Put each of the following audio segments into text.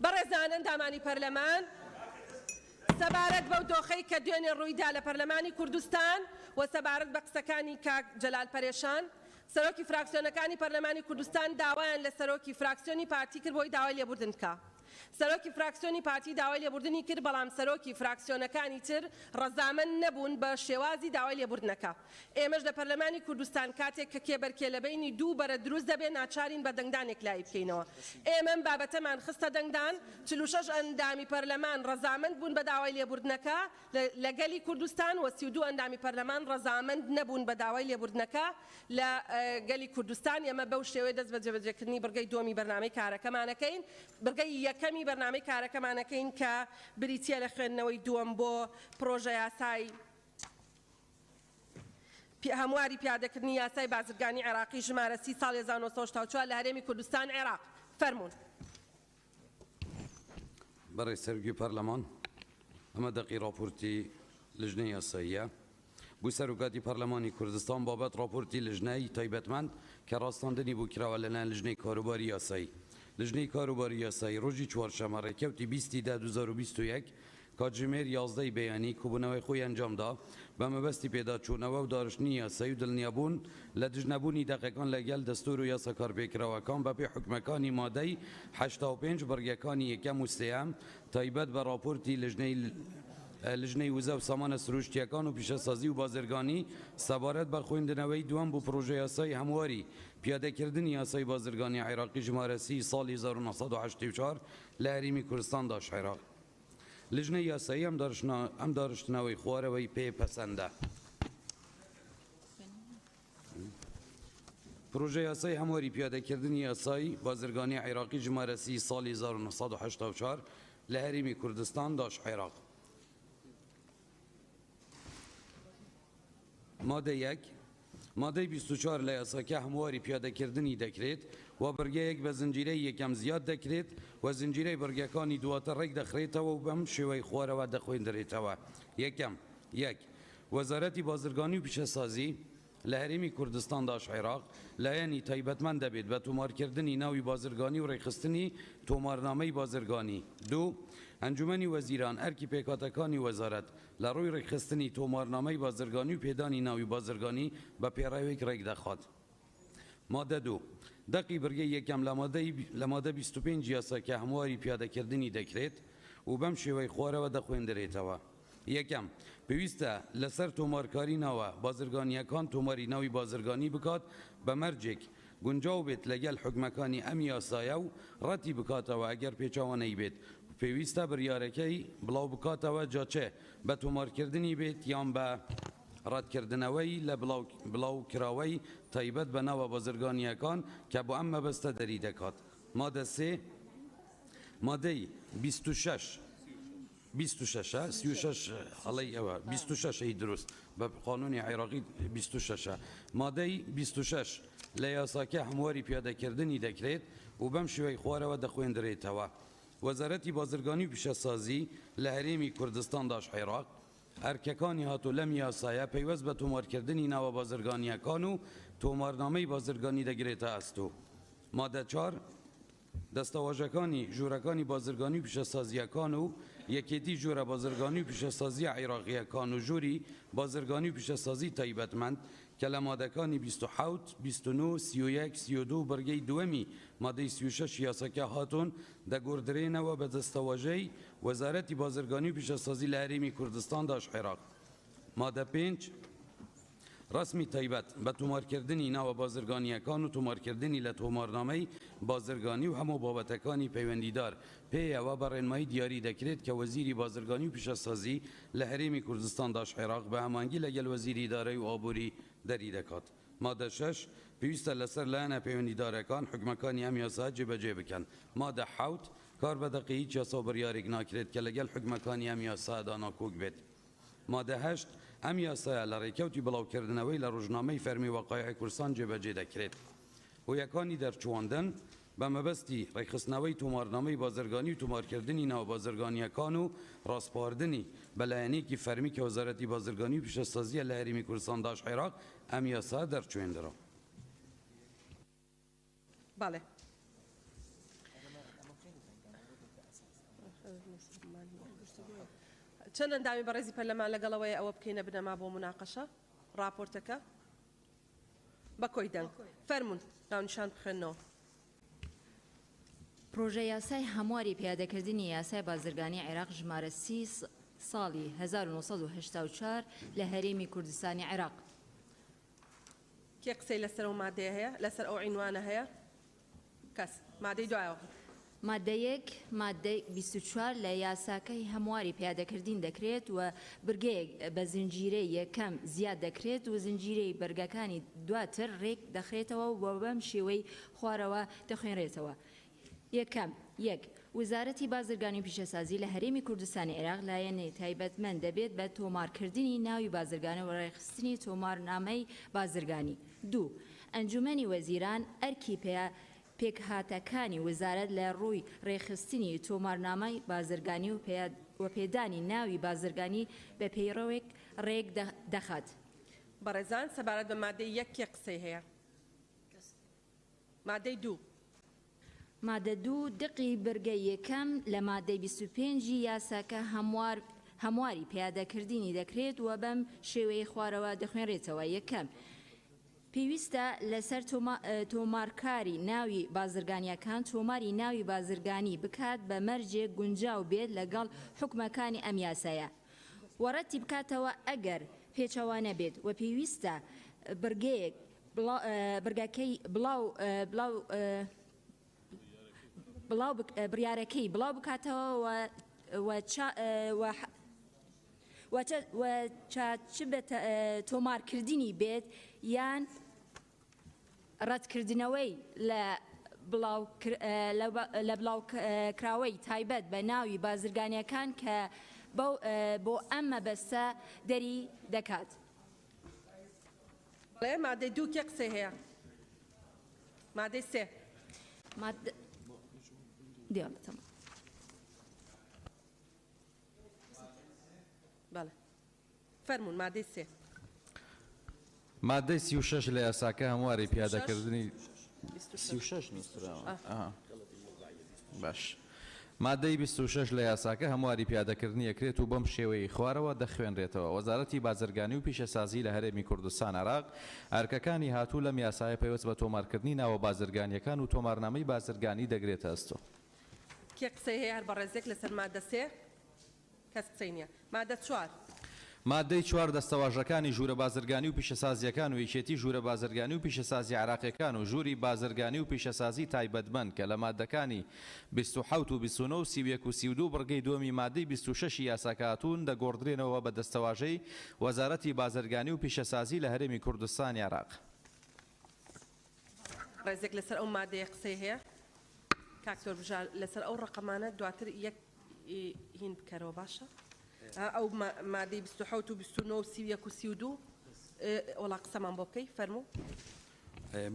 بەڕێزان ئەندامانی پەرلەمان سەبارەت بەو دۆخەی کە دوێنێ ڕوویدا لە پەرلەمانی کوردستان و سەبارەت بە قسەکانی کاک جەلال پەرێشان سەرۆکی فراکسیۆنەکانی پەرلەمانی کوردستان داوایان لە سەرۆکی فراکسیۆنی پارتی کرد بۆی داوای لێبوردن بکە. سەرۆکی فراکسیۆنی پارتی داوای لێبوردنی کرد بەڵام سەرۆکی فراکسیۆنەکانی تر ڕەزامەند نەبوون بە شێوازی داوای لێبوردنەکە. ئێمەش لە پەرلەمانی کوردستان کاتێک کە کێبەرکێ لە بینی دوو بەرە دروست دەبێت ناچارین بە دەنگدانێک لای بکەینەوە. ئێمەم بابەتەمان خستە دەنگدان 46 ئەندامی پەرلەمان ڕەزامەند بوون بە داوای لێبوردنەکە لە گەلی کوردستان و 32 ئەندامی پەرلەمان ڕەزامەند نەبوون بە داوای لێبوردنەکە لە گەلی کوردستان. ئێمە بەو شێوەیە دەست بە جێبەجێکردنی بڕگەی دووەمی بەرنامەی کارەکەمانەکەین. بڕگەی یەکەمی بەرنامەی کارەکەمانەکەین کە بریتیە لە خوێندنەوەی دووەم بۆ پرۆژە یاسای هەمواری پیادەکردنی یاسای بازرگانی عێراقی ژمارە 30 ساڵی 1984 لە هەرێمی کوردستان عێراق. فەرموون. بەڕێز سەرۆکی پەرلەمان، ئەمە دەقی راپۆرتی لژنەی یاساییە بۆ سەرۆکاتی پەرلەمانی کوردستان بابەت راپۆرتی لژنەی تایبەتمەند کە ڕاستاندنی بۆ کراوە لەلایەن لژنەی کاروباری یاسایی. لژنەی کاروباری یاسایی ڕۆژی چوارشەمە ڕێکەوتی 20/2021 کاتژمێر 11 بەیانی کوبوونەوەی خۆی ئەنجامدا بە مەبەستی پێداچوونەوە و داڕشتنی یاسایی و دڵنیابوون لە دژنەبوونی دەقەکان لەگەڵ دەستور و یاسا کارپێکراوەکان بەپێ حکومەکانی مادەی 85 بڕگەکانی یەکەم و سێەم تایبەت بە راپۆرتی لژنەی وزە و سامانە سروشتیەکان و پیشەسازی و بازرگانی سەبارەت بە خوێندنەوەی دووەم بۆ پرۆژە یاسای هەمواری پیادەکردنی یاسای بازرگانی عێراقی ژمارە 30 ساڵی 1984 لە هەرێمی کوردستان داش عێراق. لژنەی یاسایی ئەم داڕشتنەوەی خوارەوەی پێپەسەندە. پرۆژە یاسای هەمواری پیادەکردنی یاسای بازرگانی عێراقی ژمارە 30 ساڵی 1984 لە هەرێمی کوردستان داش عێراق. مادە 1 مادەی 24 لە یاساکە هەمواری پیادەکردنی دەکرێت و بڕگەیەک بە زنجیرەی یەکەم زیاد دەکرێت و زنجیرەی بڕگەکانی دواتە ڕێک دەخرێتەوە و بەم شێوەی خوارەوە دەخوێندرێتەوە. یەکەم وەزارەتی بازرگانی و پیشەسازی لە هەرێمی کوردستان داش عێراق لایەنی تایبەتمەند دەبێت بە تۆمارکردنی ناوی بازرگانی و ڕێخستنی تۆمارنامەی بازرگانی. دوو ئەنجومەنی وەزیران ئەرکی پێکاتەکانی وەزارەت لە ڕووی ڕێخستنی تۆمارنامەی بازرگانی و پێدانی ناوی بازرگانی بە پێڕاوێک ڕێک دەخات. مادە 2 دەقی بڕگەی یەکەم لە مادە 25 یاساکە هەمواری پیادەکردنی دەکرێت و بەم شێوەی خوارەوە دەخوێندرێتەوە. یەکەم پێویستە لەسەر تۆمارکاری ناوە بازرگانیەکان تۆماری ناوی بازرگانی بکات بە مەرجێک گونجاو بێت لەگەل حکومەکانی ئەم یاسایە و ڕەتی بکاتەوە ئەگەر پێچاوانەی بێت پێویستە بڕیارەکەی بڵاو بکاتەوە جاچێ بە تۆمارکردنی بێت یان بە ڕەتکردنەوەی لە بڵاوکراوەی تایبەت بە ناوە بازرگانیەکان کە بۆ ئەم مەبەستە دەری دەکات. مادە 3 مادەی 26 هەڵەی ئەوە 26 دروست بە قانونی عێراقی 26 مادەی 26 لە یاساکە هەمواری پیادەکردنی دەکرێت و بەم شێوەی خوارەوە دەخوێندرێتەوە. وەزارەتی بازرگانی و پیشەسازی لە هەرێمی کوردستان داش عێراق ئەرکەکانی هاتوو لەم یاسایە پەیوەست بە تۆمارکردنی ناوە بازرگانیەکان و تۆمارنامەی بازرگانی دەگرێتە ئەستۆ. مادە 4 دەستەواژەکانی ژوورەکانی بازرگانی و پیشەسازیەکان و یەکێتی ژوورە بازرگانی و پیشەسازی عێراقیەکان و ژووری بازرگانی و پیشەسازی تایبەتمەند کە لە مادەکانی 27 29 31 32 بەرگەی دووەمی مادەی 36 یاساکە هاتوون دەگۆڕدرێنەوە بە دەستەواژەی وەزارەتی بازرگانی و پیشەسازی لە هەرێمی کوردستان داش عێراق. مادە 5 ڕسمی تایبەت بە تۆمارکردنی ناوە بازرگانیەکان و تۆمارکردنی لە تۆمارنامەی بازرگانی و هەموو بابەتەکانی پەیوەندیدار پێیەوە بە ڕێنمایی دیاری دەکرێت کە وەزیری بازرگانی و پیشەسازی لە هەرێمی کوردستان داش عێراق بە هەمانگی لەگەڵ وەزیری ئیدارەی و ئابووری دەری دەکات. مادە 6 پێویستە لەسەر لایەنە پەیوەندیدارەکان حکومەکانی ئەم یاسا جێبەجێ بکەن. مادە 7 کار بە دەقی هیچ یاسا و بڕیارێک ناکرێت کە لەگەڵ حکومەکانی ئەم یاسادا ناکۆک بێت. مادە 8 ئەم یاسایە لە ڕێکەوتی بڵاوکردنەوەی لە ڕۆژنامەی فەرمی وەقایعی کوردستان جێبەجێ دەکرێت. هۆیەکانی دەرچوواندن بە مەبەستی ڕێکخستنەوەی تۆمارنامەی بازرگانی و تۆمارکردنی ناو بازرگانیەکان و ڕاستپاردنی بەلایەنێکی فەرمی کە وەزارەتی بازرگانی و پیشەسازیە لە هەرێمی کوردستان داش عێراق ئەم یاسا دەرچوێندرا. بەڵێ چەند ئەندامی بەڕێزی پەرلەمان لەگەڵەوەی ئەوە بکەینە بنەما بۆ مناقەشە راپۆرتەکە بە کۆی دەنگ فەرمونون ناونیشان بخێنەوە. پرۆژە یاسای هەمواری پیادەکردنی یاسای بازرگانی عێراق ژمارە 30 ساڵی 1984 لە هەرێمی کوردستانی عێراق. کێ قسەی لەسەر ئەو مادەیە هەیە لەسەر ئەو عینوانە هەیە کەس مادەی دوایەوە مادەیەک مادەی 24 لە یاساکەی هەمواری پیادەکردین دەکرێت و برگەیەک بە زنجیرەی یەکەم زیاد دەکرێت و زنجیرەی بەرگەکانی دواتر ڕێک دەخرێتەوە و بەم شێوەی خوارەوە دەخوێنرێتەوە. یەکەم یەک وزارەتی بازرگانی و پیشەسازی لە هەرێمی کوردستانی عێراق لایەنەی تایبەتمەند دەبێت بە تۆمارکردنی ناوی بازرگانی و ڕێخستنی تۆمارنامەی بازرگانی. دوو ئەنجومەنی وەزیران ئەرکی پێکهاتەکانی وزارەت لە ڕووی ڕێخستنی تۆمارنامەی بازرگانی و پێدانی ناوی بازرگانی بە پەیڕەوێک ڕێک دەخات. بەڕێزان سەبارەت بە مادەی یەکێ قسەی هەیە مادەی دوو مادە دوو دقی بەرگە یەکەم لە مادەی 25 یاساکە هەمواری پیادەکردنی دەکرێت و بەم شێوەی خوارەوە دەخوێنرێتەوە. یەکەم پێویستە لەسەر تۆمارکاری ناوی بازرگانیەکان تۆماری ناوی بازرگانی بکات بە مەرجێ گونجاو بێت لەگەڵ حکومەکانی ئەم یاسایە وەڕەتی بکاتەوە ئەگەر پێچەوانە بێت و پێویستە بڕگەکەی بڕیارەکەی بڵاو بکاتەوە و چ بە تۆمارکردنی بێت یان ڕەتکردنەوەی لە بڵاوکراوەی تایبەت بە ناوی بازرگانیەکان کە بۆ ئەم مەبەستە دەری دەکات. مادەی دوو کێ قسەی هەیە مادەی سێ بەڵێ فەرمونون مادەی سێ مادەی 36 لە یاساکە هەمواری پیادەکردنی 36 باش مادەی 26 لە یاساکە هەمواری پیادەکردنی یەکرێت و بەم شێوەی خوارەوە دەخوێنرێتەوە. وەزارەتی بازرگانی و پیشەسازی لە هەرێمی کوردستان عێراق ئەرکەکانی هاتوو لەم یاسایە پێوەست بە تۆمارکردنی ناوە بازرگانیەکان و تۆمارنامەی بازرگانی دەگرێتە ئەستۆ. کێ قسەی هەیە هەر بەڕێزێک لەسەر مادە سێ کەس قسەی نییە. مادە چوار مادەی 4 دەستەواژەکانی ژوورە بازرگانی و پیشەسازیەکان و یەکێتی ژوورە بازرگانی و پیشەسازی عێراقیەکان و ژووری بازرگانی و پیشەسازی تایبەتمەند کە لە مادەکانی 27 و 29 و 31 و 32 بڕگەی دووەمی مادەی 26 یاساکە هاتوون دەگۆڕدرێنەوە بە دەستەواژەی وەزارەتی بازرگانی و پیشەسازی لە هەرێمی کوردستانی عێراق. ڕێزێک لەسەر ئەو مادەیە قسەی هەیە کاکتۆر بژار لەسەر ئەو ڕقەمانە دواتر یەک هین بکەرەوە باشە ئەو مادەی 27 و 29 و 31 و 32 وڵا قسەمان بۆ بکەی فەرموو.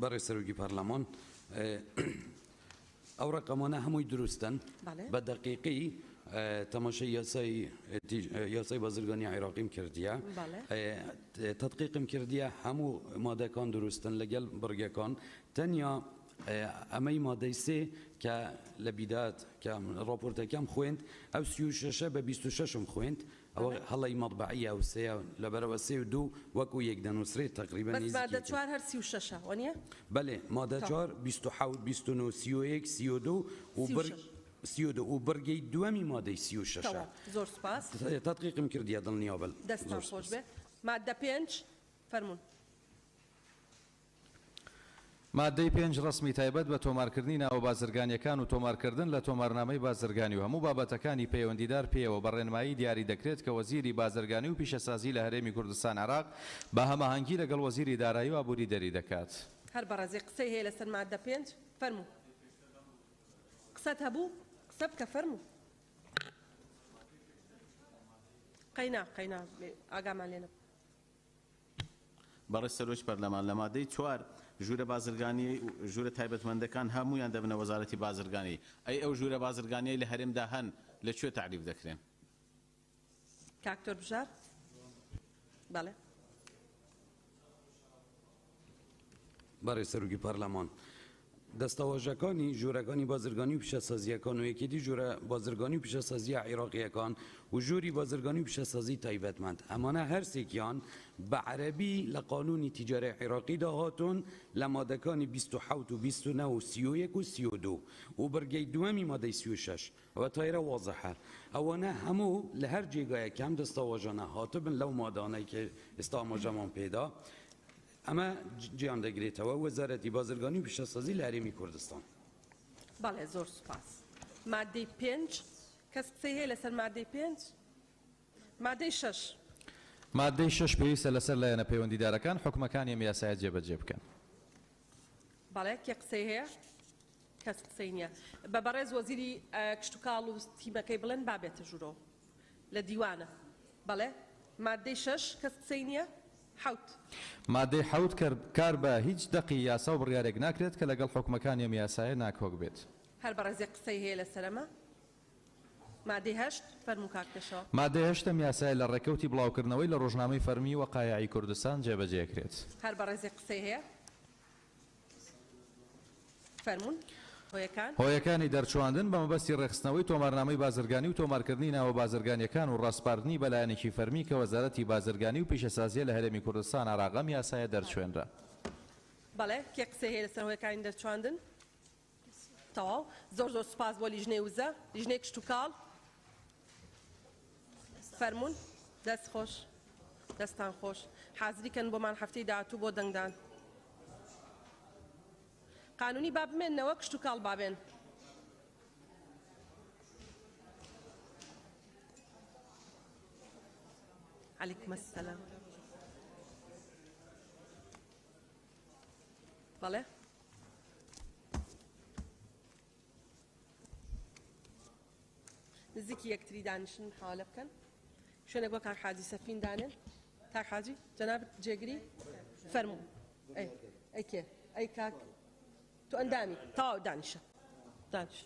بەڕێ سەرۆکی پەرلەمان ئەو ڕقەمانە هەمووی دروستن بە دەقیقی تەماشای یاسای بازرگانی عێراقیم کردیە تەدقیقم کردیە هەموو مادەکان دروستن لەگەڵ بڕگەکان تەنیا ئەمەی مادەی سێ کە لە بیدات کە ڕۆپۆرتەکەم خوێند ئەو 36 بە 26م خوێند ئەوە هەڵی مەطبعی ئەو سێ لەبەرەوە سێ و دوو وەکو یەک دەنووسرێت تقریبا مادە چوار هەر 36 وانە بەڵێ مادە 4 27 29 31 32 و بەرگەی دووەمی مادەی 36 زۆر سپاس تەدقیقم کردیە دڵنیابل دەستان خۆش بێ. مادە 5 فەرموون. مادەی 5 ڕسمی تایبەت بە تۆمارکردنی ناوە بازرگانیەکان و تۆمارکردن لە تۆمارنامەی بازرگانی و هەموو بابەتەکانی پەیوەندیدار پێوە بە ڕێنمایی دیاری دەکرێت کە وەزیری بازرگانی و پیشەسازی لە هەرێمی کوردستان عێراق بە هەماهەنگی لەگەڵ وەزیری دارایی و ئابووری دەری دەکات. هەر بەڕێزێک قسەی هەیە لەسەر مادە 5 فەرموو. قسەت هەبوو قسە بکە فەرموو. قەینا ئاگامان لێنە. بەڕێز سەرۆکی پەرلەمان لە مادەی 4 ژوورە بازرگانی و ژوورە تایبەتمەندەکان هەمویان دەبنە وەزارەتی بازرگانی. ئەی ئەو ژوورە بازرگانیە لە هەرێمدا هەن لەکوێ تعریف دەکرێن؟ کاکتۆر بژار بەڵێ. بەڕێ سەرۆکی پەرلەمان دەستەواژەکانی ژوورەکانی بازرگانی و پیشەسازیەکان و یەکێتی ژوورە بازرگانی و پیشەسازیە عێراقیەکان و ژووری بازرگانی و پیشەسازی تایبەتمەند ئەمانە هەرسێکیان بە عەرەبی لە قانونی تیجارەی عێراقیدا هاتوون لە مادەکانی 27 و 29 و 31 و 32 و بەرگەی دووەمی مادەی 36 ئەوە تایرە وازەحە ئەوانە هەموو لە هەر جێگایەک ئەم دەستەواژانە هاتبن لەو مادانەی کە ئێستا ئاماژەمان پێدا ئەمە گیان دەگرێتەوە وەزارەتی بازرگانی و پیشەسازی لە هەرێمی کوردستان. بەڵێ زۆر سوپاس. مادەی 5 کەس قسەی هەیە لەسەر مادەی 5 مادەی 6 مادەی 6 پێویستە لەسەر لایەنە پەیوەندیدارەکان حکومەکانی ئەم یاسایە جێبەجێ بکەن. بەڵێ کێ قسەی هەیە کەس قسەی نییە بە بەڕێز وەزیری کشت و کاڵ و تیمەکەی بڵێن بابێتە ژوورۆ لە دیوانە بەڵێ مادەی 6 کەس قسەی نییە حوت مادەی حوت کار بە هیچ دەقی یاسا و بڕیارێک ناکرێت کە لەگەڵ حکومەکانی ئەم یاسایە ناکۆک بێت. هەر بەڕێزی قسەی هەیە لەسەرەمە مادەی 8 فەرموو کاکتەشەوە مادەی 8 ئەم یاسایە لە ڕێکەوتی بڵاوکردنەوەی لە ڕۆژنامەی فەرمی و قایعی کوردستان جێبەجێکرێت. هەر بەڕێزی قسەی هەیە فەرموون هۆیەکانی دەرچواندن بە مەبەستی ڕێخستنەوەی تۆمارنامەی بازرگانی و تۆمارکردنی ناوە بازرگانیەکان و ڕاستپاردنی بەلایەنێکی فەرمی کە وەزارەتی بازرگانی و پیشەسازیە لە هەرێمی کوردستان ئاراغەم یاسایە دەرچوێنرا. بەڵێ کێ قسەی هەیە لەسەر هۆیەکانی دەرچواندن تەواو زۆر زۆر سوپاس بۆ لیژنەی وزە لیژنەی کشت و کاڵ فەرموون دەست خۆش دەستان خۆش حازریکەن بۆمان هەفتەی داهاتوو بۆ دەنگدان قانونی با بمێننەوە کشت و کاڵ بابێن عەلەیکوم ئەسسەلام بەڵێ نزیکی یەکتری دانیشن حواڵە بکەن شوێنێک بۆ کاک حاجی سەفین دانێن کاک حاجی جەنابەت جێگری فەرموو ئەی کێ ئەی کاک تو ئەندامی تەواو دانیشە دانیش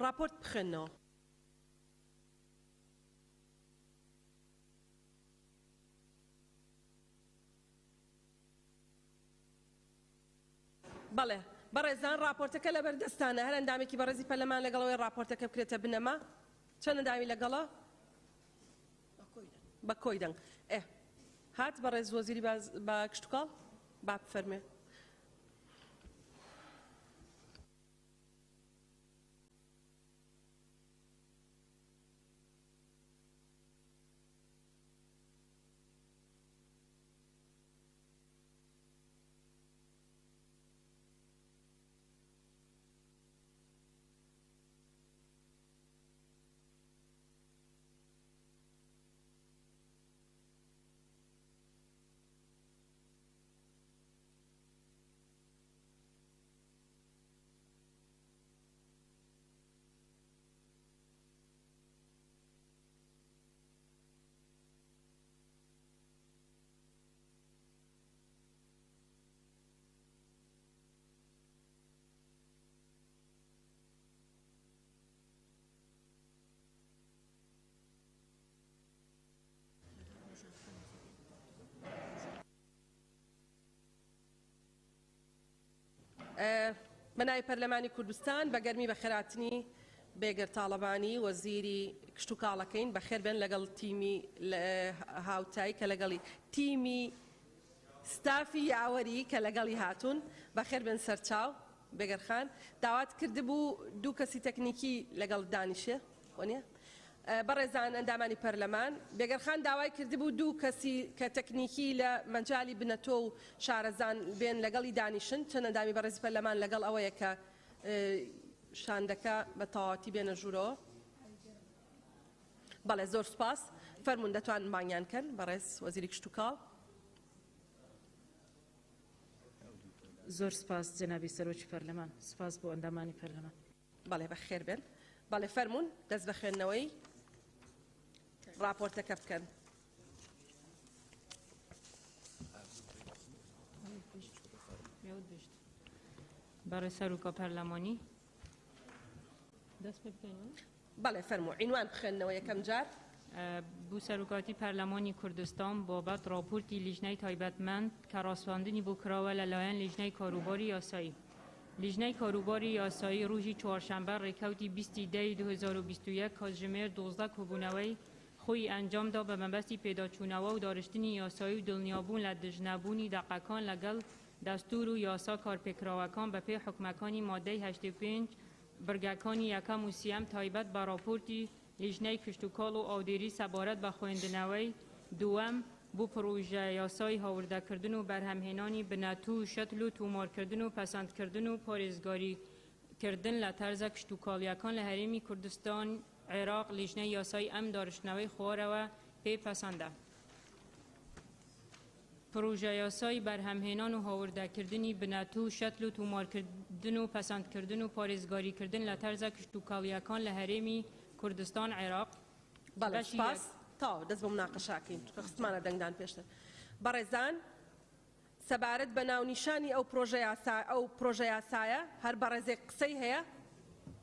راپۆرت بخێنەوە بەڵێ بەڕێزان راپۆرتەکە لە بەردەستانە هەر ئەندامێکی بەڕێزی پەرلەمان لەگەڵەوەی راپۆرتەکە بکرێتە بنەما چەند ئەندامی لەگەڵە بە کۆی دەنگ هات بەڕێز وەزیری بە کشت و کاڵ با بفەرمێ بەناوی پەرلەمانی کوردستان بە گەرمی بە خێراتنی بێگەر تاڵەبانی وەزیری کشت و کاڵەکەین بەخێر بێن لەگەڵ تیمی هاوتایی کە لەگەڵی تیمی ستافی یاوەری کە لەگەڵی هاتوون بەخێر بێن سەرچاو بێگەرخان داوات کردبوو دوو کەسی تەکنیکی لەگەڵ دانیشێ وانە بەڕێزان ئەندامانی پەرلەمان بێگەرخان داوای کردبوو دوو کەسی کە تەکنیکی لە مەجای بنەتۆ و شارەزان بێن لەگەڵی دانیشن چەند ئەندامی بەڕێزی پەرلەمان لەگەڵ ئەوەیە کە شاندەکە بە تەواوەتی بێنە ژوورەوە بەڵێ زۆر سوپاس فەرموون دەتوان مانگیان کەن بەڕێز وەزیری کشت و کاڵ زۆر سپاس جەنابی سەرۆکی پەرلەمان سپاس بۆ ئەندامانی پەرلەمان بەڵێ بەخێر بێن بەڵێ فەرمونون دەست بە خوێندنەوەی راپۆرتەکە بکەن. برای سروکا پارلمانی دست بکنیم. بەڵێ فەرموو عینوان بخوێندنەوە یەکەم جار. بو سروکاتی پارلمانی کردستان بابت راپورتی لیژنەی تایبەتمەند کە ڕاستواندنی بۆ کراوە لەلایەن لیژنەی کاروباری یاسایی. لیژنەی کاروباری یاسایی ڕۆژی چوارشەممە ڕێکەوتی 2021 کاتژمێر 12 کۆبوونەوەی خۆی ئەنجامدا بە مەبەستی پێداچوونەوە و داڕشتنی یاسایی و دڵنیابوون لە دژنەبوونی دەقەکان لەگەڵ دەستور و یاسا کارپێکراوەکان بەپێی حکومەکانی مادەی 85 برگەکانی یەکەم و سێەم تایبەت بە راپۆرتی لیژنەی کشتوکاڵ و ئاودێری سەبارەت بە خوێندنەوەی دووەم بۆ پرۆژە یاسای هاوردەکردن و بەرهەمهێنانی بنەتوو و شەتل و تومارکردن و پەسەندکردن و پارێزگاریکردن لە تەرزە کشتوکاڵیەکان لە هەرێمی کوردستان عێراق لیژنەی یاسای ئەم داڕشتنەوەی خوارەوە پێ پەسەندە. پروژه یاسایی برهمهێنان و هاوردەکردنی بنەتوو شەتل و تومارکردن و پەسەندکردن و پارێزگاریکردن لە تەرزە کشتوکاڵیەکان لە هەرێمی کوردستان عێراق. بەڵێ سپاس تاو دەست بۆ مناقەشاکەین چونکە خستمانە دەنگدان پێشتر. بەڕێزان سەبارەت بە ناونیشانی ئەو پرۆژە یاسایە هەر بەڕێزێک قسەی هەیە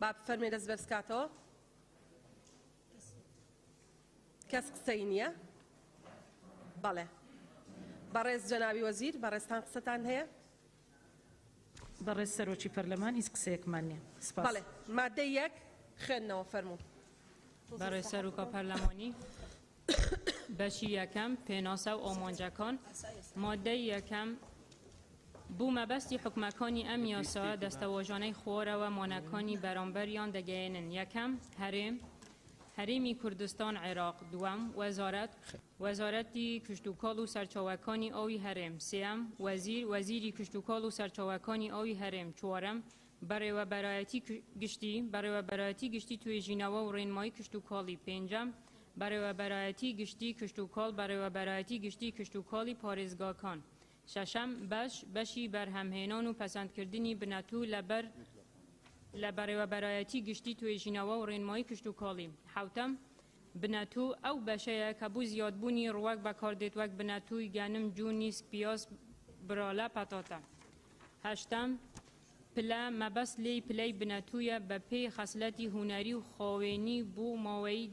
با بفەرمێ دەست بەرزکاتەوە. کەس قسەی نییە؟ بەڵێ بەڕێز جەنابی وەزیر بەڕێستان قسەتان هەیە؟ بەڕێز سەرۆکی پەرلەمان هیچ قسەیەکمان نییە. سپاس. بەڵێ مادەی یەک خوێندنەوە فەرموو. برای سروکا پارلمانی بەشی یەکەم پێناسە و ئامانجەکان مادەی یەکەم بوو مەبەستی حکومەکانی ئەم یاسا دەستەواژانەی خوارەوە مانەکانی بەرامبەریان دەگەیەنن. یەکەم هەرێمی کوردستان عێراق. دووەم وەزارەتی کشتوکاڵ و سەرچاوەکانی ئەوی هەرێم. سێەم وەزیری کشتوکاڵ و سەرچاوەکانی ئەوی هەرێم. چوارەم بەڕێوەبەرایەتی گشتی توێژینەوە و ڕێنمایی کشتوکاڵی. پێنجەم بەڕێوەبەرایەتی گشتی کشتوکاڵ بەڕێوەبەرایەتی گشتی کشتوکاڵی پارێزگاکان. شەشەم بەشی بەرهەمهێنان و پەسەندکردنی بنەتوو لە بەڕێوەبەرایەتی گشتی توێژینەوە و ڕێنمایی کشتوکاڵی. حوتەم بنەتوو ئەو بەشەیە کە بوو زیادبوونی ڕوەک بەکاردێت وەک بنەتووی گەنم جوونیسک پیاز برالە پەتاتە. هەشتەم پلە مەبەست لێی پلەی بنەتوویە بە پێی خەسلەتی هونەری و خاوێنی بوو ماوەی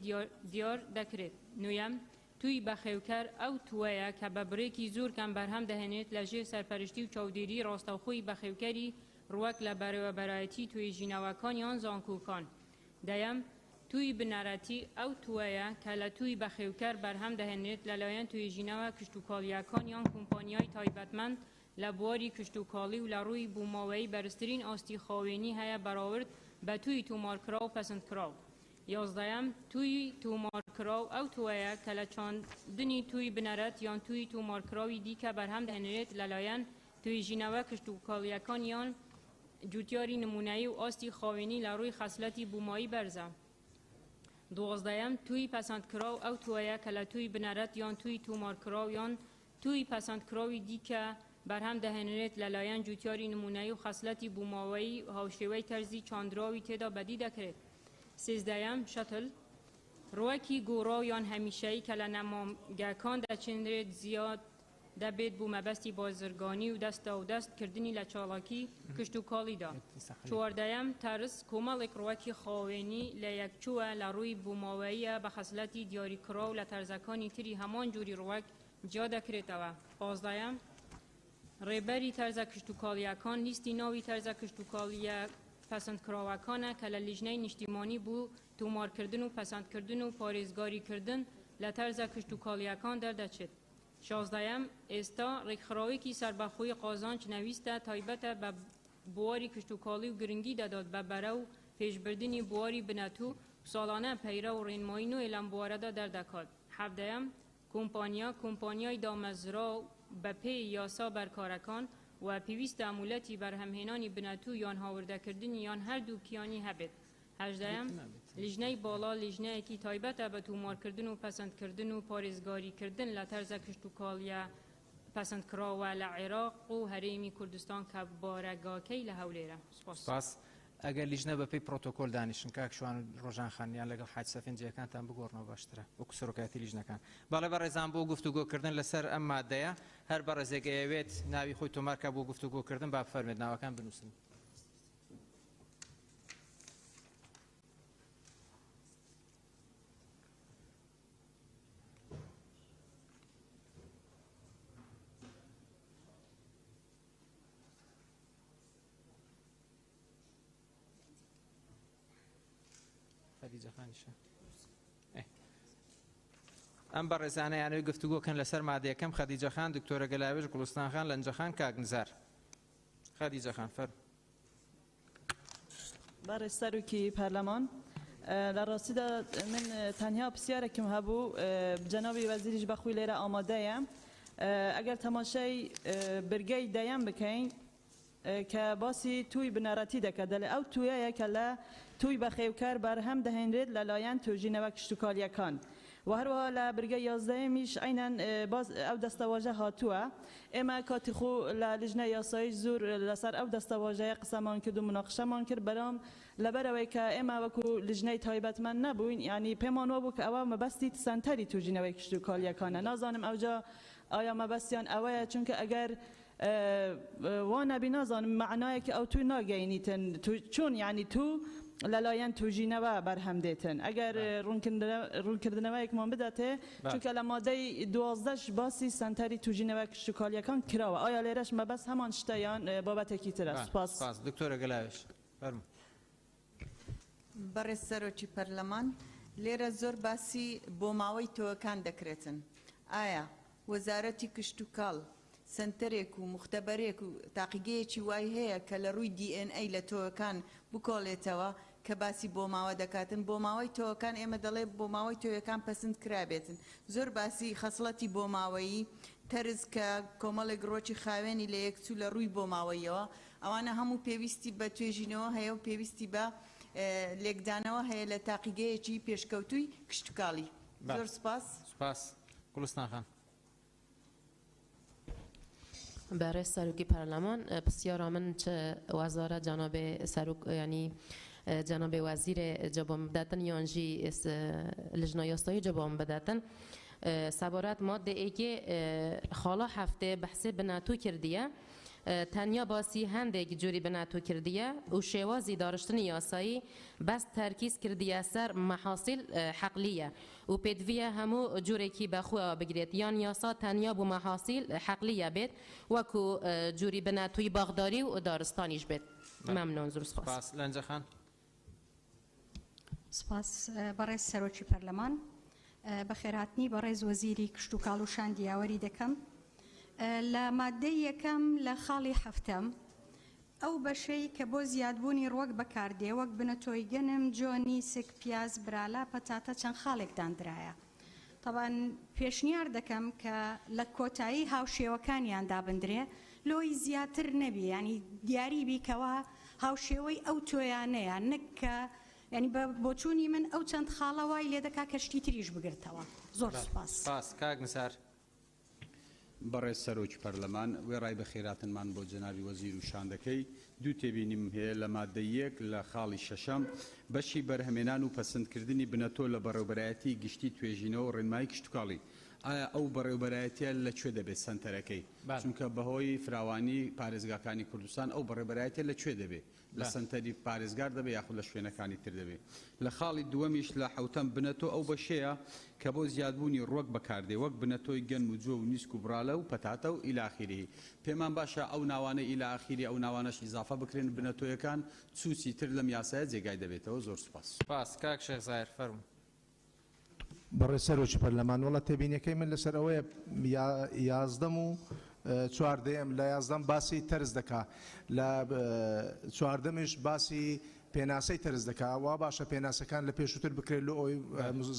دیار دەکرێت. نوێم توی بەخێوکەر ئەو توەیە کە بە برێکی زۆر کەم بەرهەم دەهێنێت لە ژێر سەرپەرشتی و چاودێری ڕاستەوخۆی بەخێوکەری ڕوەک لە بەڕێوەبەرایەتی توێژینەوەکان یان زانکۆکان. دەیەم توی بنەرەتی ئەو توەیە کە لە توی بەخێوکەر بەرهەم دەهێنێت لەلایەن توێژینەوە کشتوکاڵیەکان یان کۆمپانیای تایبەتمەند لە بواری کشتوکاڵی و لە ڕووی بووماوەی بەرزترین ئاستی خاوێنی هەیە بەراورد بە توی تومارکراو و پەسەندکراو. یازدەیەم توی تومارکراو ئەو توەیە کە لە چاندنی توی بنەرەت یان توی تومارکراوی دیکە بەرهەم دەهێنرێت لەلایەن توێژینەوە کشتوکاڵیەکان یان جوتیاری نمونەیی و ئاستی خاوێنی لە ڕووی خەسلەتی بوومایی بەرزە. دوازدەیەم توی پەسەندکراو ئەو توەیە کە لە توی بنەرەت یان توی تومارکراو یان توی پەسەندکراوی دیکە بەرهەم دەهێنرێت لەلایەن جوتیاری نمونەیی و خەسلەتی بووماوەیی هاوشێوەی تەرزی چاندراوی تێدا بەدی دەکرێت. سێزدەیەم شەتل ڕوەکی گۆڕاو یان هەمیشەیی کە لە نەمامگەکان دەچێنرێت زیاد دەبێت بوو مەبەستی بازرگانی و دەستە و دەستکردنی لە چاڵاکی کشتوکاڵیدا. چواردەیەم تەرس کۆمەڵێک ڕوەکی خاوێنی لە یەکچووە لە ڕووی بووماوەییە بە خەسلەتی دیاریکراو لە تەرزەکانی تری هەمان جووری ڕوەک جیا دەکرێتەوە. پازدەیەم ڕێبەری تەرزە کشتوکاڵیەکان لیستی ناوی تەرزە کشتوکاڵیە پەسەندکراوەکانە کە لە لیژنەی نیشتیمانی بوو تومارکردن و پەسەندکردن و پارێزگاریکردن لە تەرزە کشتوکاڵیەکان دەردەچێت. شازدەیەم ئێستا ڕێکخراوێکی سەربەخۆی قازانج نەویستە تایبەتە بە بواری کشتوکاڵی و گرنگی دەدات بە بەرە و پێشبردننی بواری بنەتوو ساڵانە پەیرە و ڕێنمایی نوێ لەم بوارەدا دەردەکات. حەڤدەیەم کۆمپانیای دامەزرا بە پێی یاسا بەرکارەکان و پێویستە ئەمولەتی بەرهەمهێنانی بنەتوو یان هاوردەکردنی یان هەردوو کیانی هەبێت. هەژدەیەم لیژنەی باڵا لیژنەیەکی تایبەتە بە تومارکردن و پەسەندکردن و پارێزگاریکردن لە تەرزە پەسەندکراوە لە عێراق و هەرێمی کوردستان کە بارەگاکەی لە هەولێرە. سپاس. ئەگەر لیژنە بەپی پرۆتۆکۆل دانیشن کاکشوان ڕۆژان خانیان لەگەڵ حاج سەفینجیەکانتان بگۆڕنەوە باشترە وەکو سەرۆکایەتی لیژنەکان. بەڵێ بەڕێزان بۆ گفتوگۆکردن لەسەر ئەم مادەیە هەر بەڕێزێک ئەوێت ناوی خۆی تۆمارکە بۆ گفتوگۆکردن با بفەرمێت ناوەکان بنووسن. ئەم بەڕێزانە یانەوەی گفتوگۆکەن لەسەر مادەیەکەم خەدیجە خان دکتۆرە گەلاوێژ گوڵستان خان لەنجە خان کاگنزار. خەدیجە خان فەرموو. بەڕێز سەرۆکی پەرلەمان لە ڕاستیدا من تەنیا پرسیارێکم هەبوو جەنابی وەزیریش بەخوی لێرە ئامادەیە ئەگەر تەماشای برگەی دەیەم بکەین کە باسی توی بنەڕەتی دەکات دەڵێ ئەو تویەیە کە لە توی بەخێوکار بەرهەم دەهێنرێت لەلایەن توێژینەوە کشتتوکاریەکان و هەروەها لە برگە 11میش عینەن ئەو دەستەواژە هاتووە ئێمە کاتی خۆ لە لیژنە یاسایی زۆر لەسەر ئەو دەستەواژەیە قسەمان کرد و مناقشەمان کرد بەرام لەبەرەوەی کە ئێمە وەکو لیژنەی تایبەتمەند نەبووین ینی پێمان وابوو کە ئەوە مەبەستی سنتەری توێژینەوەی کشتتوکاریەکانە نازانم ئەوجا ئایا مەبەستیان ئەوەیە چونکە ئەگەر وانەبی نازانم معنایەکی ئەو توی ناگەینیتن چۆن ینی تو لەلایەن توژینەوە بەرهەم دێتن ئەگەر ڕوونکردنەوەیەکمان بداتێ چونکە لە مادەی 12 باسی سنتەری توژینەوە کشتتوکاریەکان کراوە ئایا لێرەش مەبەست هەمان شتەیان بابەتێکی ترە. سپاس. دکتۆرە گەلاوێژ فەرموو. بەڕێز سەرۆکی پەرلەمان لێرە زۆر باسی بۆ ماوەی تۆەکان دەکرێتن ئایا وەزارەتی کشتتوکاڵ سنتەرێک و مختبەرێک و تاقیگەیەکی وای هەیە کە لە ڕووی DNA لە تۆەکان بکۆڵێتەوە کە باسی بۆ ماوە دەکاتن بۆ ماوەی تۆەکان ئێمە دەڵێ بۆ ماوەی تۆیەکان پەسەند کرابێتن زۆر باسی خەسڵەتی بۆ ماوەیی تەرز کە کۆمەڵێک ڕۆکی خاوێنی لە یەکچوو لە ڕووی بۆ ماوەیەوە ئەوانە هەموو پێویستی بە توێژینەوە هەیە و پێویستی بە لێکدانەوە هەیە لە تاقیگەیەکی پێشکەوتووی کشتتوکاڵی. زۆر سپاس. سپاس. گوڵستان خان. برای سروکی پارلمان بسیار من چه وزارت جناب سروک یعنی جناب وزیر جواب بداتن یانجی لجنه یاستایی جواب بداتن سبارت ماده ای که خالا هفته بحث بناتو کردیه تنیا باسی هندێک جوری بناتو کردیه و شوازی دارشتن یاسایی بس ترکیز کردیه سر محاصیل حقلیه و پدویه همو جوری کی بخوا بگیرید یان یاسا تنیا بو محاصیل حقلیه بید وکو جوری بناتوی باغداری و دارستانیش بید. ممنون. زور سپاس. سپاس. لنجه خان. سپاس. برای سەرۆکی پەرلەمان بەخێرهاتنی بەڕێز وەزیری کشتتوکاڵ و شاندیاوەری دەکەم لە مادەی یەکەم لە خاڵی هەفتەم ئەو بەشەی کە بۆ زیادبوونی ڕوەک بەکاردێ وەک بنەتۆی گەنم جۆنی سک پیاز برالا پەتاتە چەند خاڵێکدان درایە طبعاً پێشنیار دەکەم کە لە کۆتایی هاوشێوەکانیان دابندرێ لۆی زیاتر نەبی ینی دیاری بیکەوە هاوشێوەی ئەو تۆیانەیە نەککە ینی بۆچوونی من ئەو چەند خاڵە وای لێ دەکا کەشتی تریش بگرتەوە. زۆر سپاس. سپاس. کاگنزار. بەڕێز سەرۆکی پەرلەمان وێ ڕای بە خێراتنمان بۆ جەنابی وەزیر و شاندەکەی دوو تێبینیم هەیە لە مادەی یەک لە خاڵی شەشەم بەشی بەرهەمێنان و پەسەندکردنی بنەتۆ لە بەڕێوەبەرایەتی گشتی توێژینەوە و ڕێنمایی کشتتوکاڵی ئایا ئەو بەڕێوەبەرایەتیە لەکوێ دەبێت سنتەرەکەی چونکە بەهۆی فراوانی پارێزگاکانی کوردستان ئەو بەڕێوەبەرایەتە لەکوێ دەبێت لە سنتەری پارێزگار دەبێت یاخود لە شوێنەکانی تر دەبێت لە خاڵی دووەمیش لە حوتەم بنەتۆ ئەو بەشەیە کە بۆ زیادبوونی ڕوەک بەکاردێ وەک بنەتۆی گەنم و جۆ و نیسک و براڵە و پەتاتە و ئیلاخیری پێمان باشە ئەو ناوانەی ئیلاخیری ئەو ناوانەش ئیزافە بکرێن بنەتۆیەکان چوسی تر لەم یاسایە جێگای دەبێتەوە. زۆر سپاس. سپاس. کاک شێخ زایر فەرموو. بەڕێز سەرۆکی پەرلەمان وڵات تێبینیەکەی من لەسەر ئەوەیە یازدەم و چواردەیەم لە یازدەم باسی تەرز دەکا لە چواردەمیش باسی پێناسەی تەرز دەکا وا باشە پێناسەکان لە پێشووتر بکرێت لە ئەوی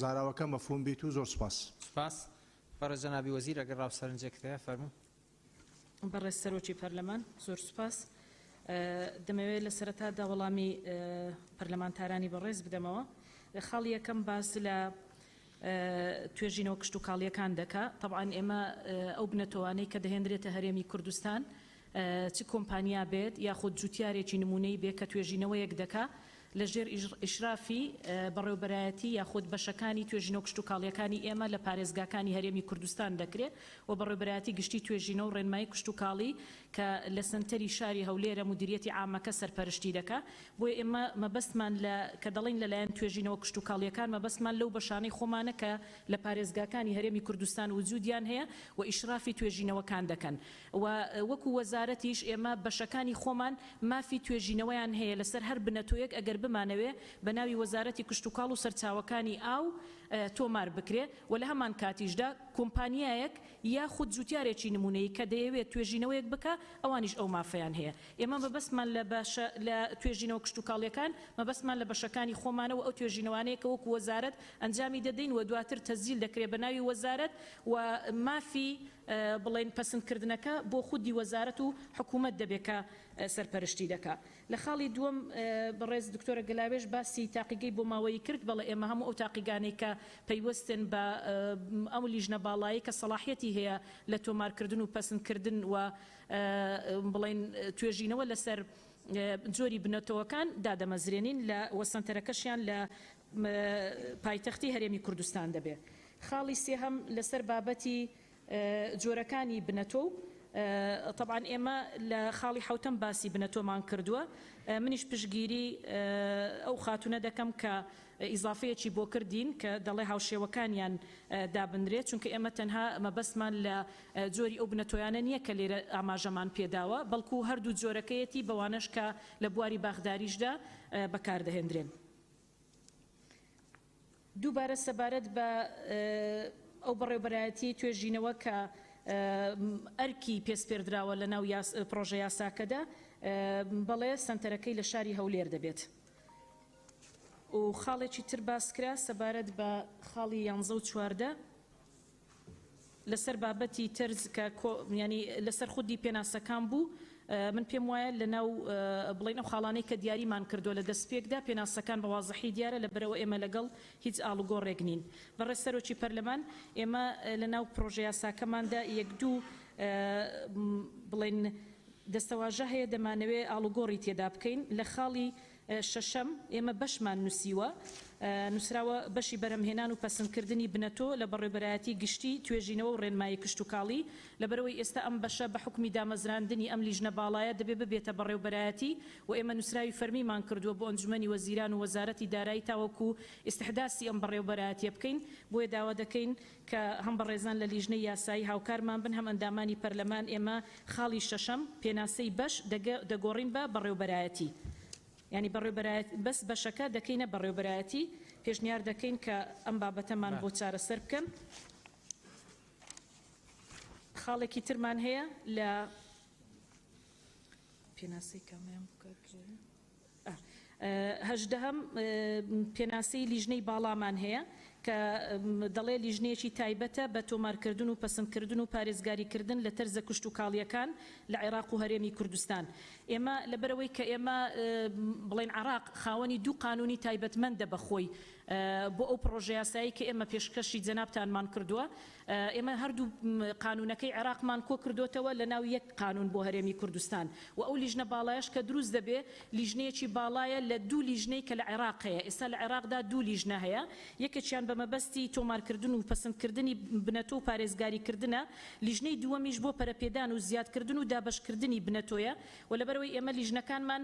زاراوەکە مەفهوم بیت و زۆر سپاس. سپاس. بەڕێز جەنابی وەزیر ئەگەر ڕاوسەرنجێکتەیە فەرموو. بەڕێز سەرۆکی پەرلەمان زۆر سوپاس دەمەوێت لە سەرەتادا وەڵامی پەرلەمانتارانی بەڕێز بدەمەوە. خاڵی یەکەم باس لە توێژینەوە کشت و کاڵیەکان دەکا طبعاً ئێمە ئەو بنەتەوانەی کە دەهێنرێتە هەرێمی کوردستان چ کۆمپانیا بێت یاخود جوتیارێکی نمونەی بێت کە توێژینەوەیەک دەکا لەژێر ئیشرافی بەڕێوەبەرایەتی یاخود بەشەکانی توێژینەوە کشت و کاڵیەکانی ئێمە لە پارێزگاکانی هەرێمی کوردستان دەکرێت و بەڕێوەبەرایەتی گشتی توێژینە و ڕێنمایی کشت و کاڵی کە لە سنتەری شاری هەولێرە مدیریەتی عامەکە سەرپەرشتی دەکا بۆیە ئێمە مەبەستمان کە دەڵین لەلایەن توێژینەوە کشت و کاڵیەکان مەبەستمان لەو بەشانەی خۆمانە کە لە پارێزگاکانی هەرێمی کوردستان وجودیان هەیە و ئیشرافی توێژینەوەکان دەکەن و وەکو وەزارەتیش ئێمە بەشەکانی خۆمان مافی توێژینەوەیان هەیە لەسەر هەر بنەتۆیەک ئەگەر بمانەوێ بە ناوی وەزارەتی کشت و کاڵ و سەرچاوەکانی ئاو تۆمار بکرێ و لە هەمان کاتیشدا کۆمپانیایەک یاخود جوتیارێکی نمونەیە کە دەیەوێت توێژینەوەیەک بکە ئەوانیش ئەو مافەیان هەیە ئێمە مەبەستمان لە توێژینەوە کشت و کاڵیەکان مەبەستمان لە بەشەکانی خۆمانەوە ئەو توێژینەوانەیە کە وەکو وەزارەت ئەنجامی دەدەین و دواتر تەزیل دەکرێت بە ناوی وەزارەت و مافی بڵێن پەسەندکردنەکە بۆ خودی وەزارەت و حکوومەت دەبێت کە سەرپەرشتی دەکا لە خاڵی دووەم بەڕێز دکتۆرە گەلاوێژ باسی تاقیگەی بۆ ماوەی کرد بەڵێ ئێمە هەموو ئەو تاقیگانەی کە پەیوەستن بە ئەو لیژنە باڵایی کە سەلاحیەتی هەیە لە تۆمارکردن و پەسەندکردن و بڵێن توێژینەوە لەسەر جۆری بنەتەوەکان دادەمەزرێنین لە وەسەنتەرەکەشیان لە پایتەختی هەرێمی کوردستان دەبێت خاڵی سێهەم لەسەر بابەتی جۆرەکانی بنەتۆ طبعا ئێمە لە خاڵی حوتەم باسی بنەتۆمان کردووە منیش پشگیری ئەو خاتونە دەکەم کە ئیزافەیەکی بۆ کردین کە دەڵێ هاوشێوەکانیان دابنرێت چونکە ئێمە تەنها مەبەستمان لە جۆری ئەو بنەتۆیانە نییە کە لێرە ئاماژەمان پێداوە بەڵکو هەردوو جۆرەکەیەتی بەوانەش کە لە بواری باخداریشدا بەکاردەهێنرێن دووبارە سەبارەت بە ئەو بەڕێوەبەرایەتی توێژینەوە کە ئەرکی پێسپێردراوە لە ناو پرۆژە یاساکەدا بەڵێ سنتەرەکەی لە شاری هەولێر دەبێت و خاڵێکی تر باسکرا سەبارەت بە خاڵی 11 و 14 لەسەر بابەتی تەرز کە ینی لەسەر خودی پێناسەکان بوو من پێم وایە لە ناو بڵین ئەو خاڵانەی کە دیاریمان کردو لە دەستپێکدا پێناسەکان بە وازەحی دیارە لەبەرەوە ئێمە لەگەڵ هیچ ئاڵوگۆڕێک نین بەڕێز سەرۆکی پەرلەمان ئێمە لە ناو پرۆژە یاساکەماندا یەک دوو بڵین دەستەواژە هەیە دەمانەوێ ئاڵوگۆڕی تێدا بکەین لە خاڵی شەشەم ئێمە بەشمان نووسیوە نووسراوە بەشی بەرەمهێنان و پەسەندکردنی بنەتۆ لە بەڕێوەبەرایەتی گشتی توێژینەوە و ڕێنمایی کشت و کاڵی لەبەرەوەی ئێستا ئەم بەشە بە حکمی دامەزراندنی ئەم لیژنە باڵایە دەبێ ببێتە بەڕێوەبەرایەتی و ئێمە نووسراوی فەرمیمان کردووە بۆ ئەنجومەنی وەزیران و وەزارەتی دارایی تاوەکو ئیستحداسی ئەم بەڕێوەبەرایەتیە بکەین بۆیە داوا دەکەین کە هەم بەڕێزان لە لیژنەی یاسایی هاوکارمان بن هەم ئەندامانی پەرلەمان ئێمە خاڵی شەشەم پێناسەی بەش دەگۆڕین بە بەڕێوەبەرایەتی ینی بەڕێوەبەرایەتی بەس بەشەکە دەکەینە بەڕێوەبەرایەتی پێشنیار دەکەین کە ئەم بابەتەمان بۆ چارەسەر بکەن خاڵێکی ترمان هەیە لە پێناسەی کەمیان هەژدەهەم پێناسەی لیژنەی باڵامان هەیە کە دەڵێ لیژنەیەکی تایبەتە بە تۆمارکردن و پەسەندکردن و پارێزگاریکردن لە تەرزە کشت و کاڵیەکان لە عێراق و هەرێمی کوردستان ئێمە لەبەرەوەی کە ئێمە بڵێن عێراق خاوەنی دوو قانونی تایبەتمەندە بەخۆی بۆ ئەو پرۆژە یاسایی کە ئێمە پێشکەشی جەنابتانمان کردووە ئێمە هەردوو قانونەکەی عێراقمان کۆ کردوتەوە لە ناو یەک قانون بۆ هەرێمی کوردستان و ئەو لیژنە باڵایش کە دروست دەبێ لیژنەیەکی باڵایە لە دوو لیژنەی کە لە عێراق هەیە ئێستا لە عێراقدا دوو لیژنە هەیە یەکێکیان بە مەبەستی تۆمارکردن و پەسەندکردنی بنەتۆ و پارێزگاریکردنە لیژنەی دووەمیش بۆ پەرەپێدان و زیادکردن و دابەشکردنی بنەتۆیە و لەبەرەوەی ئێمە لیژنەکانمان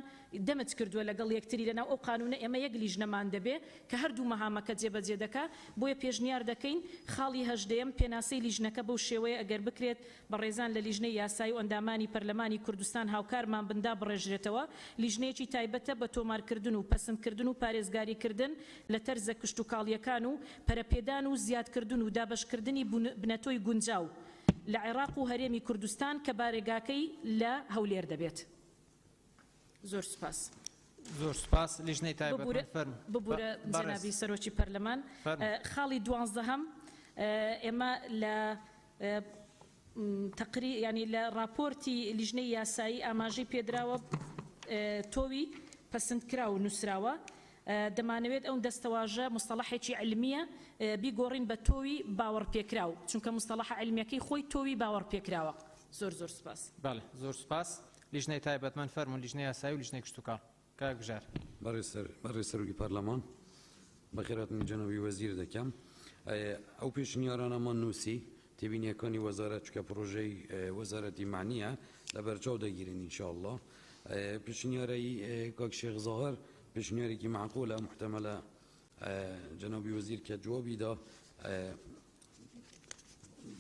دەمت کردووە لەگەڵ یەکتری لەناو ئەو قانونە ئێمە یەک لیژنەمان دەبێ کە هەردوو مەهامەکە جێبەجێ دەکا بۆیە پێشنیار دەکەین خاڵی هەژدەیەم پێناسەی لیژنەکە بەو شێوەیە ئەگەر بکرێت بە ڕێزان لە لیژنەی یاسایی و ئەندامانی پەرلەمانی کوردستان هاوکارمان بندا بڕێژرێتەوە لیژنەیەکی تایبەتە بە تۆمارکردن و پەسەندکردن و پارێزگاریکردن لە تەرزە کشت و کاڵیەکان و پەرەپێدان و زیادکردن و دابەشکردنی بنەتۆی گونجاو لە عێراق و هەرێمی کوردستان کە بارێگاکەی لە هەولێر دەبێت زۆر سوپاس زۆر سوپاس لیژنەی تایبەت ببورە جەنابی سەرۆکی پەرلەمان خاڵی 12 ئێمە لە تقری ینی لە راپۆرتی لیژنەی یاسایی ئاماژەی پێدراوە تۆوی پەسەندکرا و نووسراوە دەمانەوێت ئەو دەستەواژە مستەڵەحێکی علمیە بیگۆڕین بە تۆوی باوەڕپێکراو چونکە مستەڵەح علمیەکەی خۆی تۆوی باوەڕپێکراوە. زۆر زۆر سپاس. بەڵێ زۆر سپاس. لیژنەی تایبەتمەند فەرمون لیژنەی یاسایی و لیژنەی کشتتوکاڵ. کاک بژار. بەڕێ سەرۆکی پەرلەمان بەخێرهاتنی جەنابی وەزیر دەکەم. ئەو پێشنیارانەمان نووسی تێبینیەکانی وەزارەت چکە پرۆژەی وەزارەتی معنیە لە بەرچاو دەگیرین ئینشاءالله. پێشنیارەی کاک شێخ زاهر پێشنیارێکی معقولە محتەمەلە جەنابی وەزیر کە جوابیدا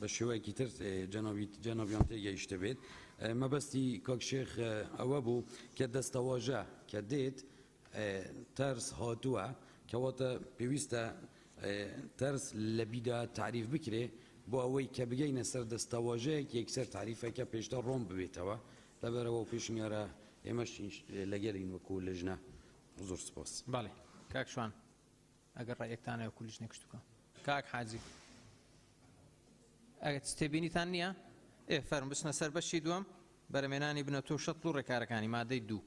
بە شێوەیەکی تر جەنابیان تێگەیشتە بێت. مەبەستی کاک شێخ ئەوە بوو کە دەستەواژە کە دێت تەرس هاتووە کەواتە پێویستە تەرس لە بیدا تعریف بکرێ بۆ ئەوەی کە بگەینە سەر دەستەواژەیەک یەکسەر تعریفەکە پێشتر ڕۆم ببێتەوە لەبەرەوە پێشنیارە ئێمەش لەگەڵین وەکو لەژنە. زۆر سپاس. بەڵێ کاک شوان ئەگەر ڕێیەکتانە وەکو لیژنەی کشتتوکە. کاک حاجی ئەگەر تێبینیتان نییە فەرم بچنە سەر بەشی دووەم بەرهەمێنانی بنەتۆ و شەتڵ و ڕێکارەکانی مادەی 2.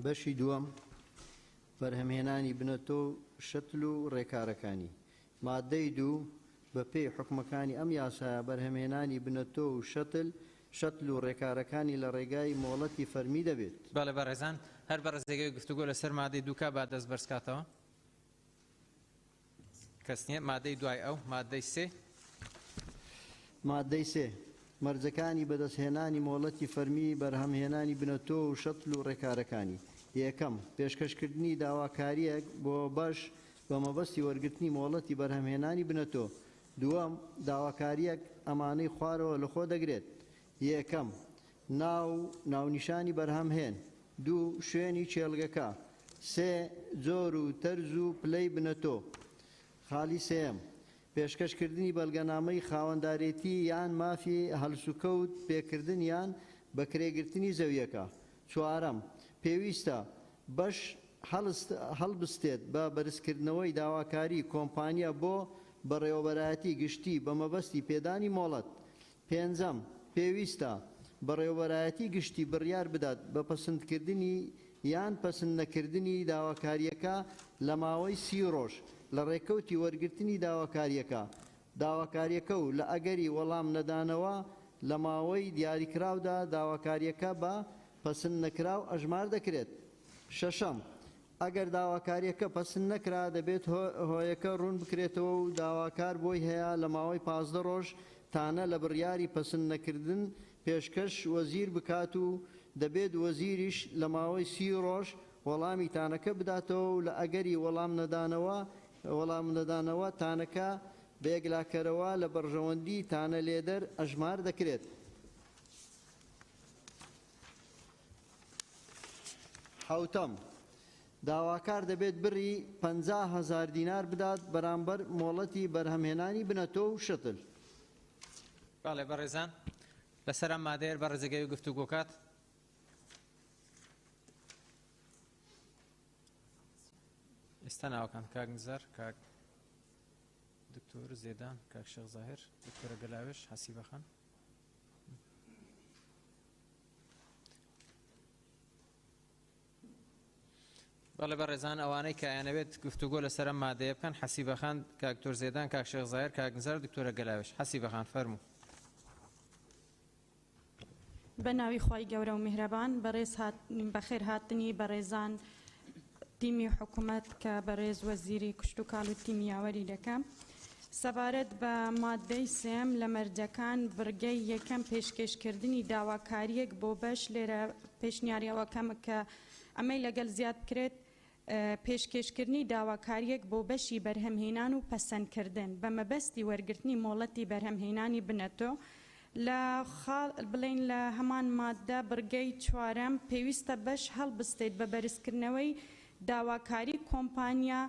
بەشی دووەم بەرهەمهێنانی بنەتۆ و شەتل و ڕێکارەکانی مادەی 2 بە پێی حکومەکانی ئەم یاسایە بەرهەمهێنانی بنەتۆ و شەتل و ڕێکارەکانی لە ڕێگای مۆڵەتی فەرمی دەبێت. بەڵێ بەڕێزان هەر بە ڕێزێگەی گفتوگۆ لەسەر مادەی 2 کا با دەست بەرزکاتەوە. کەس نییە. مادەی دوای ئەو مادەی 3. مادەی 3 مەرجەکانی بەدەستهێنانی مۆڵەتی فەرمی بەرهەمهێنانی بنەتۆ و شەتل و ڕێکارەکانی. یەکەم پێشکەشکردنی داواکاریەک بۆ بەش بە مەبەستی وەرگرتنی مۆڵەتی بەرهەمهێنانی بنەتۆ. دووەم داواکاریەک ئەمانەی خوارەوە لەخۆ دەگرێت. یەکەم ناونیشانی بەرهەمهێن. 2 شوێنی چێلگەکە. 3 جۆر و تەرز و پلەی بنەتۆ. خاڵی سێم پێشکەشکردنی بەڵگەنامەی خاوەندارێتی یان مافی هەڵسوکەوت پێکردن یان بەکرێگرتنی زەویەکە. 4 پێویستە بەش هەڵبستێت بە بەرزکردنەوەی داواکاری کۆمپانیا بۆ بەڕێوەبەرایەتی گشتی بە مەبەستی پێدانی مۆڵەت. 5 پێویستە بەڕێوەبەرایەتی گشتی بڕیار بدات بە پەسەندکردنی یان پەسەند نەکردنی داواکاریەکە لە ماوەی 30 ڕۆژ لە ڕێکەوتی وەرگرتنی داواکاریەکە و لە ئەگەری وەڵام نەدانەوە لە ماوەی دیاریکراودا داواکاریەکە بە پەسەند نەکراو ئەژمار دەکرێت. 6 ئەگەر داواکاریەکە پەسەند نەکرا دەبێت هۆیەکە ڕوون بکرێتەوە و داواکار بۆی هەیە لە ماوەی 15 ڕۆژ تانە لە بڕیاری پەسەند نەکردن پێشکەش وەزیر بکات و دەبێت وەزیریش لە ماوەی 30 ڕۆژ وەڵامی تانەکە بداتەوە و لە ئەگەری وەڵام نەدانەوە تانەکە بێگلاکەرەوە لە بەڕژەوەندی تانە لێدەر ئەژمار دەکرێت. حوتەم داواکار دەبێت بڕی 50,000 دینار بدات بەرامبەر مۆڵەتی بەرهەمهێنانی بنەتۆ و شەتل. بەڵێ بەڕێزان لەسەر ئەم مادەیە بە ڕێزەگەی و گفتوگۆکات. ئێستا ناوەکان کاک نزار کاک دکتۆر زێدان کاک شێخ زاهر دکتۆرە گەلاوێش حەسیبەخان. بەڵێ بەڕێزان ئەوانەی کە ئەیانەوێت گفتوگۆ لەسەر ئەم مادەیە بکەن حەسیبەخان کاک دکتۆر زێدان کاک شێخ زاهر کاک نزار دکتۆرە گەلاوێش. حەسیبەخان فەرموو. بە ناوی خوای گەورە و میهرەبان بەخێر هاتنی بەڕێزان تیمی حکوومەت کە بەڕێز وەزیری کشتتوکاڵ و تیمی یاوەری دەکەم. سەبارەت بە مادەی 3 لە مەرجەکان بڕگەی یەکەم پێشکەشکردنی داواکاریەک بۆ بەش لێرە پێشنیاریەوەکەم کە ئەمەی لەگەڵ زیاد بکرێت پێشکەشکردنی داواکاریەک بۆ بەشی بەرهەمهێنان و پەسەندکردن بە مەبەستی وەرگرتنی مۆڵەتی بەرهەمهێنانی بنەتۆ. لە بڵین لە هەمان مادە بڕگەی 4 پێویستە بەش هەڵبستێت بە بەرزکردنەوەی داواکاری کۆمپانیا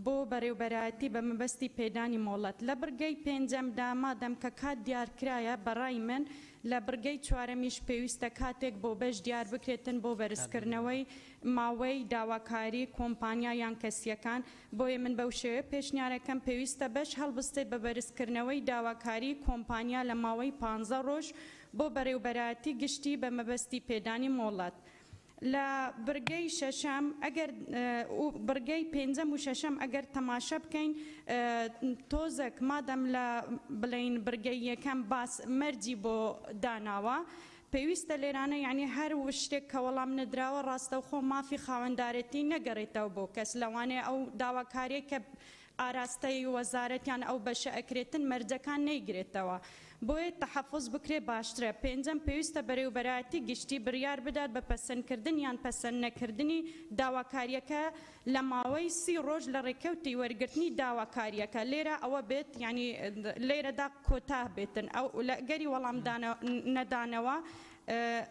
بۆ بەڕێوەبەرایەتی بە مەبەستی پێدانی مۆڵەت. لە بڕگەی 5دا مادەم کە کات دیارکرایە بەڕای من لە بڕگەی 4میش پێویستە کاتێک بۆ بەش دیار بکرێتن بۆ بەرزکردنەوەی ماوەی داواکاری کۆمپانیا یان کەسیەکان. بۆیە من بەو شێوەیە پێشنیارەکەم پێویستە بەش هەڵبستێت بە بەرزکردنەوەی داواکاری کۆمپانیا لە ماوەی 15 ڕۆژ بۆ بەڕێوەبەرایەتی گشتی بە مەبەستی پێدانی مۆڵەت. لە برگەی شەشەم ئەگەر برگەی پێنجەم و شەشەم ئەگەر تەماشە بکەین تۆزێک مادەم لە بڵین برگەی یەکەم باس مەرجی بۆ داناوە پێویستە لێرانە یعنی هەر شتێک کە وەڵام نەدراوە ڕاستەوخۆ مافی خاوەندارەتی نەگەڕێتەوە بۆ کەس لەوانەیە ئەو داواکاریە کە ئاراستەی وەزارەتیان ئەو بەشە ئەکرێتن مەرجەکان نەیگرێتەوە بۆیە تەحەفوز بکرێ باشترە پێنجەم پێویستە بەرەوبەرایەتی گشتی بڕیار بدات بە پەسەندکردن یان پەسەند نەکردنی داواکاریەکە لە ماوەی 30 ڕۆژ لە ڕێکەوتی وەرگرتنی داواکاریەکە لێرە ئەوە بێت ینی لێرەدا کۆتا بێتن ئەو لەگەری وەڵام نەدانەوە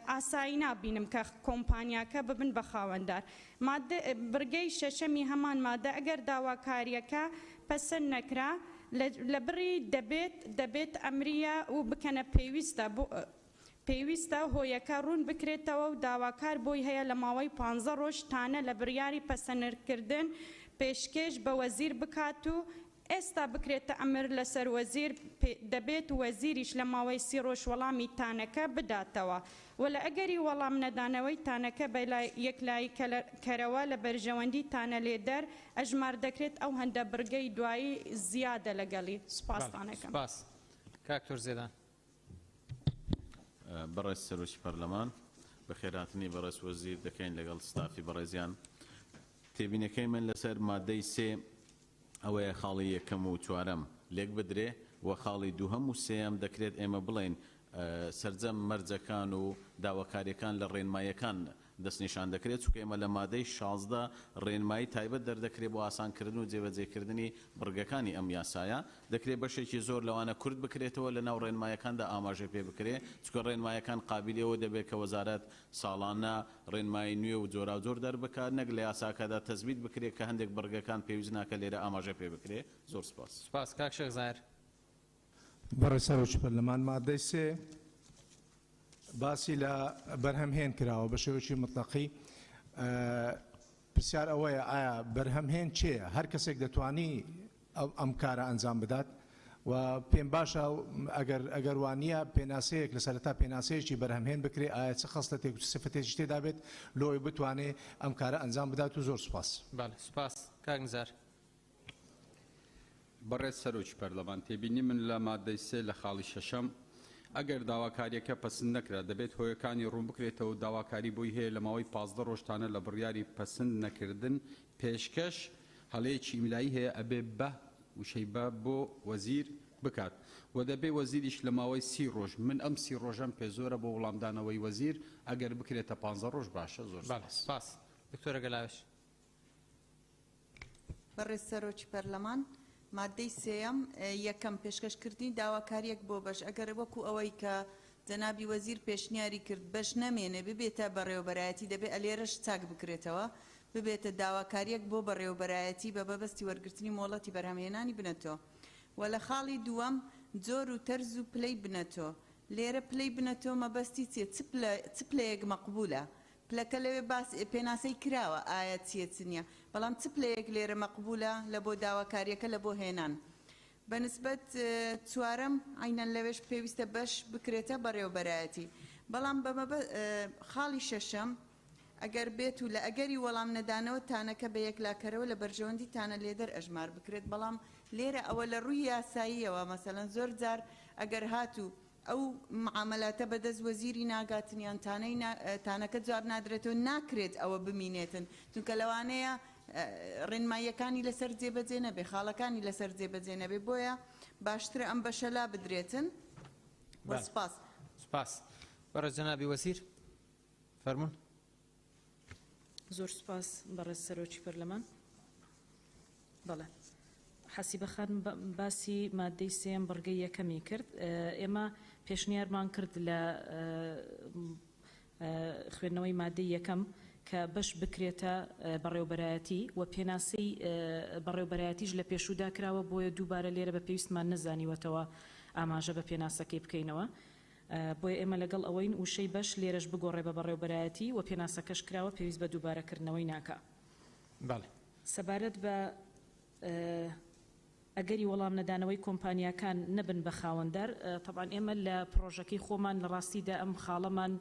ئاسایی نابینم کە کۆمپانیاکە ببن بە خاوەندار برگەی شەشەمی هەمان مادە ئەگەر داواکاریەکە پەسەند نەکرا لە بڕی دەبێت ئەمریە و بکەنە پێویستە هۆیەکە ڕوون بکرێتەوە و داواکار بۆی هەیە لە ماوەی 15 ڕۆژ تانە لە بڕیاری پەسەندکردن پێشکەش بە وەزیر بکات و ئێستا بکرێتە ئەمر لەسەر وەزیر دەبێت وەزیریش لە ماوەی 30 ڕۆژ وەڵامی تانەکە بداتەوە وەلە ئەگەری وەڵام نەدانەوەی تانەکە بە یەکلایی کەرەوە لە بەرژەوەندی تانە لێدەر ئەژمار دەکرێت ئەو هەندە برگەی دوایی زیادە لەگەڵی سوپاسانەکەم کاکتۆر زێدان بەڕێز سەرۆکی پەرلەمان بە خێراتنی بەڕێز وەزیر دەکەین لەگەڵ ستافی بەڕێزیان تێبینەکەی من لەسەر مادەی سێ ئەوەیە خاڵی یەکەم و چوارەم لێک بدرێ و خاڵی دووهەم و سێەم دەکرێت ئێمە بڵێن سەرجەم مەرجەکان و داواکاریەکان لە ڕێنماییەکان دەستنیشان دەکرێت چونکە ئێمە لە مادەی 16 ڕێنمایی تایبەت دەردەکرێت بۆ ئاسانکردن و جێبەجێکردنی بڕگەکانی ئەم یاسایە دەکرێت بەشێکی زۆر لەوانە کورد بکرێتەوە لە ناو ڕێنمایەکاندا ئاماژە پێ بکرێت چونکە ڕێنمایەکان قابلەوە دەبێت کە وەزارەت ساڵانە ڕێنمایی نوێ و جۆرا زۆر دەربکات نەک لە یاساکەدا تەزبیت بکرێت کە هەندێک بڕگەکان پێویست ناکە لێرە ئاماژە پێ بکرێت زۆر سپاس کاک شێخ زاهر بەڕێز سەرۆکی پەرلەمان مادەی سێ باسی لە بەرهەمهێن کراوە بە شێوەیەکی مطلقی پرسیار ئەوەیە ئایا بەرهەمهێن چێە هەر کەسێک دەتوانی ئەم کارە ئەنجام بدات و پێم باشە ئەگەر وانە پێناسەیەک لە سەرەتا پێناسەیەکی بەرهەمهێن بکرێ ئایا چ خەستەتێک و سفتێکی تێدا بێت لۆی بتوانێت ئەم کارە ئەنجام بدات و زۆر سوپاس سپاس کاک نزار بەڕێز سەرۆکی پەرلەمان تێبینی من لە مادەی سێ لە خاڵی شەشەم ئەگەر داواکاریەکە پەسەند نەکرا دەبێت هۆیەکانی ڕوون بکرێتەوە داواکاری بۆی هەیە لە ماوەی 15 ڕۆژتانە لە بڕیاری پەسەند نەکردن پێشکەش هەڵەیەکی ئیملایی هەیە ئەبێ بە وشەی بە بۆ وەزیر بکات و دەبێ وەزیریش لە ماوەی 30 ڕۆژ من ئەم 30 ڕۆژەم پێ زۆرە بۆ وەڵامدانەوەی وەزیر ئەگەر بکرێتە 15 ڕۆژ باشە زۆر سپاس دکتۆرە گەلاوێش بەڕێز سەرۆکی پەرلەمان مادەی سێەم یەکەم پێشکەشکردنی داواکاریەک بۆ بەش ئەگەر وەکو ئەوەی کە جەنابی وەزیر پێشنیاری کرد بەش نەمێنێ ببێتە بەڕێوەبەرایەتی دەبێت ئەلێرەش چاک بکرێتەوە ببێتە داواکاریەک بۆ بەڕێوەبەرایەتی بە بەبەستی وەرگرتنی مۆڵەتی بەرهەمهێنانی بنەتەوە و لە خاڵی دووەم جۆر و تەرز و پلەی بنەتەوە لێرە پلەی بنەتەوە مەبەستی چێ چ پلەیەک مەقبولە پلەکە لەوێ باس پێناسەی کراوە ئایا چیە بەڵام چ پلەیەک لێرە مەقبولە لە بۆ داواکاریەکە لە بۆ هێنان بەنسبەت چوارەم عینەن لەوێش پێویستە بەش بکرێتە بەڕێوەبەرایەتی بەڵام خاڵی شەشەم ئەگەر بێت و لە ئەگەری وەڵام نەدانەوە تانەکە بە یەکلاکەرەوە لە بەرژەوەندی تانە لێدەر ئەژمار بکرێت بەڵام لێرە ئەوە لە ڕووی یاساییەوە مەسەلەن زۆر جار ئەگەر هاتوو ئەو معاملاتە بەدەست وەزیری ناگاتنیان تانەکە جواب نادرێتەوە ناکرێت ئەوە بمینێتن چونکە لەوانەیە ڕێنماییەکانی لەسەر جێبەجێ نەبێ خاڵەکانی لەسەر جێبەجێ نەبێ بۆیە باشترە ئەم بەشەلا بدرێتن سپاس بەڕێز جەنابی وەزیر فەرموون زۆر سپاس بەڕێز سەرۆکی پەرلەمان بەڵێ حەسیبە خانم باسی مادەی سێم بڕگەی یەکەمی کرد ئێمە پێشنیارمان کرد لە خوێندنەوەی مادەی یەکەم کە بەش بکرێتە بەڕێوەبەرایەتی و پێناسەی بەڕێوەبەرایەتیش لە پێشودا کراوە بۆیە دووبارە لێرە بە پێویستمان نەزانیوەتەوە ئاماژە بە پێناسەکەی بکەینەوە بۆیە ئێمە لەگەڵ ئەوەین وشەی بەش لێرەش بگۆڕێ بە بەڕێوەبەرایەتی و پێناسەکەش کراوە پێویست بە دووبارەکردنەوەی ناکە سەبارەت بە ئەگەری وەڵام نەدانەوەی کۆمپانیاکان نەبن بە خاوەندەر طبعاً ئێمە لە پرۆژەکەی خۆمان لە ڕاستیدا ئەم خاڵەمان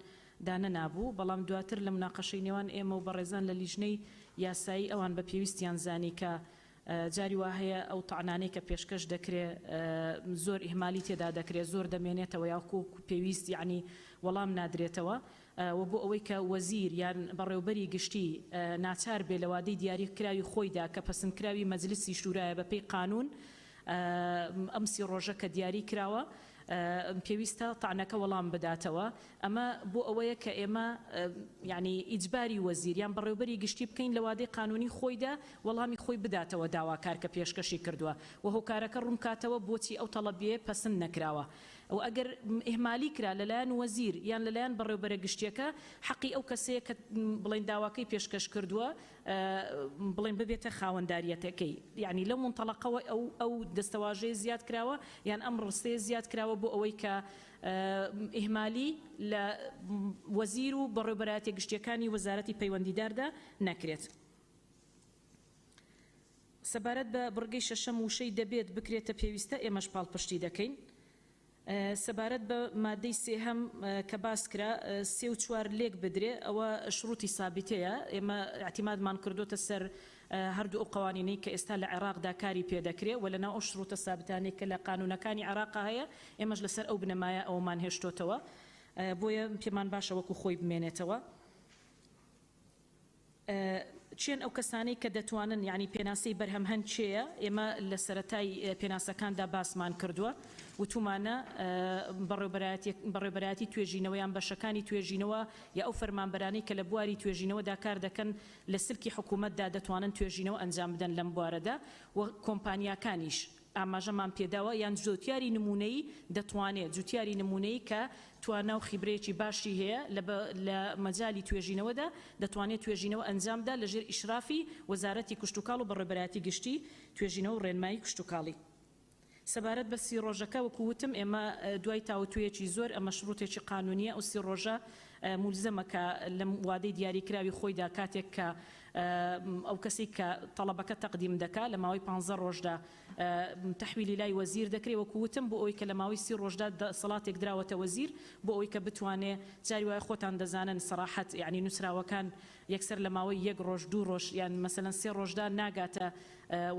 دانە نابوو بەڵام دواتر لە مناقەشەی نێوان ئێمە و بەڕێزان لە لیژنەی یاسایی ئەوان بە پێویستیان زانی کە جاری وا هەیە ئەو تەعنانەی کە پێشکەش دەکرێت زۆر ئیهمالی تێدا دەکرێت زۆر دەمێنێتەوە یاکو پێویست یعنی وەڵام نادرێتەوە و بۆ ئەوەی کە وەزیر یان بەڕێوبەری گشتی ناچار بێ لە وادەی دیاریکراوی خۆیدا کە پەسەندکراوی مەجلیسی شورایە بەپێی قانون ئەم سی ڕۆژە کە دیاری کراوە پێویستە تەعنەکە وەڵام بداتەوە ئەمە بۆ ئەوەیە کە ئێمە یعنی ئیجباری وەزیر یان بەڕێوبەری گشتی بکەین لە وادەی قانونی خۆیدا وەڵامی خۆی بداتەوە داواکار کە پێشکەشی کردووە و هۆکارەکە ڕوونکاتەوە بۆچی ئەو تەڵەبیە پەسەند نەکراوە و ئەگەر ئیهمالی کرا لەلایەن وەزیر یان لەلایەن بەڕێوبەرە گشتیەکە حەقی ئەو کەسەیە کە بڵێن داواکەی پێشکەش کردووە بڵێن ببێتە خاوەنداریەتەکەی یعنی لەو منتەڵەقەوە ئەو دەستەواژەیە زیاد کراوە یان ئەم ڕستەیە زیاد کراوە بۆ ئەوەی کە ئیهمالی لە وەزیر و بەڕێوبەرایەتە گشتیەکانی وەزارەتی پەیوەندیداردا نەکرێت. سەبارەت بە بڕگەی شەشەم وشەی دەبێت بکرێتە پێویستە ئێمەش پاڵپشتی دەکەین. سەبارەت بە مادەی سێهەم کە باس کرا سێ و چوار لێک بدرێ ئەوە شروطی سابتەیە ئێمە اعتیمادمان کردوتە سەر هەردوو ئەو قوانینەی کە ئێستا لە عێراقدا کاری پێدەکرێت و لەناو ئەو شروطە سابتانەی کە لە قانونەکانی عێراقا هەیە ئێمەش لەسەر ئەو بنەمایە ئەومان هێشتۆتەوە بۆیە پێمان باشە وەکو خۆی بمێنێتەوە. چێن ئەو کەسانەی کە دەتوانن یعنی پێناسەی بەرهەم هەند چێە ئێمە لە سەرەتای پێناسەکاندا باسمان کردووە وتومانە بەڕێوبەرایەتی توێژینەوەیان بەشەکانی توێژینەوە یا ئەو فەرمانبەرانەی کە لە بواری توێژینەوەدا کار دەکەن لە سلکی حکوومەتدا دەتوانن توێژینەوە ئەنجام بدەن لەم بوارەدا و کۆمپانیاکانیش ئاماژەمان پێداوە یان جوتیاری نمونەی دەتوانێت جوتیاری نمونەی کە توانە و خیبرەیەکی باشی هەیە لە مەجای توێژینەوەدا دەتوانێت توێژینەوە ئەنجامدا لەژێر ئیشرافی وەزارەتی کشتتوکاڵ و بەڕێبەرایەتی گشتی توێژینەوە و ڕێنمایی کشتتوکاڵی. سەبارەت بە سی ڕۆژەکە وەکووتم ئێمە دوای تاوتویەکی زۆر ئەمە شروطێکی قانونیە ئەو سی ڕۆژە مولزەمەکە لەم وادەی دیاریکراوی خۆیدا کاتێک کە ئەو کەسی کە تەڵەبەکە تەقدیم دەکات لە ماوەی 15 ڕۆژدا تەحویلی لای وەزیر دەکرێت وەکووتم بۆ ئەوی کە لە ماوەی 30 ڕۆژدا سەڵاتێک دراوەتە وەزیر بۆ ئەوی کە بتوانێت جاری وای خۆتان دەزانن سەراحەت یعنی نووسراوەکان یەکسەر لە ماوەی 1 ڕۆژ 2 ڕۆژ یان مەسەلەن 3 ڕۆژدا ناگاتە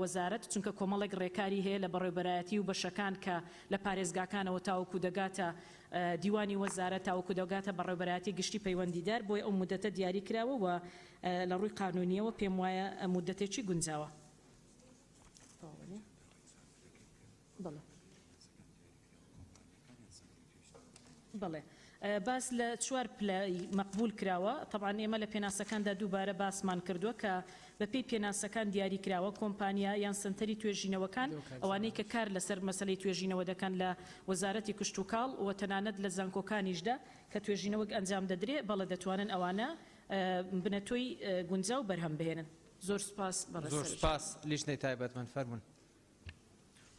وەزارەت چونکە کۆمەڵێک ڕێکاری هەیە لە بەڕێوبەرایەتی و بەشەکان کە لە پارێزگاکانەوە تاوەکو دەگاتە دیوانی وەزارەت تاوەکو دەگاتە بەڕێوبەرایەتی گشتی پەیوەندیدار بۆی ئەو مودەتە دیاری کراوە و لە ڕووی قانونیەوە پێم وایە مودەتێکی گونجاوە. بڵێ باس لە چوار پلای مەقبول کراوە طبعا ئێمە لە پێناسەکاندا دووبارە باسمان کردووە کە بەپێی پێناسەکان دیاری کراوە کۆمپانیا یان سنتەری توێژینەوەکان ئەوانەی کە کار لەسەر مەسەلەی توێژینەوە دەکەن لە وەزارەتی کشتتوکاڵ و تەنانەت لە زانکۆکانیشدا کە توێژینەوەک ئەنجام دەدرێت بەڵێ دەتوانن ئەوانە بنەتۆی گونجاو بەرهەم بهێنن. زۆر سپاس زۆر سپاس لیژنەی تایبەتمەند فەرمون.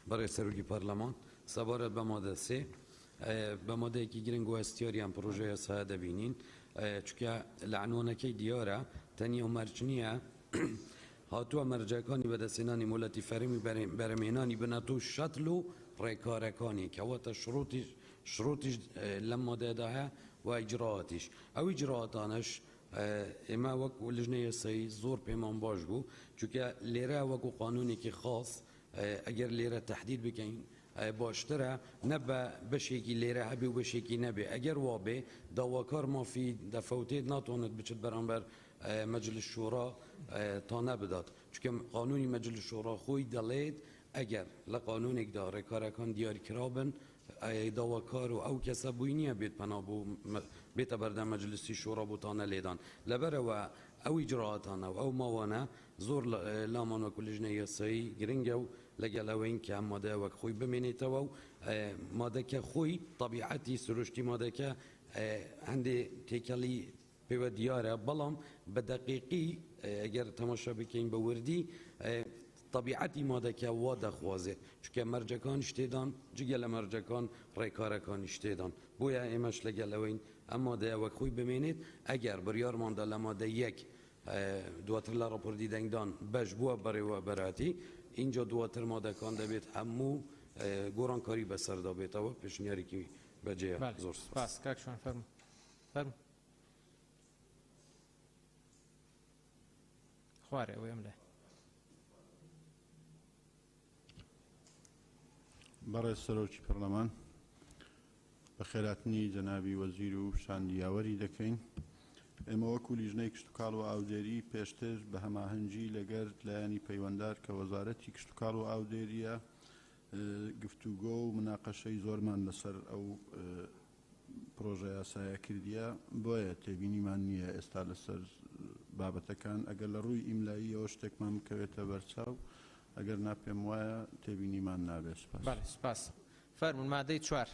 بەڕێز سەرۆکی پەرلەمان سەبارەت بە مادە سێ بە مادەیەکی گرنگ و ئەستیۆریان پڕۆژەیە سا دەبینین چونکە لە عنوانەکەی دیارە تەنیا و مەرج نییە هاتووە مەرجەکانی بەدەستێنانی مۆلەتی فەرمی بەرەمێنانی بنەتۆ و شەتل و ڕێکارەکانی کەواتە شروطیش لەم مادەدا هەیە و ئیجراعاتیش ئەو ئیجراعاتانش ئێمە وەکو لیژنەی یاسایی زۆر پێمان باش بوو چونکە لێرە وەکو قانونێکی خاص ئەگەر لێرە تەحدید بکەین باشترە نە بە بەشێکی لێرە هەبێ و بەشێکی نەبێ ئەگەر وابێ داواکار مافی دەفەوتێت ناتوانێت بچێت بەرامبەر مەجلس شورا تا نەبدات چونکە قانونی مەجلس شورا خۆی دەڵێت ئەگەر لە قانونێکدا ڕێکارەکان دیاریکرابن داواکار و ئەو کەسە بووی نییە بێت پەنا بوو بێتە بەردەم مەجلسی شورا بوتانە لێدان لەبەرەوە ئەو ئیجراعاتانە و ئەو ماوانە زۆر لامان وەکو لیژنەی یاسایی گرنگە و لەگەڵەوەین کە ئەم مادە وەک خۆی بمێنێتەوە و مادەکە خۆی طبیعەتی سروشتی مادەکە هەندێ تێکەڵی پێوە دیارە بەڵام بە دەقیقی ئەگەر تەماشا بکەین بە وردی طبیعەتی مادەکە وا دەخوازێت چونکە مەرجەکان شتێدان جگە لە مەرجەکان ڕێکارەکانی شتێدان بۆیە ئێمەش لەگەڵەوەین ئەم مادەیە وەک خۆی بمێنێت ئەگەر بڕیارماندا لە مادە یەک دواتر لە ڕاپۆرتی دەنگدان بەش بووە بەڕێوەبەراتی اینجا دواتر مادەکان دەبێت هەموو گۆڕانکاری بەسەردا بێتەوە پێشنیارێکی بەجێ زۆر سپاس کاک شوان فەرموو خوارێ ئەوێ ئەم لێ بەڕێز سەرۆکی پەرلەمان بە خێراتنی جەنابی وەزیر و شاندیاوەری دەکەین. ئێمە وەکو لیژنەی کشت و کاڵ و ئاودێری پێشتر بە هەماهەنگی لەگەر لایەنی پەیوەنددار کە وەزارەتی کشت و کاڵ و ئاودێریە گفتوگۆ و مناقەشەی زۆرمان لەسەر ئەو پرۆژە یاسایە کردیە، بۆیە تێبینیمان نییە ئێستا لەسەر بابەتەکان. ئەگەر لە ڕووی ئیملاییەوە شتێکمان بکەوێتە بەرچاو، ئەگەر ناپێم وایە تێبینیمان نابێت. سپاس. فەرمون مادەی 4.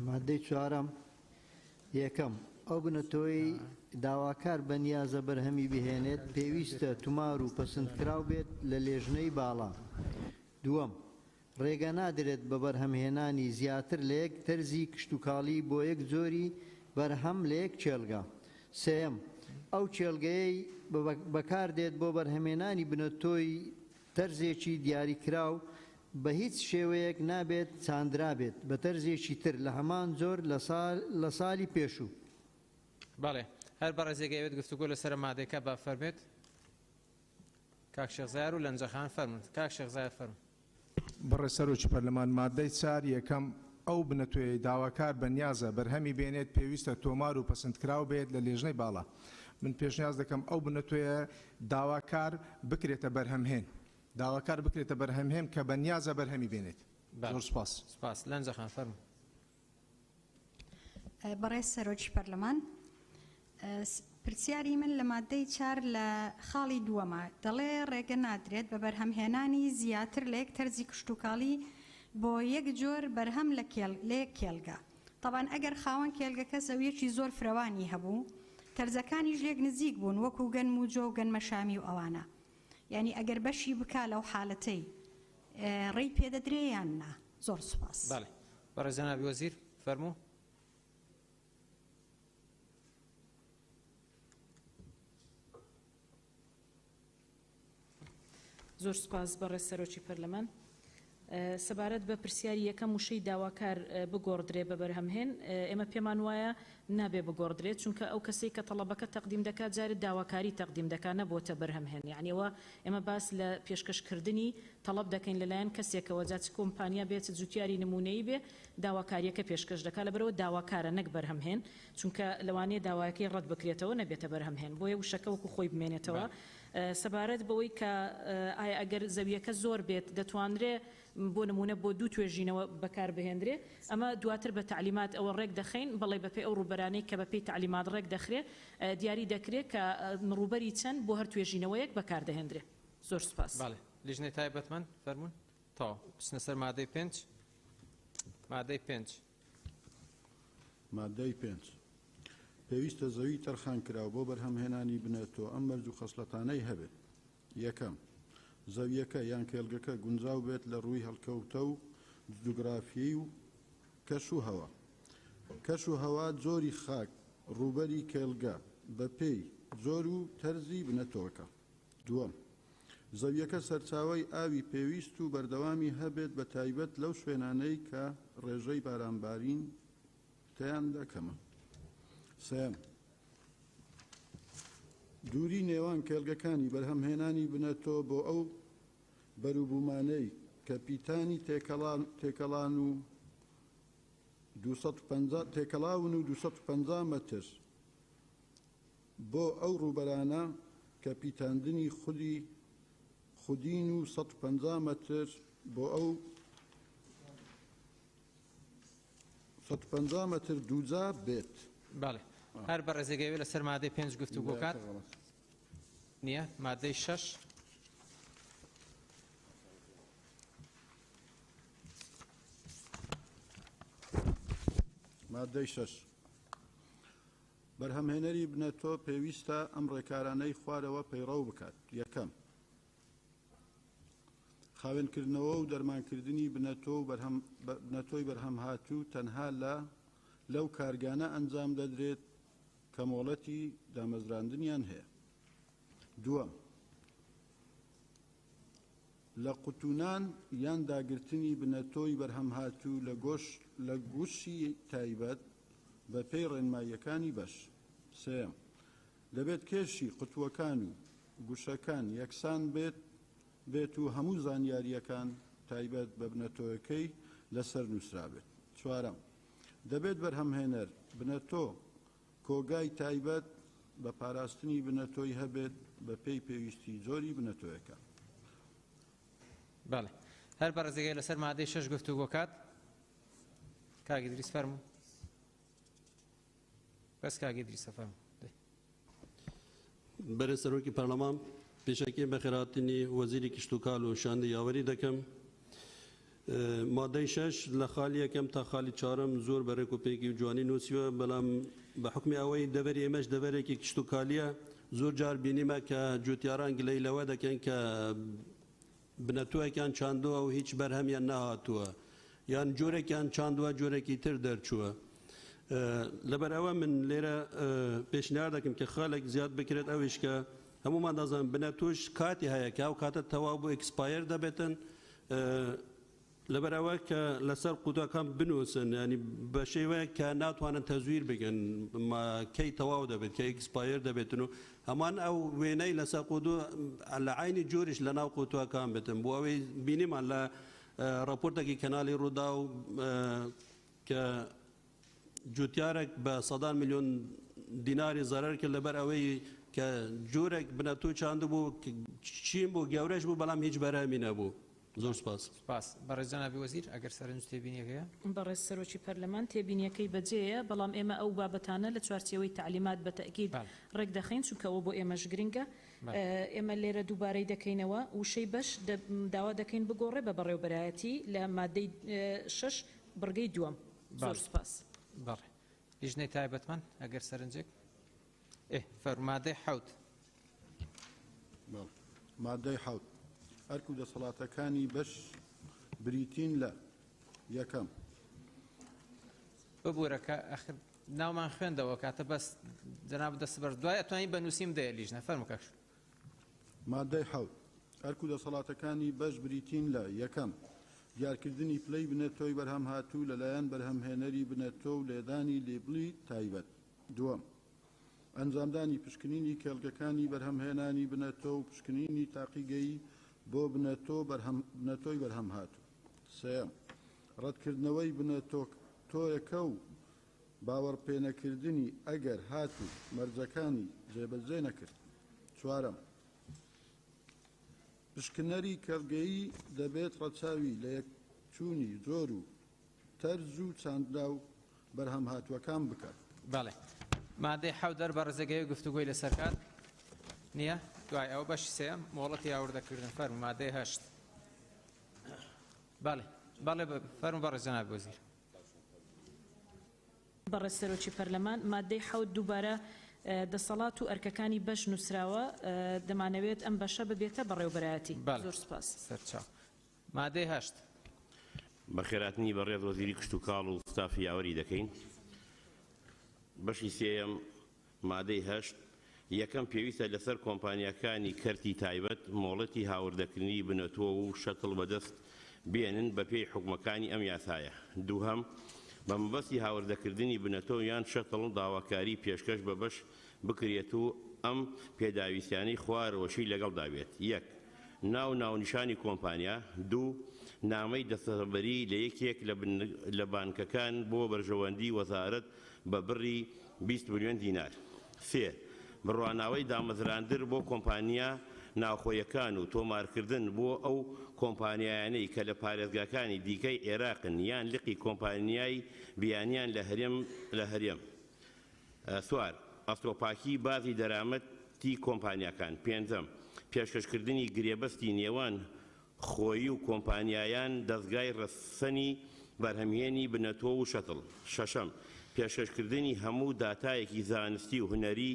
مادەی 4 یەکەم ئەو بنەتۆی داواکار بەنیازە بەرهەمی بهێنێت پێویستە تومار و پەسەندکراو بێت لە لێژنەی باڵا. دووەم ڕێگە نادرێت بە بەرهەمهێنانی زیاتر لە یەک تەرزی کشتتوکاڵی بۆ یەک جۆری بەرهەم لە یەک چێلگا. سێم ئەو چێلگەیەی بەکاردێت بۆ بەرهەمێنانی بنەتۆی تەرزێکی دیاریکراو بە هیچ شێوەیەک نابێت چاندرابێت بە تەرزێکی تر لە هەمان زۆر لە ساڵی پێشوو. بەڵێ هەر بەڕێزێگەوێت گفتوگۆ لەسەر مادەیەکە با فەرمێت. کاک شێخزایار و لەنجەخان فەرمون. کاک شێخزایار فەرمون. بەڕێز سەرۆکی پەرلەمان مادەی 4 یەکەم ئەو بنەتوێی داواکار بەنیازە بەرهەمی بێنێت پێویستە تۆمار و پەسەندکراو بێت لە لێژنەی باڵا. من پێشنیاز دەکەم ئەو بنەتوێیە داواکار بکرێتە بەرهەمهێن. داواکار بکرێتە بەرهەمهێن کە بەنیازە بەرهەمی بێنێت. زۆر سپاس. سپاس. لەنجەخان فەرمون. بەڕێز سەرۆکی پەرلەمان پرسیاری من لە مادەی 4 لە خاڵی دووەمە دەڵێ ڕێگە نادرێت بە بەرهەمهێنانی زیاتر لە یەک تەرزی کشتتوکاڵی بۆ یەک جۆر بەرهەم لە یەک کێلگا. طبعاً ئەگەر خاوەن کێلگەکە زەویەکی زۆر فراوانی هەبوو تەرزەکانیش لێک نزیک بوون وەکو گەن و جۆ و گەنمە شامی و ئەوانە، یعنی ئەگەر بەشی بکا لەو حاڵەتەی ڕێی پێدەدرێیان نا. زۆر سوپاس. بەڵێ بەڕێز جەنابی وەزیر فەرموو. زۆر سپاس بەڕێز سەرۆکی پەرلەمان. سەبارەت بە پرسیاری یەکەم وشەی داواکار بگۆڕدرێ بە بەرهەمهێن ئێمە پێمان وایە نابێ بگۆڕدرێت چونکە ئەو کەسەی کە تەڵەبەکە تەقدیم دەکات جارێت داواکاری تەقدیم دەکات نەبۆتە بەرهەمهێن. یعنیەوە ئێمە باس لە پێشکەشکردنی تەڵەب دەکەین لەلایەن کەسێکەوە جات کۆمپانیا بێت جوتیاری نمونەی بێ داواکاریەکە پێشکەش دەکات لەبەرەوە داواکارە نەک بەرهەمهێن چونکە لەوانەیە داواکەی ڕەت بکرێتەوە نەبێتە بەرهەمهێن بۆیە وشەکە وەکو خۆی بمێنێتەوە. سەبارەت بەوەی کە ئایا ئەگەر زەویەکە زۆر بێت دەتوانرێ بۆ نمونە بۆ دوو توێژینەوە بەکار بهێنرێ ئەمە دواتر بە تعلیمات ئەوە ڕێک دەخەین بەڵێ بەپێ ئەو ڕوبەرانەی کە بەپێی تعلیمات ڕێک دەخرێ دیاری دەکرێت کە ڕوبەری چەند بۆ هەر توێژینەوەیەک بەکار دەهێنرێ. زۆر سپاس. بەڵێ لیژنەی تایبەتمەند فەرمون. تاوا بچنە سەر مادەی 5. مادەی 5. مادەی 5 پێویستە زەوی تەرخان کراوە بۆ بەرهەمهێنانی بنێتەوە ئەم مەرج و خەسلەتانەی هەبێت. یەکەم زەویەکە یان کێلگەکە گونجاو بێت لە ڕووی هەڵکەوتە و جوگرافیی و کەش و هەوا. کەش و هەوا جۆری خاک ڕوبەری کێلگە بەپێی جۆر و تەرزی بنەتەوەکە. دووەم زەویەکە سەرچاوەی ئاوی پێویست و بەردەوامی هەبێت بە تایبەت لەو شوێنانەی کە ڕێژەی بارانبارین تیان دەکەمە. سێم دووری نێوان کێلگەکانی بەرهەمهێنانی بنێتەوە بۆ ئەو بەروبوومانەی کەپیتانی تێکەڵان و 250 مەتر بۆ ئەو ڕوبەرانە کەپیتاندنی خودین و 150 مەتر بۆ ئەو 150 مەتر دووجا بێت. بەڵێ هەر بەڕێزێگەوێت لەسەر مادەی 5 گفتوگۆ کات نییە. مادەی 6. مادەی 6 بەرهەمهێنەری بنێتۆ پێویستە ئەم ڕێکارانەی خوارەوە پەیڕەو بکات. یەکەم خاوێنکردنەوە و دەرمانکردنی بنەتۆی بەرهەم هاتوو تەنها لەو کارگانە ئەنجام دەدرێت کە مۆڵەتی دامەزراندنیان هەیە. دووەم لە قوتونان یان داگرتنی بنەتۆی بەرهەم هاتوو لە گوشی تایبەت بە پێی ڕێنماییەکانی بەش. سێم دەبێت کێشی قوتوەکان و گوشەکان یەکسان بێت و هەموو زانیاریەکان تایبەت بە بنەتۆیەکەی لەسەر نووسرابێت. چوارەم، دەبێت بەرهەمهێنەر بنەتۆ کۆگای تایبەت بە پاراستنی بنەتۆی هەبێت بە پێی پێویستی زۆری بنەتۆیەکان. بەڵێ هەر بەڕێزەکەی لەسەر مادەی 6 گفتوگۆکات کاگی دریس فەرموو بەس کاگی دریسە فەرموو. بەرە سەرۆکی پەرلەمان پێشەکەی بە خێراتنی وەزیری کشتتوکال و شاندە یاوەری دەکەم. مادەی 6 لە خالی یەکەم تا خالی چارم زۆر بەڕێک و پێکی و جوانی نووسیوە، بەڵام بە حکمی ئەوەی دەبەری ئێمەش دەبەرێکی کشتتوکالیە زۆر جار بینیمە کە جوتیاران گلەی لەوە دەکەن کە بنەتوەکیان چاندووە و هیچ بەرهەمیان نەهاتووە یان جۆرێکیان چاندووە جۆرێکی تر دەرچووە. لەبەرەوە من لێرە پێشنیار دەکەم کە خەڵک زیاد بکرێت ئەویش کە هەمومان دەزانن بنەتوش کاتی هەیە کە ئەو کاتە تەواو بۆ ئەکسپایر دەبێتن، لەبەرەوە کە لەسەر قوتەکان بنووسن، ینی بە شێوەیە کە ناتوانن تەزویر بگەن کەی تەواو دەبێت کە ئەکسپایر دەبێتن و هەمان ئەو وێنەی لەسەر قوتو لە عینی جۆریش لە ناو قوتوەکان بێتن. بۆ ئەوەی بینیمان لە راپۆرتێکی کەناڵی ڕوودا و کە جوتیارێک بە 100 میلیۆن دیناری زەرەر کرد لەبەر ئەوەی کە جۆرێک بنەتوو چاند بوو چین بوو گەورەش بوو بەڵام هیچ بەرهەمی نەبوو. زۆر سپاس. سپاس. بەڕێز جەنابی وەزیر ئەگەر سەرنج تێبینیەکەیە. بەڕێز سەرۆکی پەرلەمان تێبینیەکەی بەجێیە، بەڵام ئێمە ئەو بابەتانە لە چوارچێوەی تعلیمات بە تەکید ڕێک دەخین چونکە ئەوە بۆ ئێمەش گرنگە. ئێمە لێرە دووبارەی دەکەینەوە وشەی بەش داوا دەکەین بگۆڕێ بە بەڕێوەبەرایەتی لە مادەی 6 بڕگەی دووەم. زۆر سپاس. بەڕێ لیژنەی تایبەتمەند ئەگەر سەرنجێک فەرمادەی حەوت. مادەی حەوت ئەرک و دەسەڵاتەکانی بەش بریتین لە یەکەم ببوورەکە ئەخر ناومان خوێندەوە کاتە بەس جەناب دەستبەر دوای ئەتوانین بە نووسیم دەیە لیژنە فەرموو کاکش. مادەی حەوت ئەرک و دەسەڵاتەکانی بەش بریتین لە یەکەم دیارکردنی پلەی بنەتۆی بەرهەم هاتوو لەلایەن بەرهەمهێنەری بنەتۆ و لێدانی لێبڵی تایبەت. دووەم، ئەنجامدانی پشکنینی کێڵگەکانی بەرهەمهێنانی بنەتۆ و پشکنینی تاقیگەیی بۆ بنەتۆی بەرهەم هاتوو. سێم، ڕەتکردنەوەی بنەتۆیەکە و باوەڕپێنەکردنی ئەگەر هاتوو مەرجەکانی جێبەجێ نەکرد. چوارەم، پشکنەری کێڵگەیی دەبێت ڕەچاوی لە یەکچوونی زۆر و تەرز و چاندرا و بەرهەم هاتووەکان بکات. بەڵێ مادەی حەوت دەر بە ڕێزەگەی گفتوگۆی لەسەر کات نییە؟ دوای ئەو بەشی سێم مۆڵەتی یاوردەکردن فەرموو مادەی 8. بەڵێ بەڵێ فەرموو بەڕێز جەنابی وەزیر. بەڕێز سەرۆکی پەرلەمان مادەی حەوت دووبارە دەسەڵات و ئەرکەکانی بەش نووسراوە، دەمانەوێت ئەم بەشە ببێتە بەڕێوەبەرایەتی. زۆر سپاس. سەرچاو. مادەی 8 بە خێراتنی بەڕێز وەزیری کشتتوکاڵ و ستافی یاوەری دەکەین. بەشی سێم مادەی 8 یەکەم پێویستە لەسەر کۆمپانیەکانی کەرتی تایبەت مۆڵەتی هاوردەکردنی بنەتۆ و شەتڵ بەدەست بێنن بە پێی حکومەکانی ئەم یاسایە. دووهەم، بە مەبەستی هاوردەکردنی بنەتۆ یان شەتڵ داواکاری پێشکەش بە بەش بکرێت و ئەم پێداویستیانەی خوارەوەشی لەگەڵدا بێت. یەک، ناونیشانی کۆمپانیا. دوو، نامەی دەستەبەری لە یەکێک لە بانکەکان بۆ بەرژەوەندی وەزارەت بە بڕی 20 میلیۆن دینار. سێ، بڕواناوی دامەزراندر بۆ کۆمپانیا ناوخۆیەکان و تۆمارکردن بۆ ئەو کۆمپانیایانەی کە لە پارێزگاکانی دیکەی عێراقن یان لقی کۆمپانیای بیانیان لە هەرێم. سوار، ئەستۆپاکی بازی دەرامەتی کۆمپانیاکان. پێنجەم، پێشکەشکردنی گرێبەستی نێوان خۆیی و کۆمپانیایان دەستگای ڕەسەنی بەرهەمهێنی بنەتۆ و شەتڵ. شەشەم، پێشکەشکردنی هەموو داتایەکی زانستی و هونەری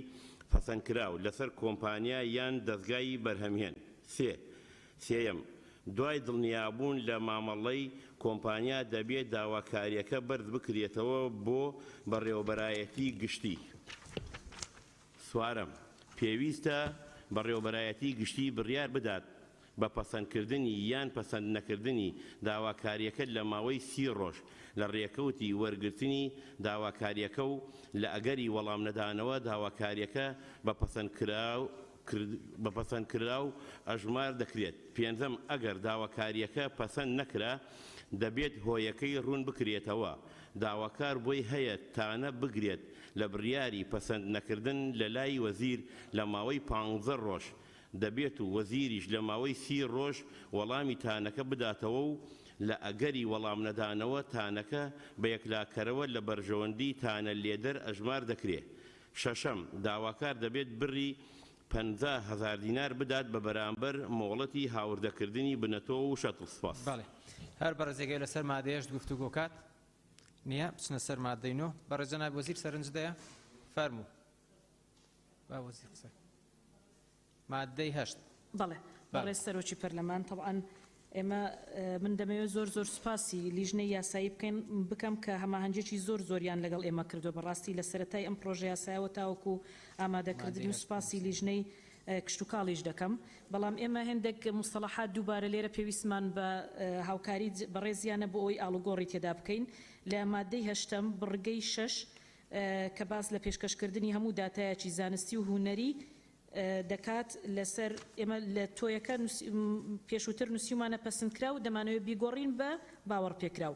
فەسەنکراو لەسەر کۆمپانیا یان دەستگای بەرهەمهێن. سێیەم، دوای دڵنیابوون لە مامەڵەی کۆمپانیا دەبێت داواکاریەکە بەرز بکرێتەوە بۆ بەڕێوەبەرایەتی گشتی. سوارەم، پێویستە بەڕێوەبەرایەتی گشتی بڕیار بدات بە پەسەندکردنی یان پەسەند نەکردنی داواکاریەکە لە ماوەی 30 ڕۆژ لە ڕێکەوتی وەرگرتنی داواکاریەکە و لە ئەگەری وەڵام نەدانەوە داواکاریەکە بە پەسەندکرا و ئەژمار دەکرێت. پێنجەم، ئەگەر داواکاریەکە پەسەند نەکرا دەبێت هۆیەکەی ڕوون بکرێتەوە. داواکار بۆی هەیە تانە بگرێت لە بڕیاری پەسەند نەکردن لە لای وەزیر لە ماوەی 15 ڕۆژ. دەبێت و وەزیریش لە ماوەی 30 ڕۆژ وەڵامی تانەکە بداتەوە و لە ئەگەری وەڵام نەدانەوە تانەکە بە یەکلاکەرەوە لە بەرژەوەندی تانە لێدەر ئەژمار دەکرێت. شەشەم، داواکار دەبێت بڕی 50,000 دینار بدات بە بەرامبەر مۆڵەتی هاوردەکردنی بنەتەوە و شەتڵ. سپاس. بەڵێ هەر بەڕێزێگەی لەسەر مادەیەش گفتوگۆ کات نییە بچنە سەر مادەی نۆ. بەڕێز جەناب وەزیر سەرنج دەیە فەرموو. با وەزیر قسە مادەی 8. بەڵێ بەڕێز سەرۆکی پەرلەمان طبعاً ئێمە من دەمەوێت زۆر سوپاسی لیژنەی یاسایی بکەم کە هەماهەنگێکی زۆریان لەگەڵ ئێمە کردو بەڕاستی لە سەرەتای ئەم پرۆژە یاسایەوە تاوەکو ئامادەکردنی و سوپاسی لیژنەی کشتتوکاڵیش دەکەم. بەڵام ئێمە هێندێک مستەڵەحات دووبارە لێرە پێویستمان بە هاوکاری بەڕێزیانە بۆ ئەوی ئاڵوگۆڕی تێدا بکەین. لە مادەی 8 بڕگەی 6 کە باس لە پێشکەشکردنی هەموو داتایەکی زانستی و هوەری دەکات لەسەر ئێمە لە تۆیەکە پێشووتر نووسیمانە پەسەندکرا و دەمانەوێت بیگۆڕین بە باوەڕ پێکراو.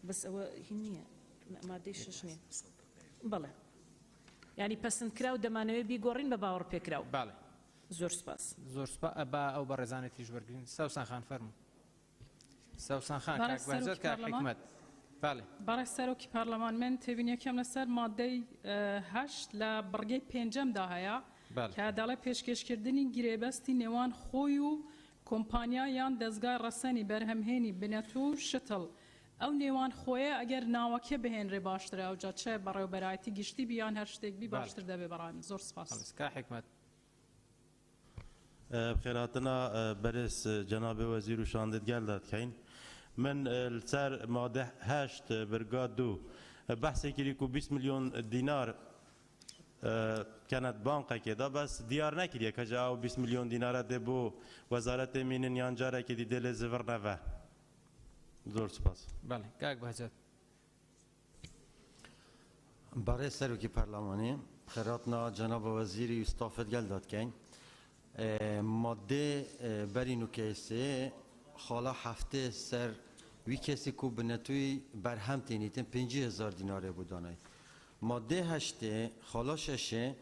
بەس ئەوە نییە مادەی 6 نییە. بەڵێ ینی پەسەندکرا و دەمانەوێت بیگۆڕین بە باوەڕ پێکراو. باڵێ زۆر سپاس. زۆر با ئەو بە ڕێزانێتیش وەرگین. سەوسان خان فەرموو. سەوسان خان کاکبەرزت کاک حکمەت. باڵێ بەڕێز سەرۆکی پارلەمان من تێبینیەکەم لەسەر مادەی 8 لە بڕگەی 5دا هەیە کە دەڵێ پێشکەشکردنی گرێبەستی نێوان خۆی و کۆمپانیا یان دەستگای ڕەسەنی بەرهەمهێنی بنەت و شتڵ. ئەو نێوان خۆیە ئەگەر ناوەکە بهێنرێ باشترە ئەو جا چێ بەڕێوەبەرایەتی گشتی بیان هەر شتێک بی باشتر دەبێ بەڕانی. زۆر سپاس. کا حکمەت. بخێراتنا بەرز جەنابێ وەزیر و شاندەتگەل دادکەین. من لەسەر مادە 8 برگا 2 بەحسێکی و 20 میلیۆن دینار کەنەت بانقێکێدا بەس دیار نەکردیە کە جا 20 میلیۆن دینارە دێ بۆ وەزارەتە مینن یان جارێکی دیدێ لێ زڤڕ نەڤە. زۆر سپاس. بەڵێ کاک بەهجەت. بەڕێز سەرۆکی پەرلەمانی خێراتنا جەنابە وەزیری و ستافت گەل دادکەین. مادێ بەرین و کەیسێ خاڵا هەفتێ سەر وی کەسی کو بنەتوی بەرهەم تێنیتن 50,000 دینارێ بودانای. مادێ 8 خاڵا 6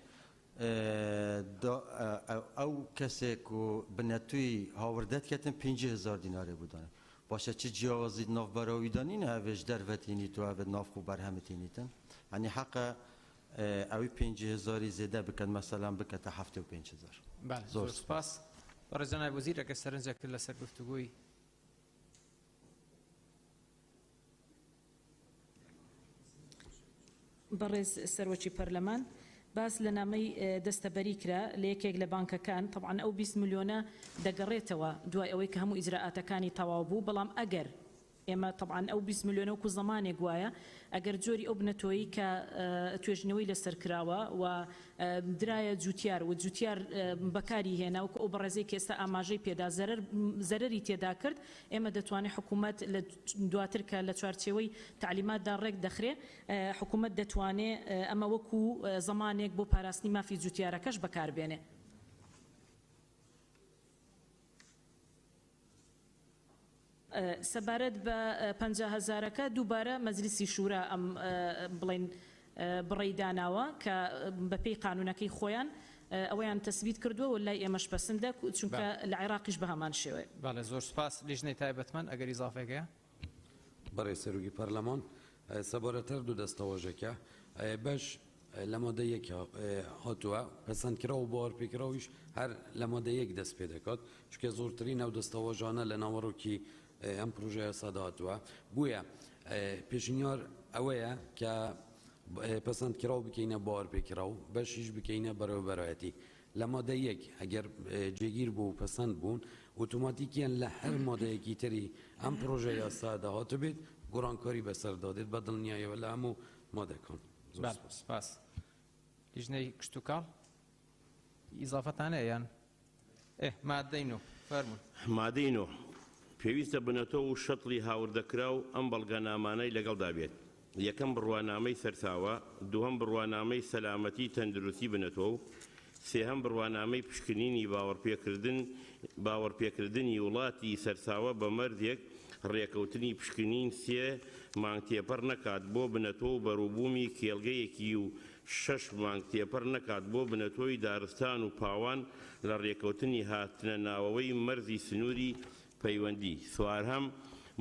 ئەو کەسێک و بنەتوی هاوردەت کەتن 50,000 دینارێ بودانای. باشە چ جیاوازیت نافبەراویدانین هەوێش دەرڤەتینیت و هەوێت ناف و بەرهەمتینیتن. ئەنی حەقە ئەوی 50,000 زێدە بکەن مەسەلان بکەتە 75,000. زۆر سپاس. بەڕێز جەناب وەزیر ئەگە سەرنجە کرد لەسەر گفتوگوی بەڕێز سەرۆکی پەرلەمان باس لە نامەی دەستەبەری کرا لە یەکێک لە بانکەکان طبعاً ئەو 20 میلیۆنە دەگەڕێتەوە دوای ئەوەی کە هەموو ئیجراعاتەکانی تەواو بوو. بەڵام ئەگەر ئێمە طبعاً ئەو 20 میلیۆنە وەکو زەمانێک وایە ئەگەر جۆری ئەو بنەتۆیی کە توێژنەوەی لەسەر کراوە و درایە جوتیار و جوتیار بەکاری هێنا و ئەو بەڕێزەی کە ئێستا ئاماژەی پێدا زەرەری تێدا کرد ئێمە دەتوانێت حکوومەت لە دواتر کە لە چوارچێوەی تعلیماتدا ڕێک دەخرێ حکوومەت دەتوانێت ئەمە وەکو زەمانێک بۆ پاراستنی مافی جوتیارەکەش بەکاربێنێ. سەبارەت بە 50,000ەکە دووبارە مەجلیسی شورا ئەم بڵێن بڕێی داناوە کە بەپێی قانونەکەی خۆیان ئەوەیان تەسبیت کردووە و لای ئێمەش پەسەندە چونکە لە عێراقیش بە هەمان شێوێ. باڵێ زۆر سپاس. لیژنەی تایبەتمەند ئەگەر ئیزافێکەیە. بەڕێز سەرۆکی پەرلەمان سەبارەتەر دوو دەستەواژەکە بەش لە مادە 1 هاتووە پەسەندکرا و باوەڕپێکراویش هەر لە مادە 1 دەست پێ دەکات چونکە زۆرترین ئەو دەستەواژانە لە ناوەڕۆکی ئەم پرۆژەیە سادا هاتووە. بویە پێشنیار ئەوەیە کە پەسەندکراو بکەینە باوەڕپێکراو بەشیش بکەینە بەرەوبەرایەتی. لە مادە 1 ئەگەر جێگیر بوو و پەسەند بوون ئۆتۆماتیکیان لە هەر مادەیەکی تری ئەم پرۆژەیە سادا هاتو بێت گۆڕانکاری بەسەردادێت بە دڵنیایەوە لە هەموو مادەکان. سپاس. لیژنەی کشتتوکاڵ ئیزافەتانەیە یان مادەینۆ فەرمون مادەینۆ پێویستە بنەتەوە و شەتڵی هاوردەکرا و ئەم بەڵگەنامانەی لەگەڵدا بێت. یەکەم بڕوانامەی سەرچاوە، دووهەم بڕوانامەی سەلامەتی تەندروستی بنەتەوە و سێهەم بڕوانامەی پشکنینی باوەڕپێکردنی وڵاتی سەرچاوە بە مەردێک ڕێکەوتنی پشکنین سێ مانگ تێپەر نەکات بۆ بنەتۆ و بەرووبوومی کێڵگەیەکی و 6 مانگ تێپەر نەکات بۆ بنەتۆی دارستان و پاوان لە ڕێکەوتنی هاتنە ناوەوەی مەرزی سنووری پەیوەندی. سوارهەم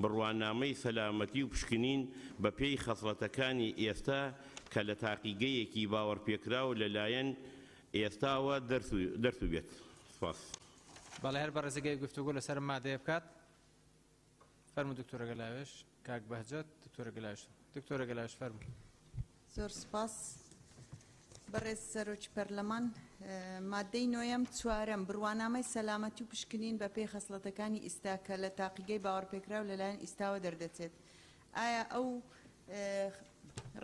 بڕوانامەی سەلامەتی و پشکنین بە پێی خەسڵەتەکانی ئێستا کە لە تاقیگەیەکی باوەڕپێکراو لەلایەن ئێستاوە دەرسو بێت. سپاس. بەڵێ هەر بەڕێزگای گفتوگۆ لەسەر مادەیە بکات. فەرموو دکتۆرە گەلاوێش کاک بەهجەت دکتۆرە گەلاوێش دکتۆرە گەلاوێش فەرموو. زۆر سپاس. بەڕێز سەرۆکی پەرلەمان مادەی نۆیەم چوارەم بڕوانامەی سەلامەتی و پشکنین بە پێی خەسڵەتەکانی ئیستا کە لە تاقیگەی باوەڕپێکراو لەلایەن ئیستاوە دەردەچێت. ئایا ئەو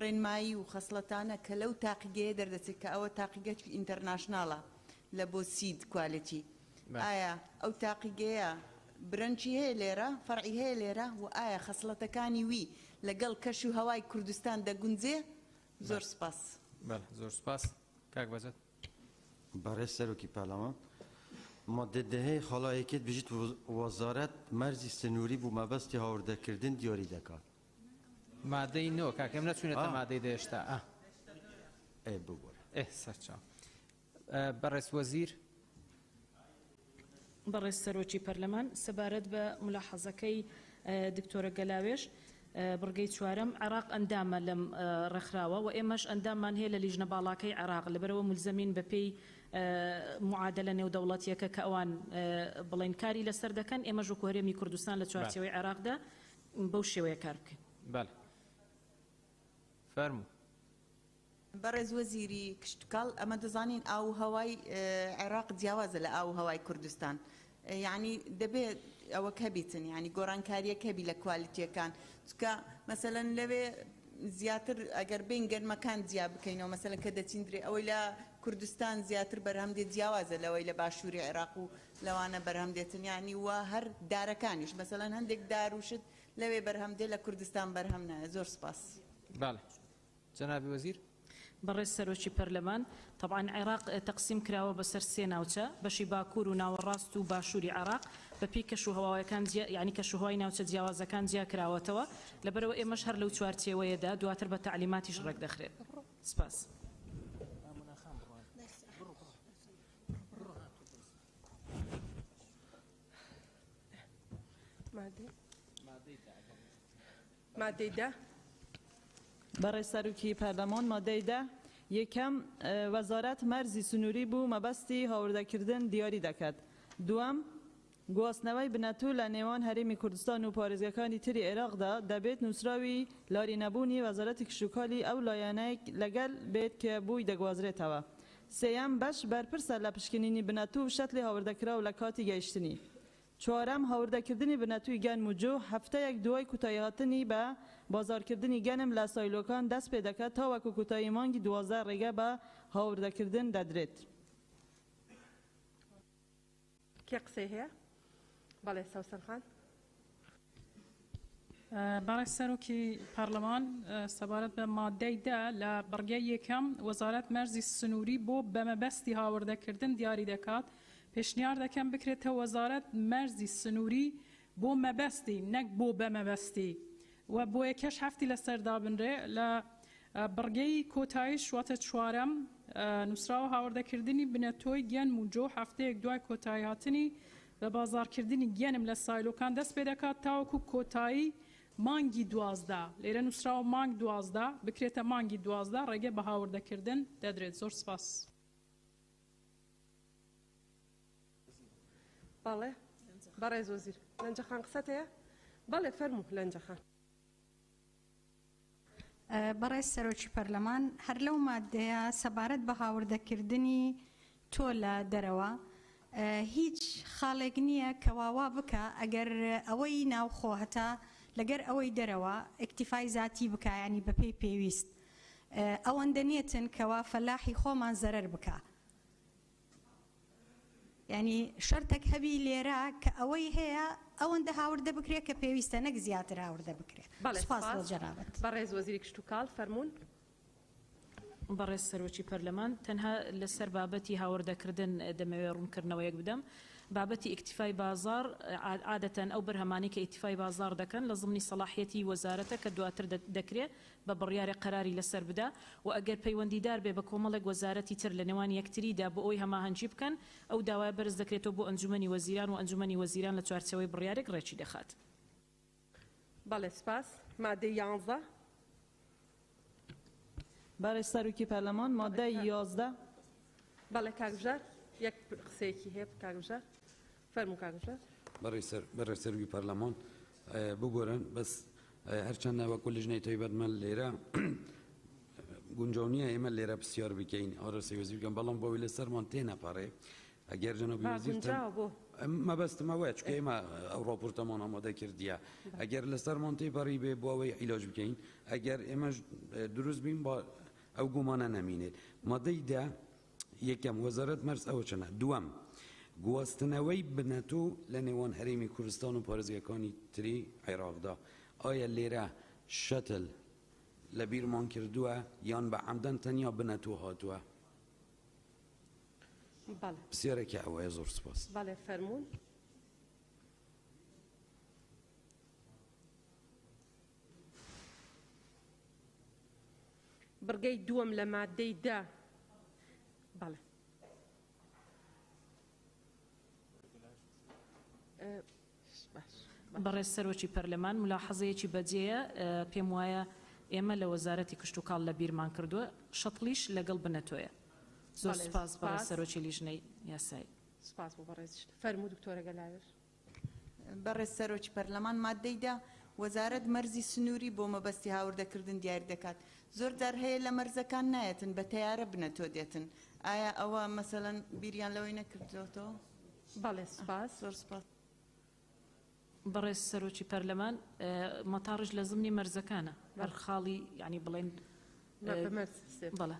ڕێنمایی و خەسڵەتانە کە لەو تاقیگەیە دەردەچێت کە ئەوە تاقیگەی ئینتەرناشناڵە لە بۆ سید کوالیتی، ئایا ئەو تاقیگەیە برنجی هەیە لێرە فەرعی هەیە لێرە و ئایا خەسڵەتەکانی وی لەگەڵ کەش و هەوای کوردستان دەگونجێ؟ زۆر سپاس. بەڵێ زۆر سپاس. کاک بەهجەت. برای سەرۆکی پەرلەمان مادە دەهەی خاڵایەکێت بژیت وەزارەت مەرزی سنووری بوو مەبەستی هاوردەکردن دیاری دەکات. مادەی نۆ کاکەم نەچوونێتە مادەی دەهێشتا بگۆرە سەرچاو. بەڕێز وەزیر. بەڕێز سەرۆکی پەرلەمان سەبارەت بە ملاحەزەکەی دکتۆرە گەلاوێش بڕگەی چوارەم عێراق ئەندامە لەم ڕێکخراوە و ئێمەش ئەنداممان هەیە لە لیژنە باڵاکەی عێراق لەبەرەوە ملزەمین بەپێی معادلە نێودەوڵەتیەکە کە ئەوان بڵێن کاری لەسەر دەکەن ئێمەش وەکو هەرێمی کوردستان لە چوارچێوەی عێراقدا بەو شێوەیە کار بکەین. بەڵێ فەرموو. بەڕێز وەزیری کشتکاڵ ئەمە دەزانین ئاو هەوای عێراق جیاوازە لە ئاو هەوای کوردستان، یعنی دەبێت ئەوە کەبیتن ینی گۆڕانکاریە کەبی لە کوالیتیەکان چکە مەسەلەن لەوێ زیاتر ئەگەر بین گەرمەکان جیا بکەینەوە مەسەلەن کە دەچیندرێ ئەوەی لە کوردستان زیاتر بەرهەم دێت جیاوازە لەوەی لە باشووری عێراق و لەوانە بەرهەم دێتن ینی وە هەر دارەکانیش مەسەلەن هەندێک داروشت لەوێ بەرهەم دێت لە کوردستان بەرهەم نایە. زۆر سپاس. بەڵێ جەنابی وەزیر. بەڕێز سەرۆکی پەرلەمان طبعاً عێراق تەقسیم کراوە بەسەر سێ ناوچە بەشی باکوور و ناوەڕاست و باشووری عێراق بەپێی کەشوهەواەکان یعنی کەشوهەوای ناوچە جیاوازەکان جیا کراوەتەوە لەبەرەوە ئێمەش هەر لەو چوارچێوەیەدا دواتر بە تەعلیماتیش ڕێک دەخرێت. سپاس. مادەی دە برای سەرۆکی پەرلەمان مادەی دە یەکەم وەزارەت مەرزی سنووری بوو مەبەستی هاوردەکردن دیاری دەکات. دووەم گواستنەوەی بنەتوو لە نێوان هەرێمی کوردستان و پارێزگەکانی تری عێراقدا دەبێت نووسراوی لاری نەبوونی وەزارەتی کشتوکاڵی ئەو لایەنەیەک لەگەڵ بێت کە بووی دەگوازرێتەوە. سێەم بەش بەرپرسە لە پشکنینی بنەتوو و شەتلی هاوردەکراو لە کاتی گەیشتنی. چوارەم هاوردەکردنی بنەتووی گەن و جۆ هەفتەیەک دوای کوتایهاتنی بە بازارکردنی گەنم لە سایلۆکان دەست پێ دەکات تا وەکو کوتایی مانگی 12 ڕێگە بە هاوردەکردن دەدرێت. کێ قسەی هەیە؟ بەڵێ سەوسەن خان. بەڕێز سەرۆکی پەرلەمان سەبارەت بە مادەی دا لە بڕگەی یەکەم وەزارەت مەرزی سنووری بۆ بەمەبەستی هاوردەکردن دیاری دەکات. پێشنیار دەکەم بکرێتە وەزارەت مەرزی سنووری بۆ مەبەستی نەک بۆ بەمەبەستی و بۆ یەکەش هەفتی لەسەردا بنرێ لە بڕگەی کۆتایی شواتە چوارەم نووسراوە هاوردەکردنی بنەتۆی گەن و جۆ هەفتەیەک دوای کۆتایی هاتنی بە بازارکردنی گەنم لە سایلۆکان دەست پێ دەکات تاوەکو کۆتایی مانگی 12 لێرە نووسراوە مانگ 12 بکرێتە مانگی 12 ڕێگە بە هاوردەکردن دەدرێت. زۆر سپاس. بەڵێ بەڕێز وەزیر لەنجەخان قسەت هەیە؟ بەڵێ فەرموو لەنجەخان. بەڕێز سەرۆکی پەرلەمان هەر لەو مادەیە سەبارەت بە هاوردەکردنی تۆ لە دەرەوە هیچ خاڵێک نییە کەواوا بکە ئەگەر ئەوەی ناوخۆ هەتا لەگەر ئەوەی دەرەوە ئەکتیفای ذاتی بکە ینی بەپێی پێویست ئەوەندە نێتن کەوا فەلاحی خۆمان زەرەر بکە. ینی شەرتێک هەبی لێرە کە ئەوەی هەیە ئەوەندە هاوردە بکرێت کە پێویستە نەک زیاتر هاوردە بکرێت. سوپاس بۆ جەنابەت. بەڕێز وەزیری کشت و کاڵ فەرموون. بەڕێز سەرۆکی پەرلەمان تەنها لەسەر بابەتی هاوردەکردن دەمەوێت ڕوونکردنەوەیەک بدەم. بابەتی ئیکتیفای بازار عادەتەن ئەو بەرهەمانی کە ئیکتیفای بازار دەکەن لە ضمنی سەلاحیەتی وەزارەتە کە دواتر دەکرێت بە بڕیارێک قەراری لەسەر بدا و ئەگەر پەیوەندیدار بێ بە کۆمەڵێک وەزارەتی تر لە نێوان یەکتریدا بۆ ئەوی هەماهەنگی بکەن ئەو داوای بەرز دەکرێتەوە بۆ ئەنجومەنی وەزیران و ئەنجومەنی وەزیران لە چوارچەوەی بڕیارێک ڕێکی دەخات. بەڵێ سپاس. مادەی 11. برای سەرۆکی پەرلەمان مادەی 11. بەڵێ کاکژار یەک قسەیەکی هەیە کاکژار فەرموو کاکژار. بەڕێز سەرۆکی پەرلەمان بگۆرن بەس هەرچەندە وەکو لیژنەی تایبەتمەند لێرە گونجاو نییە ئێمە لێرە پرسیار بکەین ئاڕاسی وەزیر بکەن بەڵام بۆی لەسەرمان تێنەپەڕێ ئەگەر جەنابی وەزیر مەبەستمەوەیە چکە ئێمە ئەو ڕاپۆرتەمان ئامادە کردیە ئەگەر لەسەرمان تێپەڕی بێ بۆ ئەوەی عیلاج بکەین ئەگەر ئێمەش دروست بین بە ئەو گومانە نەمینێت. مادەی دا یەکەم وەزارەت مەرز ئەوە چەنە. دووەم گواستنەوەی بنەتۆ لە نێوان هەرێمی کوردستان و پارێزگاکانی تری عێراقدا ئایا لێرە شەتل لە بیرمان کردووە یان بە عەمدەن تەنیا بنەتۆ هاتووە؟ پرسیارێکی ئەوەیە. زۆر سپاس. بەڵێ فەرموون. بڕگەی دووەم لە مادەی دا. بەڵێ. بەڕێز سەرۆکی پەرلەمان ملاحەزەیەکی بەجێیە پێم وایە ئێمە لە وەزارەتی کشت و کاڵ لە بیرمان کردووە شەتڵیش لەگەڵ بنەتۆیە. زۆر سپاس بەڕێز سەرۆکی لیژنەی یاسایی. سپاس بۆ بەڕێز فەرموو دکتۆرە گەلاوێر. بەڕێز سەرۆکی پەرلەمان مادەیدا وەزارەت مەرزی سنووری بۆ مەبەستی هاوردەکردن دیاری دەکات. زۆر جار هەیە لە مەرزەکان نایەتن بە تەیارە بنەتۆ دێتن. ئایا ئەوە مەسەڵەن بیریان لەوەی نەکردوێتەوە؟ بەڵێ سپاس. زۆر سپاس. بەڕێز سەرۆکی پەرلەمان مەتاڕژ لە زمنی مەرزەکانە هەر خاڵی ینی بڵێن بەڵێ.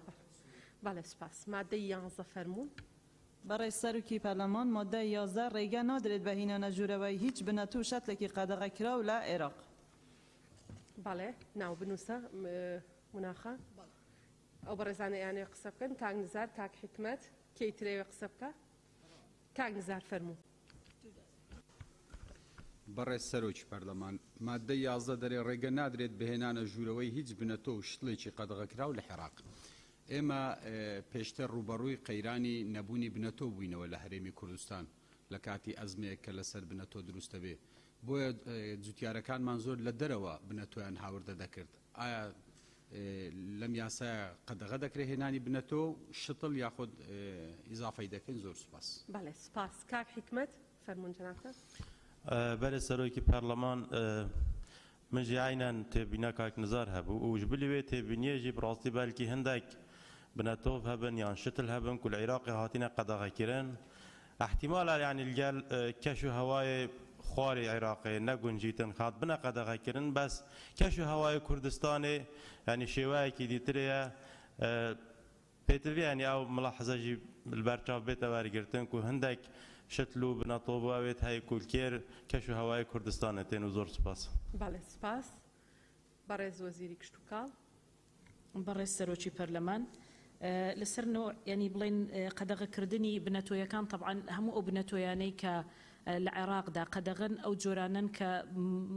بەڵێ سپاس. مادەی 11 فەرموون. برای سەرۆکی پەرلەمان مادەی 11 ڕێگە نادرێت بە هینانە ژوورەوەی هیچ بنەتۆ و شەتلێکی قەدەغەکراو لە عێراق. بەڵێ ناو بنووسە مناخە ئەو بەڕێزانە یانێ قسە بکەن. کاک نزار کاک حکمەت کەی ترێوێ قسە بکە. کاک نزار فەرموو. بەڕێز سەرۆکی پەرلەمان مادەی 11 دەرێ ڕێگە نادرێت بهێنانە ژوورەوەی هیچ بنەتۆ و شتڵێکی قەدەغەکراو لە عێراق. ئێمە پێشتر ڕوبەڕووی قەیرانی نەبوونی بنەتۆ بووینەوە لە هەرێمی کوردستان لە کاتی ئەزمەیە کە لەسەر بنەتۆ دروستە بێ بۆیە جوتیارەکانمان زۆر لە دەرەوە بنەتۆیان هاوردە دەکرد. ئایا لەم یاسایە قەدەغە دەکرێت هێنانی بنەتۆ شتڵ یاخود ئیزافەی دەکەین؟ زۆر سپاس. بەڵێ سپاس. کاک حکمەت فەرموون جەنابتە. بەرێز سەرۆکی پەرلەمان من ژی عینەن تێبینە کاک نزار هەبوو و بلوێ تێبینیەژی بڕاستی بەلکی هەندێک بنەتۆف هەبن یان شتل هەبن کو لە عێراقی هاتینە قەدەغەکردن احتیمالا یعنی لەگەل کەش و هەوای خواری عێراقی نەگونجیتن خات بنە قەدەغەکردن بەس کەش و هەوای کوردستانی ینی شێوایەکی دیترەیە پێتر ینی ئەو ملاحەزەژی بەرچاو بێتە وەرگرتن کو هەندێک شتل و بنەتۆ بووێت هەیە کولکێر کەش و هەوای کوردستانە تێن و زۆر سپاس. بەڵێ سپاس. بەڕێز وەزیری کشت و کاڵ. بەڕێز سەرۆکی پەرلەمان لەسەر نوع ینی بڵێن قەدەغەکردنی بنەتۆیەکان طبعا هەموو ئەو بنەتۆیانەی کە لە عێراقدا قەدەغن ئەو جۆرانن کە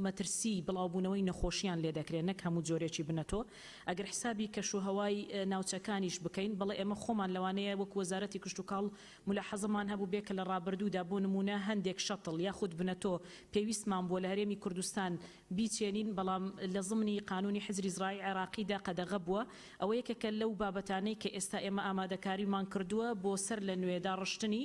مەترسی بڵاوبوونەوەی نەخۆشیان لێ دەکرێت نەک هەموو جۆرێکی بنەتۆ ئەگەر حسابی کەش و هەوای ناوچەکانیش بکەین بەڵێ ئێمە خۆمان لەوانەیە وەک وەزارەتی کشت و کاڵ ملاحەزەمان هەبوو بێ کە لە ڕابردوودا بۆ نمونە هەندێک شەتڵ یاخود بنەتۆ پێویستمان بۆ لە هەرێمی کوردستان بیچێنین بەڵام لە ضمنی قانونی حزری زراعی عێراقیدا قەدەغە بووە ئەوە یەکێکە لەو بابەتانەی کە ئێستا ئێمە ئامادەکاریمان کردووە بۆ سەر لە نوێدا ڕشتنی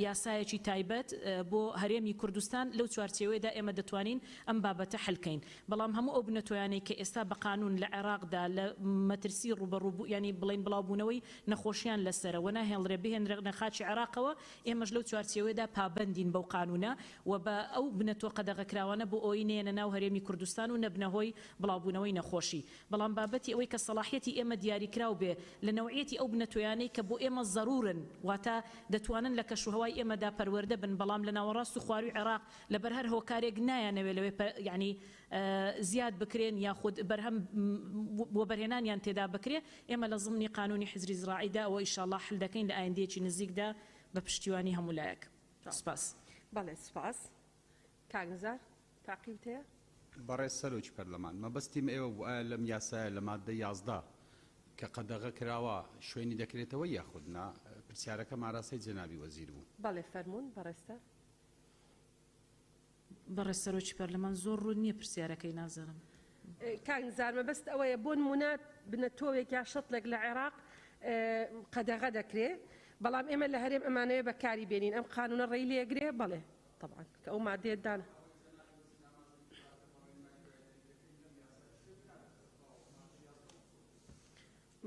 یاسایەکی تایبەت بۆ هەرێمی کوردستان لەو چوارچێوەیەدا ئێمە دەتوانین ئەم بابەتە حلکەین بەڵام هەموو ئەو بنەتۆیانەی کە ئێستا بە قانون لە عێراقدا لە مەترسی ڕوبەڕوو ینی بڵین بڵاوبوونەوەی نەخۆشیان لەسەرەوە ناهێڵرێ بهێنرێ نەخاچی عێراقەوە ئێمەش لەو چوارچێوەیەدا پابەندین بەو قانونە و بە ئەو بنەتۆ قەدەغەکراوانە بۆ ئەوی نێنە ناو هەرێمی کوردستان و نەبنەهۆی بڵاوبوونەوەی نەخۆشی بەڵام بابەتی ئەوەی کە سەلاحیەتی ئێمە دیاریکراو بێ لە نەوعیەتی ئەو بنەتۆیانەی کە بۆ ئێمە ضرورن واتە دەتوانن لە کەشوهەوای ئێمەدا پەروەردە بن بەڵام لە ناوەڕاست و خواروی عێراق لەبەر هەر هۆکارێک نایانەوێ لەوێ یعنی زیاد بکرێن یاخود بەرهەم بۆ بەرهێنانیان تێدا بکرێ ئێمە لە ضمنی قانونی حزبی زراعیدا ئەوە ئیشاءالله حل دەکەین لە ئایندەیەکی نزیکدا بە پشتیوانی هەموو لایەک سپاس بەڵێ سپاس کاگنزار تاقیبت هەیە بەڕێز سەرۆکی پەرلەمان مەبەستیم ئێوە بوو ئایا لەم یاسایە لە مادە 11 کە قەدەغە کراوە شوێنی دەکرێتەوە یاخودنا پرسیارەکە ماراسی جەنابی وەزیر بوو بەڵێ فەرموون بەڕێستە بەڕێز سەرۆکی پەرلەمان زۆر ڕوود نییە پرسیارەکەی نازانم کاگنزار مەبەست ئەوەیە بۆ نمونە بنەتۆوێک یا شەتڵێک لە عێراق قەدەغە دەکرێت بەڵام ئێمە لە هەرێم ئەمانەیە بەکاری بێنین ئەم قانونە ڕێی لێگرێ بەڵێ طبعا کە ئەو مادەیە دانە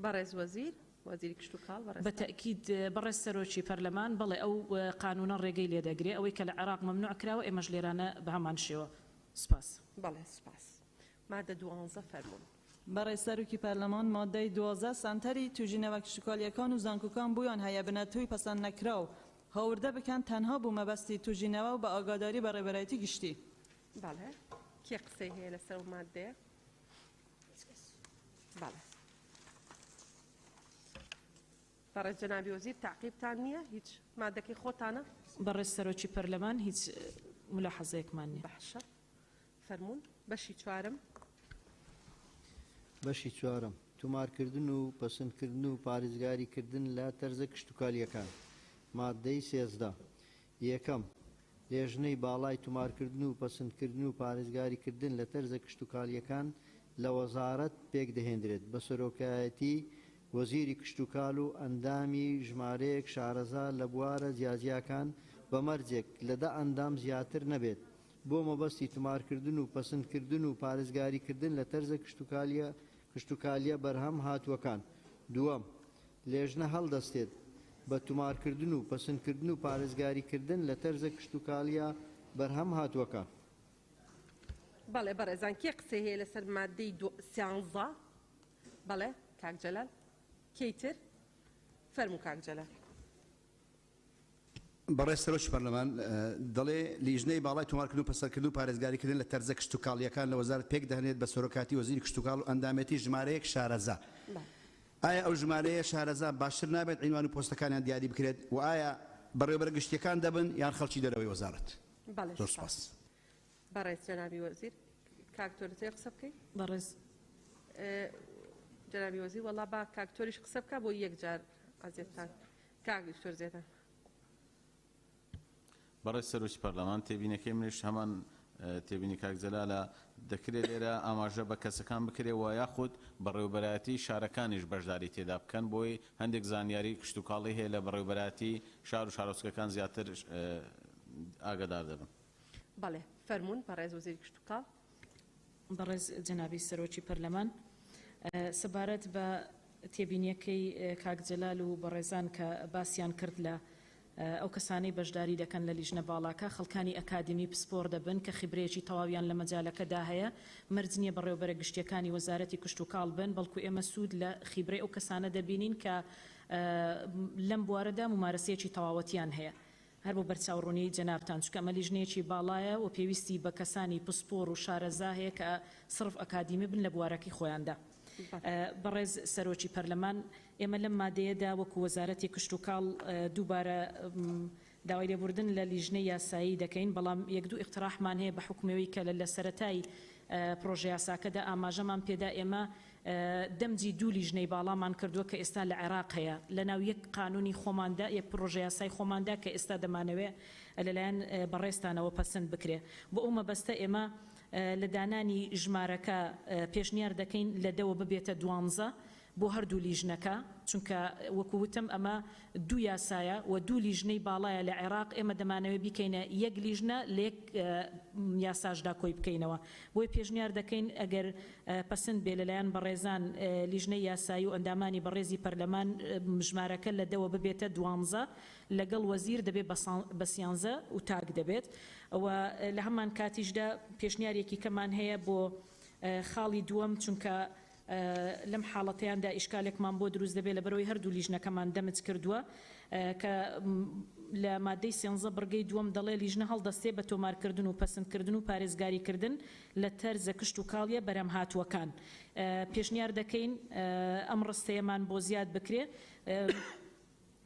بەڕێز وەزیر وەزیری کشت و کاڵ بەتەکید بەڕێز سەرۆکی پەرلەمان بڵێ ئەو قانونە ڕێگەی لێ دەگرێت ئەوەی کە لە عێراق مەمنوع کراوە ئێمەش لێرانە بە هەمان شێوە سپاس بەڵێ سپاس مادە 12 فەرموون بەڕێز سەرۆکی پەرلەمان مادەی 12 سانتەری توژینەوە کشتتوکالیەکان و زانکۆکان بوویان هەیە بنەتۆی پەسەند نەکراو هەوردە بکەن تەنها بوو مەبەستی توژینەوە و بە ئاگاداری بە ڕێبەرایەتی گشتی بەڵێ کێ قسەی هەیە لەسەر ئەو مادەیە بەڵێ بەڕێز جەنابی وەزیر تاقیبتان نییە هیچ مادەکەی خۆتانە بەڕێز سەرۆکی پەرلەمان هیچ ملاحەزەیەکمان نییە بەحشە فەرموون بەشی چوارم بەشی چوارم تومارکردن و پەسەندکردن و پارێزگاریکردن لە تەرزە کشتتوکالیەکان مادەی 13 یەکەم لێژنەی باڵای تومارکردن و پەسەندکردن و پارێزگاریکردن لە تەرزە کشتتوکالیەکان لە وەزارەت پێک دەهێنرێت بە سەرۆکایەتی وەزیری کشتتوکال و ئەندامی ژمارەیەک شارەزا لە بوارە جیاجیاکان بە مەرجێک لەدە ئەندام زیاتر نەبێت بۆ مەبەستی تومارکردن و پەسەندکردن و پارێزگاریکردن لە تەرزە کشتتوکالیە بەرهەم هاتووەکان دووەم لێژنە هەڵدەستێت بە تومارکردن و پەسەندکردن و پارێزگاریکردن لە تەرزە کشتتوکالیە بەرهەم هاتووەکان بەڵێ بەڕێزان کێ قسەی هەیە لەسەر مادەی 13 بەڵێ کاک جەلال کەیتر فەرموو کاک جەلال بەڕێز سەرۆکی پەرلەمان دەڵێ لیژنەی باڵای تومارکردن و پەسەندکردن و پارێزگاریکردن لە تەرزە کشتتوکالیەکان لە وەزارەت پێک دەهێنێت بە سەرۆکاتی وەزیری کشتتوکاڵ و ئەندامەتی ژمارەیەک شارەزا ئایا ئەو ژمارەیە شارەزا باشتر نابێت عینوان و پۆستەکانیان دیاری بکرێت و ئایا بەڕێوەبەر گشتیەکان دەبن یان خەڵکی دەرەوەی وەزارەت زۆر سپاس بەڕێز جەنابی وەزیر کاکتۆرتێ قسە بکەیت بەڕێز جەنابی وەزیر وەڵا با کاکتۆریش قسە بکە بۆ یەک جار ئازیێتان کاکتۆر زێتان بەڕێز سەرۆکی پەرلەمان تێبینەکەی منیش هەمان تێبینی کاک جەلالە دەکرێت لێرە ئاماژە بە کەسەکان بکرێەوە یاخود بەڕێوەبەرایەتی شارەکانیش بەشداری تێدا بکەن بۆی هەندێک زانیاری کشتتوکاڵی هەیە لە بەڕێوەبەرایەتی شار و شارۆچکەکان زیاتر ئاگادار دەبن بەڵێ فەرموون بەڕێز وەزیری کشتتوکاڵ بەڕێز جەنابی سەرۆکی پەرلەمان سەبارەت بە تێبینیەکەی کاک جەلال و بەڕێزان کە باسییان کرد لە ئەو کەسانەی بەشداری دەکەن لە لیژنە باڵاکە خەڵکانی ئەکادمی پسپۆر دەبن کە خیبرەیەکی تەواویان لە مەجالەکەدا هەیە مرجنیە بەڕێوەبەرە گشتیەکانی وەزارەتی کشتتوکاڵ بن بەڵکو ئێمە سوود لە خیبرەی ئەو کەسانە دەبینین کە لەم بوارەدا ممارەسەیەکی تەواوەتیان هەیە هەر بۆ بەرچاوڕوونی جەنابتان چکە ئەمە لیژنەیەکی باڵایە و پێویستی بە کەسانی پسپۆر و شارەزا هەیە کە سرف ئەکادیمی بن لە بوارەکەی خۆیاندا بەڕێز سەرۆکی پەرلەمان ئێمە لەم مادەیەدا وەکو وەزارەتی کشتتوکاڵ دووبارە داوای لێبوردن لە لیژنەی یاسایی دەکەین بەڵام یەک دوو ئیقتراحمان هەیە بە حکومەوەی کە لە سەرەتای پرۆژە یاساکەدا ئاماژەمان پێدا ئێمە دەمجی دوو لیژنەی باڵامان کردووە کە ئێستا لە عێراق هەیە لەناو یەک قانونی خۆماندا یەک پرۆژە یاسای خۆماندا کە ئێستا دەمانەوێت لەلایەن بەڕێستانەوە پەسەند بکرێ بۆ ئەو مەبەستە ئێمە لە دانانی ژمارەکە پێشنیار دەکەین لە دەوە ببێتە 12 بۆ هەردوو لیژنەکە چونکە وەکووتم ئەمە دوو یاسایە و دوو لیژنەی باڵایە لە عێراق ئێمە دەمانەوێت بیکەینە یەک لیژنە لە یەک یاساشدا کۆی بکەینەوە بۆی پێشنیار دەکەین ئەگەر پەسەند بێ لەلایەن بەڕێزان لیژنەی یاسایی و ئەندامانی بەڕێزی پەرلەمان ژمارەکە لە دەوە ببێتە 12 لەگەڵ وەزیر دەبێت بە 13 و تاک دەبێت ئەوە لە هەمان کاتیشدا پێشنیارێکی کەمان هەیە بۆ خاڵی دووەم چونکە لەم حاڵەتیاندا ئیشکالێکمان بۆ دروست دەبێت لە بەرەوەی هەردوو لیژنەکەمان دەمج کردووە کە لە مادەی 13 بڕگەی دووەم دەڵێ لیژنە هەڵدەستێ بە تۆمارکردن و پەسەندکردن و پارێزگاریکردن لە تەرزە کشت و کاڵیە بەرەم هاتووەکان پێشنیار دەکەین ئەم ڕستەیەمان بۆ زیاد بکرێ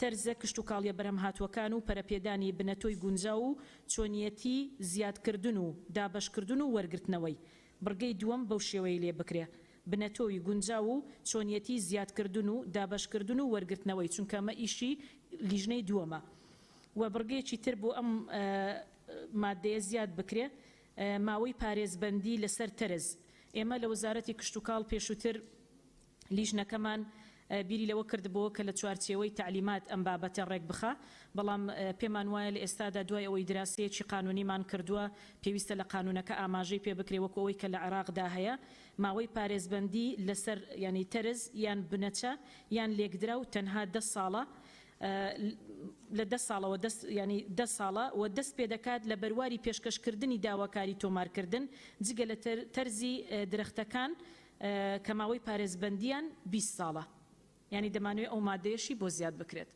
تەرزە کشت و کاڵیە بەرەم هاتووەکان و پەرەپێدانی بنەتۆی گونجاو و چۆنیەتی زیادکردن و دابەشکردن و وەرگرتنەوەی بڕگەی دووەم بەو شێوەی لێ بکرێ بنەتۆی گونجاو و چۆنیەتی زیادکردن و دابەشکردن و وەرگرتنەوەی چونکە ئەمە ئیشی لیژنەی دووەمە و بڕگەیەکی تر بۆ ئەم مادەیە زیاد بکرێ ماوەی پارێزبەندی لەسەر تەرز ئێمە لە وەزارەتی کشت و کاڵ پێشووتر لیژنەکەمان بیری لەوە کردبەوە کە لە چوارچێوەی تعلیمات ئەم بابەتە ڕێک بخە بەڵام پێمان وایە لە ئێستادا دوای ئەوەی دراستەیەکی قانونیمان کردووە پێویستە لە قانونەکە ئاماژەی پێ بکرێ وەکو ئەوەی کە لە عێراقدا هەیە ماوەی پارێزبەندی لەسەر ینی تەرز یان بنەچە یان لێکدرا و تەنها 10 ساڵە لە 10 ساڵەوە ینی 10 ساڵە و دەست پێ دەکات لە بەرواری پێشکەشکردنی داواکاری تۆمارکردن جگە لە تەرزی درەختەکان کە ماوەی پارێزبەندیان 20 ساڵە ینی دەمانوێت ئەو مادەیەشی بۆ زیاد بکرێت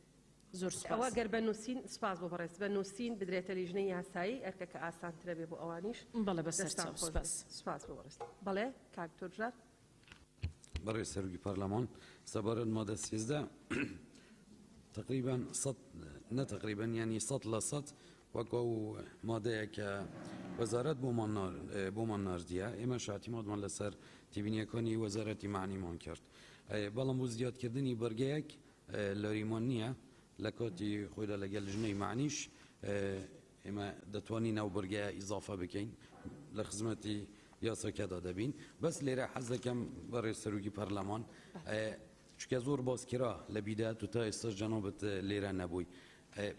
زۆر ئەوە گەر بە نووسین سپاس بۆ بەڕێز بە نووسین بدرێتە لیژنەی یاسایی ئەرکەکە ئاسانترە بێ بۆ ئەوانیش بەڵێ بەسەر سپاس بۆ بەڕێز بەڵێ کاکتۆر ژار بەڕێز سەرۆکی پەرلەمان سەبارەت مادە 13 تقریبا نه تقریبا ینی 100% وەکو مادەیە کە وەزارەت بۆمان ناردیە ئێمە شاتیماتمان لەسەر تیبینیەکانی وەزارەتی معنیمان کرد بەڵام بۆ زیادکردنی بەرگەیەک لەریمان نییە لە کاتی خۆیدا لەگەل ژنەی معنیش ئێمە دەتوانین ناو بەرگەیە ئیزافە بکەین لە خزمەتی یاساکەدا دەبین بەس لێرە حەز دەکەم بەڕێز سەرۆکی پەرلەمان چکە زۆر باسکرا لە بیدات و تا ئێستا جەنابەت لێرە نەبووی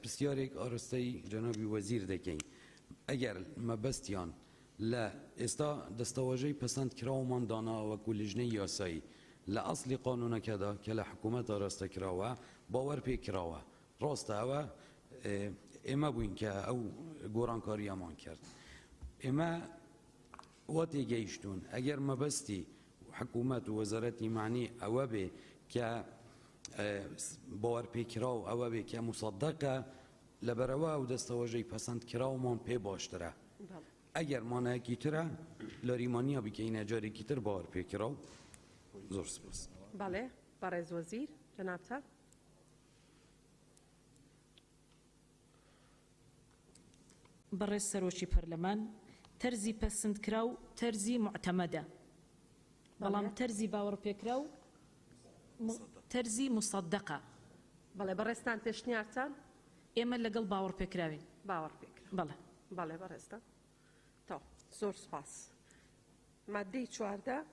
پرسیارێک ئاراستەی جەنابی وەزیر دەکەین ئەگەر مەبەستیان لە ئێستا دەستەواژەی پەسەندکراومان دانا وەکو لیژنەی یاسایی لە ئەسلی قانونەکەدا کە لە حکوومەت ڕاستەکراوە باوەڕ پێکراوە ڕاستە ئەوە ئێمە بووین کە ئەو گۆڕانکاریەمان کرد ئێمە وا تێگەیشتون ئەگەر مەبەستی حکوومەت و وەزارەتی معنی ئەوە بێ کە باوەڕ پێکراو ئەوە بێ کە مصدەقە لەبەرەوە و دەستەواژەی پەسەندکراومان پێ باشترە ئەگەر مانایەکی ترە لەریمانیا بکەینە جارێکی تر باوەڕ پێکراو زۆر سپاس بەڵێ بەڕێز وەزیر جەنابتە بەڕێز سەرۆکی پەرلەمان تەرزی پەسەندکرا و تەرزی معتەمەدە بەڵام تەرزی باوەڕ پێکراو تەرزی مصدەقە بەڵێ بەڕێستان پێشنیارتان ئێمە لەگەڵ باوەڕ پێکراوین باوەڕ پێکرا بەڵێ بەڵێ بەڕێستان تا زۆر سپاس مادەی 14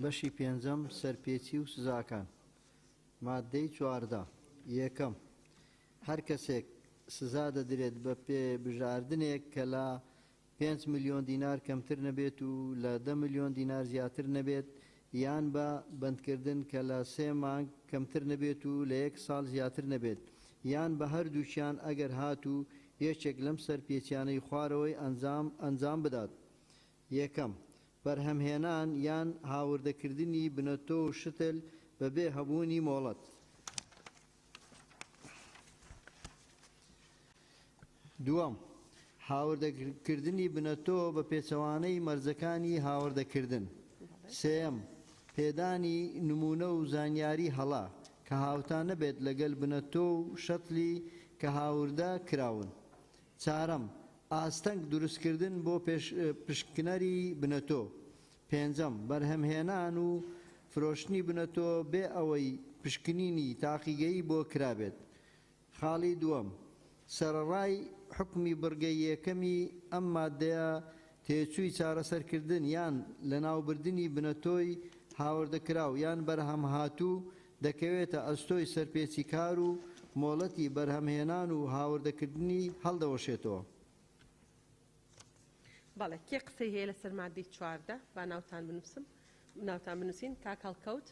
بەشی پێنجەم سەرپێچی و سزاکان مادەی 14 یەکەم هەر کەسێک سزا دەدرێت بە پێ بژاردنێک کە لە 5 ملیۆن دینار کەمتر نەبێت و لە 10 ملیۆن دینار زیاتر نەبێت یان بە بەندکردن کە لە 3 مانگ کەمتر نەبێت و لە 1 ساڵ زیاتر نەبێت یان بە هەردووچیان ئەگەر هات و یەکێک لەم سەرپێچیانەی خوارەوەی ئەنجام بدات یەکەم بەرهەمهێنان یان هاوردەکردنی بنەتۆ و شتل بەبێ هەبوونی مۆڵەت دووەم هاوردەکردنی بنەتۆ بە پێچەوانەی مەرجەکانی هاوردەکردن سێم پێدانی نمونە و زانیاری هەڵا کە هاوتان نەبێت لەگەل بنەتۆ و شەتلی کە هاوردە کراون چارەم ئاستەنگ دروستکردن بۆ پشکنەری بنەتۆ پێنجەم بەرهەمهێنان و فرۆشتنی بنەتۆ بێ ئەوەی پشکنینی تاقیگەیی بۆ کرابێت خاڵی دووەم سەرەڕای حکمی بڕگەی یەکەمی ئەم مادەیە تێچووی چارەسەرکردن یان لە ناوبردنی بنەتۆی هاوردەکراو یان بەرهەم هاتوو دەکەوێتە ئەستۆی سەرپێچی کار و مۆڵەتی بەرهەمهێنان و هاوردەکردنی هەڵدەوەشێتەوە. بەڵێ کێ قسەی هەیە لەسەر مادەی چواردە با ناوتان بنووسین کاک هەڵکەوت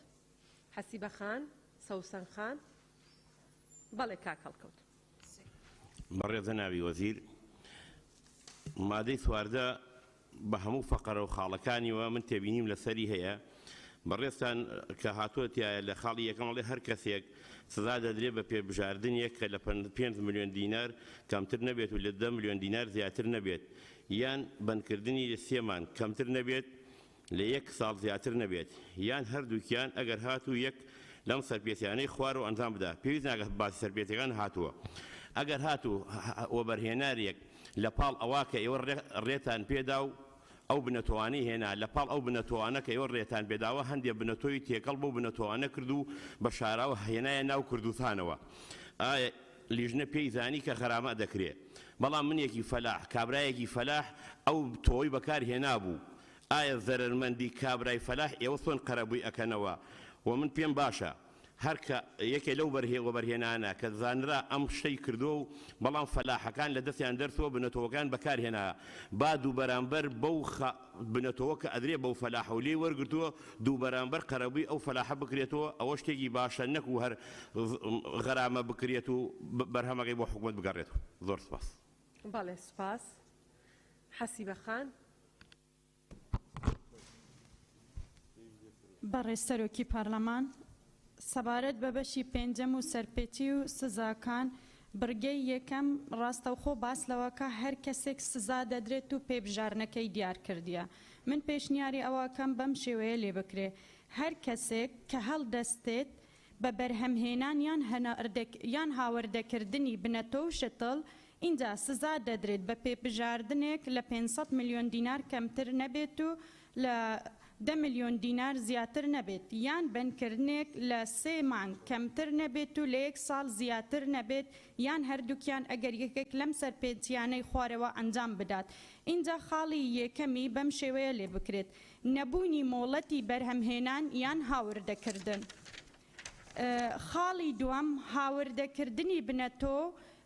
حەسیبە خان سەوسەن خان بەڵێ کاک هەڵکەوت. بەڕێزە ناوی وەزیر مادەی چواردە بە هەموو فەقەرە و خاڵەکانیوە من تێبینیم لەسەری هەیە بەڕێستان کە هاتووەتیایە لە خاڵی یەکەمەڵێ هەر کەسێک سزا دەدرێت بە پێبژاردنێک کە لە 5 ملیۆن دینار کەمتر نەبێت و لە 10 ملیۆن دینار زیاتر نەبێت یان بەندکردنی لە 3 مان کەمتر نەبێت لە 1 ساڵ زیاتر نەبێت یان هەردووکیان ئەگەر هاتوو یەک لەم سەرپێچیانەی خوار و ئەنجام بدا پێویست ناگەت باسی سەرپێچەکان هاتووە ئەگەر هاتوو وەبەرهێنارێک لە پاڵ ئەوا کە ئێوە ڕێتان پێدا و ئەو بنەتوانی هێنا لە پاڵ ئەو بنەتوانە کە ئێوە ڕێتان پێداوە هەندێک بنەتۆی تێکەڵ بۆ بنەتوانە کرد و بە شاراوە هێنایە ناو کوردستانەوە ئایا لیژنە پێی زانی کە غەرامە دەکرێت بەڵام منێکی فەلاح کابرایەکی فەلاح ئەو تۆی بەکار هێنا بوو ئایا زەرمەندی کابرای فەلاح ئێوە چۆن قەرەبووی ئەکەنەوە و من پێم باشە هەرکە یەکێ لەو وەبەرهێنانە کە زانرا ئەم شتەی کردو و بەڵام فەلاحەکان لە دەستیان دەرسەوە بنەتەوەکان بەکارهێنا با دوو بەرامبەر بەو بنەتەوە کە ئەدرێ بەو فەلاح و لێ وەرگرتووە دوو بەرامبەر قەرەبووی ئەو فەلاحە بکرێتەوە ئەوە شتێکی باشە نەک و هەر غەرامە بکرێت و بەرهەمەکەی بۆ حکوومەت بگەڕێتەوە. زۆر سپاس. بەڵێ سپاس. حەسیبە خان. بەڕێز سەرۆکی پارلەمان سەبارەت بە بەشی پێنجەم و سەرپێچی و سزاکان بڕگەی یەکەم ڕاستەوخۆ باس لەوەکە هەر کەسێک سزا دەدرێت و پێبژارنەکەی دیار کردیە. من پێشنیاری ئەوەکەم بەم شێوەیە لێ بکرێ هەر کەسێک کە هەڵدەستێت بە بەرهەمهێنان یان هاوردەکردنی بنەتۆ و شتڵ اینجا سزا دەدرێت بە پێبژاردنێک لە 500 ملیۆن دینار کەمتر نەبێت و لە 10 ملیۆن دینار زیاتر نەبێت یان بنکردنێک لە 3 مانگ کەمتر نەبێت و لە 1 ساڵ زیاتر نەبێت یان هەردووکیان ئەگەر یەکێک لەم سەرپێچیانەی خوارەوە ئەنجام بدات. اینجا خاڵی یەکەمی بەم شێوەیە لێ بکرێت نەبوونی مۆڵەتی بەرهەمهێنان یان هاوردەکردن. خاڵی دووەم هاوردەکردنی بنەتۆ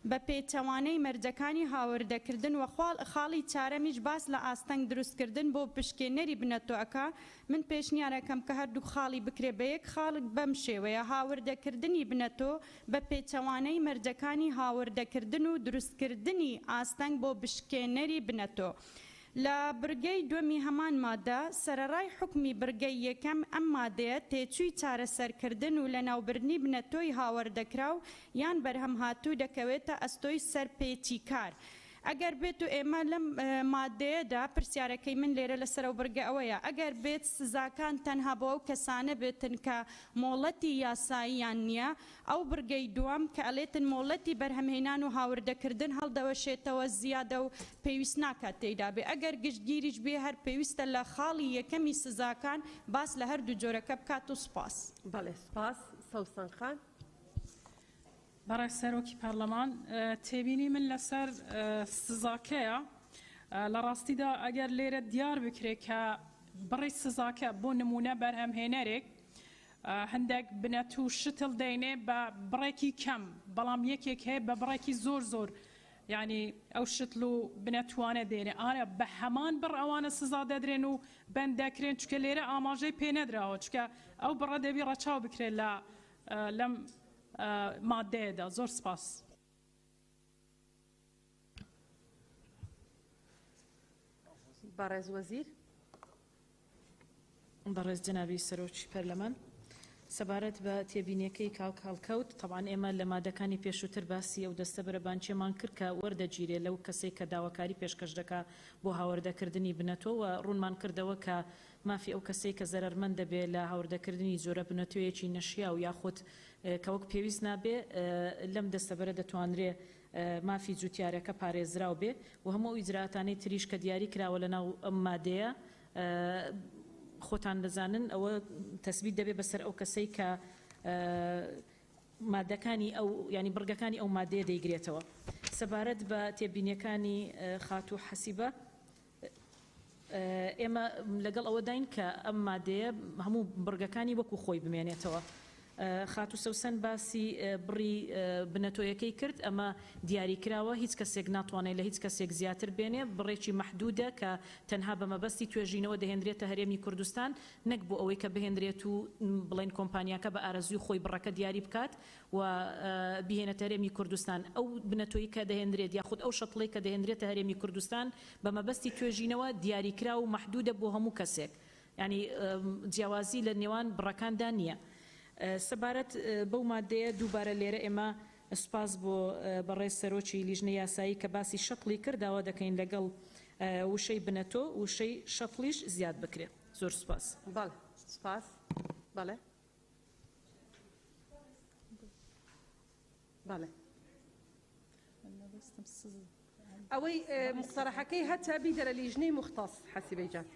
بە پێچەوانەی مەرجەکانی هاوردەکردن و خاڵی چارەمیش باس لە ئاستەنگ دروستکردن بۆ پشکێنەری بنەتۆەکە من پێشنیارەکەم کە هەردوو خاڵی بکرێ بە یەک خاڵک بەم شێوەیە هاوردەکردنی بنەتۆ بە پێچەوانەی مەرجەکانی هاوردەکردن و دروستکردنی ئاستەنگ بۆ پشکێنەری بنەتۆ. لە بڕگەی دووەمی هەمان مادە سەرەڕای حکمی بڕگەی یەکەم ئەم مادەیە تێچووی چارەسەرکردن و لە ناوبردنی بنەتۆی هاوردەکراو یان بەرهەم هاتوو دەکەوێتە ئەستۆی سەرپێچی کار. ئەگەر بێت و ئێمە لەم مادەیەدا پرسیارەکەی من لێرە لەسەر و بڕگە ئەوەیە ئەگەر بێت سزاکان تەنها بۆ ئەو کەسانە بێتن کە مۆڵەتی یاساییان نییە ئەو بڕگەی دووەم کە ئەڵێتن مۆڵەتی بەرهەمهێنان و هاوردەکردن هەڵدەوەشێتەوە زیادە و پێویست ناکات تێیدا بێ ئەگەر گشتگیریش بێ هەر پێویستە لە خاڵی یەکەمی سزاکان باس لە هەردوو جۆرەکە بکات و سپاس. بەڵێ سپاس. سەوسەن خان. بەڕێز سەرۆکی پارلەمان تێبینی من لەسەر سزاکەیە لە ڕاستیدا ئەگەر لێرە دیار بکرێت کە بڕی سزاکە بۆ نمونە بەرهەمهێنەرێک هەندێک بنەت و شتڵ دەینێ بە بڕێکی کەم بەڵام یەکێک هەیە بە بڕێکی زۆر زۆر یعنی ئەو شتل و بنەتوانە دێنێ ئایا بە هەمان بڕ ئەوانە سزا دەدرێن و بەندەکرێن چکە لێرە ئاماژەی پێ نەدراوە چکە ئەو بڕە دەبی ڕەچاو بکرێت لەم مادەیەدا. زۆر سپاس. بەڕێز وەزیر. بەڕێز جەنابی سەرۆکی پەرلەمان سەبارەت بە تێبینیەکەی کاک هەڵکەوت طبعاً ئێمە لە مادەکانی پێشووتر باسی ئەو دەستە بەرەبانچێمان کرد کە وەردەگیرێ لەو کەسێک کە داواکاری پێشکەش دەکا بۆ هاوردەکردنی بنەتۆ و ڕوونمان کردەوە کە مافی ئەو کەسێک کە زەرمەند دەبێت لە هاوردەکردنی زۆرە بنەتۆیەکی نەشیا و یاخود کە وەک پێویست نابێ لەم دەستەبەرە دەتوانرێ مافی جوتیارەکە پارێزراو بێ و هەموو ئیجراتانەی تریش کە دیاری کراوە لەناو ئەم مادەیە خۆتان دەزانن ئەوە تەسبیت دەبێت بەسەر ئەو کەسەی کە مادەکانی ئەو ینی بڕگەکانی ئەو مادەیە دەیگرێتەوە. سەبارەت بە تێبینیەکانی خاتوو حەسیبە ئێمە لەگەڵ ئەوە داین کە ئەم مادەیە هەموو بڕگەکانی وەکو خۆی بمێنێتەوە. خاتو سەوسەن باسی بڕی بنەتۆیەکەی کرد ئەمە دیاریکراوە هیچ کەسێک ناتوانێت لە هیچ کەسێک زیاتر بێنێ بڕێکی مەحدودە کە تەنها بە مەبەستی توێژینەوە دەهێنرێتە هەرێمی کوردستان نەک بۆ ئەوەی کە بهێنرێت و بڵێن کۆمپانیاکە بە ئارەزوی خۆی بڕەکە دیاری بکات و بهێنێتە هەرێمی کوردستان ئەو بنەتۆیی کە دەهێنرێت یاخود ئەو شەتڵی کە دەهێنرێتە هەرێمی کوردستان بە مەبەستی توێژینەوە دیاریکرا و مەحدودە بۆ هەموو کەسێک ینی جیاوازی لە نێوان بڕەکاندا نییە. سەبارەت بەو مادەیە دووبارە لێرە ئێمە سپاس بۆ بەڕێز سەرۆکی لیژنەی یاسایی کە باسی شەتڵی کرداوە دەکەین لەگەڵ وشەی بنەتۆ وشەی شەتڵیش زیاد بکرێت. زۆر سپاس. بەڵێ سپاس. بەڵێ بەڵێ ئەوەی مقتەرەحەکەی هەتا بیدەرە لیژنەی مختص حەسیبەی جان.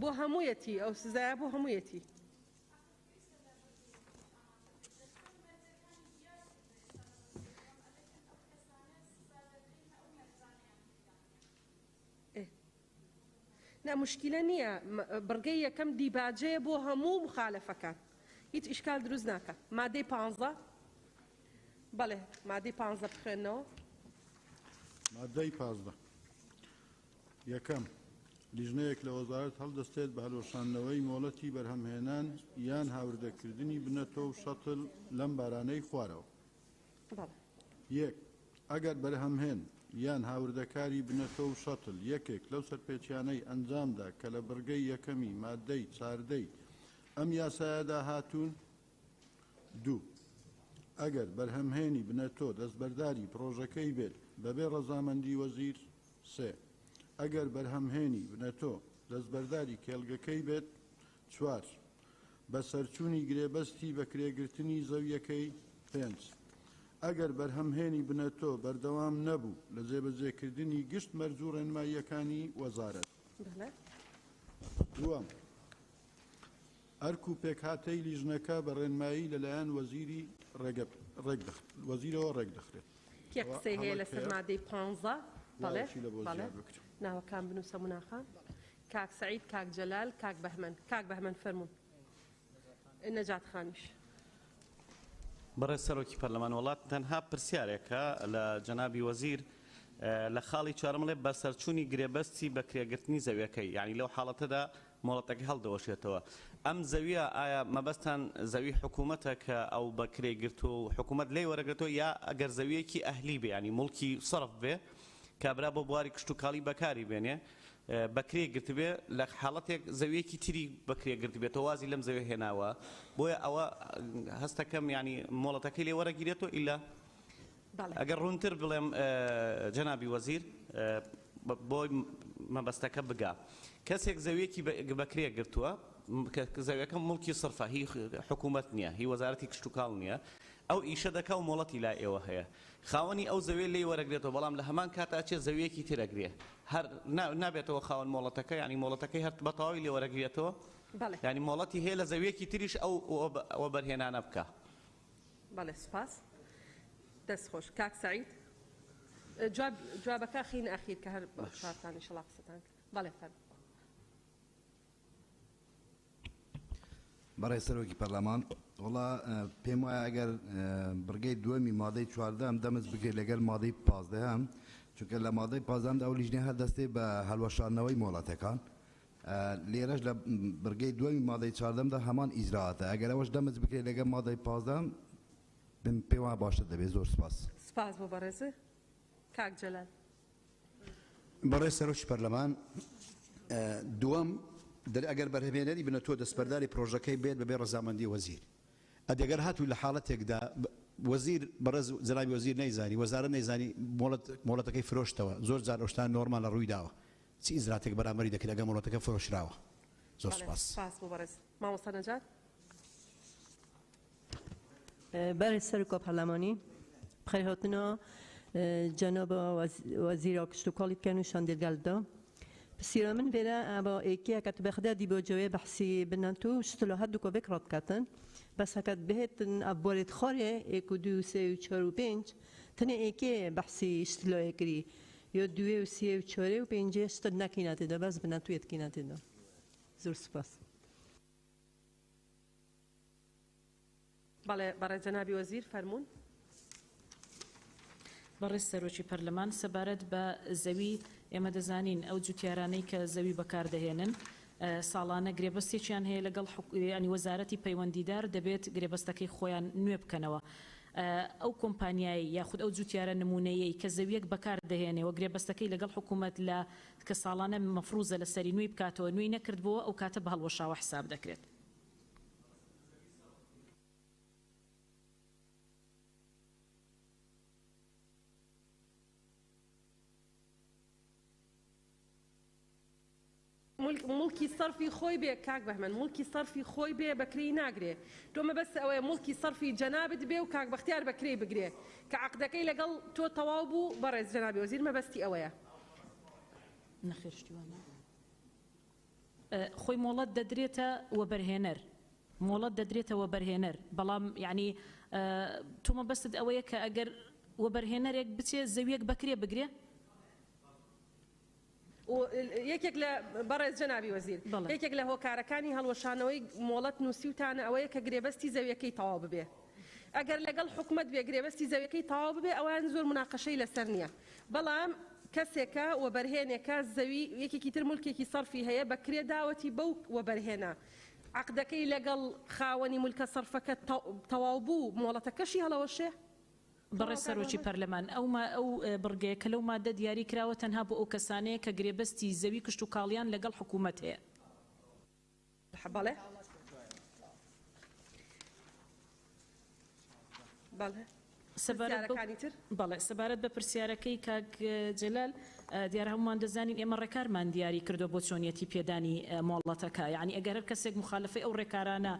بۆ هەموویەتی ئەو سزایە بۆ هەموویەتی. نا مشکلە نییە بڕگەی یەکەم دیباجەیە بۆ هەموو مخالەفەکان هیچ ئیشکال دروست ناکە. مادەی 15 بەڵێ مادەی 15 بخوێنەوە. مادەی 15 یەکەم لیژنەیەک لە وەزارەت هەڵدەستێت بە هەڵوەشاندنەوەی مۆڵەتی بەرهەمهێنان یان هاوردەکردنی بنەتۆ و شەتڵ لەم بارانەی خوارەوە. یەک ئەگەر بەرهەمهێن یان هاوردەکاری بنەتۆ و شەتڵ یەکێک لەو سەرپێچیانەی ئەنجامدا کە لە بڕگەی یەکەمی مادەی چاردەی ئەم یاسایەدا هاتوون. دوو ئەگەر بەرهەمهێنی بنەتۆ دەستبەرداری پرۆژەکەی بێت بەبێ ڕەزامەندی وەزیر. سێ ئەگەر بەرهەمهێنی بنەتۆ دەستبەرداری کێڵگەکەی بێت. چوار بە سەرچوونی گرێبەستی بە کرێگرتنی زەویەکەی. پێنج ئەگەر بەرهەمهێنی بنەتۆ بەردەوام نەبوو لە جێبەجێکردنی گشت مەرج و ڕێنماییەکانی وەزارەت. دووەم ئەرک و پێکهاتەی لیژنەکە بە ڕێنمایی لەلایەن وەزیری وەزیرەوە ڕێک دەخرێت. کێ قسەی هەیە لەسەر مادەی 15 بەڵێ بەڵێ ناوەکان بنووسە مناخان. کاک سعید، کاک جەلال، کاک بەهمەن. کاک بەهمەن فەرموون. نەجات خانیش. بەڕێز سەرۆکی پەرلەمان وڵات تەنها پرسیارێکە لە جەنابی وەزیر لە خاڵی چوارەمڵێ بە سەرچوونی گرێبەستی بە کرێگرتنی زەویەکەی یعنی لەو حاڵەتەدا مۆڵەتەکە هەڵدەوەشێتەوە. ئەم زەویە ئایا مەبەستان زەوی حکوومەتە کە ئەو بە کرێگرت و حکوومەت لێی وەرەگرێتەوە یا ئەگەر زەویەکی ئەهلی بێ ینی مڵکی سەرف بێ کابرا بۆ بواری کشت و کاڵی بەکاری بێنێ بەکرێ گرت بێ لە حاڵەتێک زەویەکی تری بەکرێ گرت بێت وازی لەم زەوێ هێناوە بۆیە ئەوە هەستەکەم ینی مۆڵەتەکەی لێ وەرەگیرێتەوە ئیلا ئەگەر ڕوونتر بڵێم جەنابی وەزیر بۆی مەبەستەکە بگا کەسێک زەویەکی بەکرێ گرتووە زەویەکە مڵکی سرفە هی حکوومەت نییە هی وەزارەتی کشت و کاڵ نییە ئەو ئیشە دەکا و مۆڵەتی لا ئێوە هەیە خاوەنی ئەو زەوێ لێی وەرەگرێتەوە بەڵام لە هەمان کاتاچێ زەویەکی ترەگرێ هەر نابێتەوە خاوەن مۆڵەتەکە ینی مۆڵەتەکەی هەر بەتەواوی لێ وەرەگرێتەوە ینی مۆڵەتی هەیە لە زەویەکی تریش ئەوە بەرهێنانە بکە. بەڵێ سپاس. دەست خۆش. کاک سعید جوابەکە خین ئەخیر کە هەر شارتانی شڵا قسەتان کرد. بەڵێ فەرموو. بەڕێز سەرۆکی پەرلەمان وڵا پێم وایە ئەگەر بڕگەی دووەمی مادەی 14 ئەم دەمەست بگرێت لەگەر مادەی 15 چونکە لە مادەی 15 ئەو لیژنەی هەر دەستێ بە هەڵوەشاندنەوەی مۆڵەتەکان لێرەش لە بڕگەی دووەمی مادەی 14دا هەمان ئیجراتە ئەگەر ئەوەش دەمەست بکرێت لەگەر مادەی 15 پێم وایە باشتر دەبێت. زۆر سپاس. سپاس بۆ بەڕێزە. کاک جەلال. بەڕێز سەرۆکی پەرلەمان دووەم ئەگەر بەرهەمهێنەری بنەتۆ دەستبەرداری پرۆژەکەی بێت بەبێ ڕەزامەندی وەزیر ئەدەگەر هاتووی لە حاڵەتێکدا وەزیر بەڕێز جەنابی وەزیر نەیزانی وەزارە نەیزانی مۆڵەتەکەی فرۆشتەوە زۆر جار ئەوشتان نۆرمال لە ڕووی داوە چی ئیزراتێک بەرامبەری دەکرێت ئەگەر مۆڵەتەکە فرۆشراوە. زۆر سپاس. سپاس بۆ بەڕێز. مامۆستا نەجات. بەڕێز سەرۆکۆ پەرلەمانی بخێرهاتنە جەناب وەزیرە کشت و کاڵی بکەن و شاندێرگەلدا بسیار من ویرا با ایکی اکت بخدا دی بوجوی بحثی بناتو شتلوهات دو کوبک رد کردن بس اکت بهتن ابوالت خاره 1 2 3 4 و 5 تنه ایکی بحثی اشتلای کری یا دوی و سیه و چهاره و پنجه شتد نکیناتی دا بس بناتویت کیناتی دا زور سپاس. بله برای جناب وزیر فرمون. بەڕێز سەرۆکی پەرلەمان سەبارەت بە زەوی ئێمە دەزانین ئەو جوتیارانەی کە زەوی بەکاردەهێنن ساڵانە گرێبەستێکیان هەیە لەگەڵ ینی وەزارەتی پەیوەندیدار دەبێت گرێبەستەکەی خۆیان نوێ بکەنەوە. ئەو کۆمپانیایی یاخود ئەو جوتیارە نمونەیەی کە زەویەک بەکاردەهێنێ و گرێبەستەکەی لەگەڵ حکوومەت لە کە ساڵانە مەفروزە لە سەری نوێی بکاتەوە نوێی نەکردبووە ئەو کاتە بە هەڵوەشاوە حساب دەکرێت. ملکی صرفی خۆی بێ کاک بەهمەن ملکی صرفی خۆی بێ بەکرێی ناگرێ تۆمە بەس ئەوەیە ملکی صرفی جەنابت بێ و کاک بەختیار بەکرێ بگرێ کە عەقدەکەی لەگەڵ تۆ تەواو بوو بەڕێز جەنابی وەزیر مەبەستی ئەوەیە. نەخێشتیوانە خۆی مۆڵەت دەدرێتە وەبەرهێنەر مۆڵەت دەدرێتە وەبەرهێنەر بەڵام یعنی تۆمە بەست ئەوەیە کە ئەگەر وەبەرهێنەرێک بچێ زەویەک بەکرێ بگرێ یەکێک لە بەڕێز جەنابی وەزیر یەکێک لە هۆکارەکانی هەڵوەشانەوەی مۆڵەت نووسیوتانە ئەوەیە کە گرێبەستی زەویەکەی تەواو ببێ ئەگەر لەگەڵ حکومەت بێ گرێبەستی زەویەکەی تەواو ببێ ئەوان زۆر مناقەشەی لەسەر نییە بەڵام کەسێکە وەبەرهێنێکە زەوی یەکێکی تر مولکێکی سەرفی هەیە بەکرێ داوەتی بەو وەبەرهێنە عەقدەکەی لەگەڵ خاوەنی مولکە سەرفەکە تەواو بوو مۆڵەتەکەشی هەڵەوەشێ بەڕێز سەرۆکی پەرلەمان ئەو بڕگەیە کە لەو مادە دیاری کراوە تەنها بۆ ئەو کەسانەیە کە گرێبەستی زەوی کشت و کاڵیان لەگەڵ حکوومەت هەیە. بەڵێ بەڵێ بەڵێ سەبارەت بە پرسیارەکەی کاک جەلال دیارە هەمومان دەزانین ئێمە ڕێکارمان دیاری کردو بۆ چۆنیەتی پێدانی مۆڵەتەکە یعنی ئەگەر هەر کەسێک مخالفەی ئەو ڕێکارانە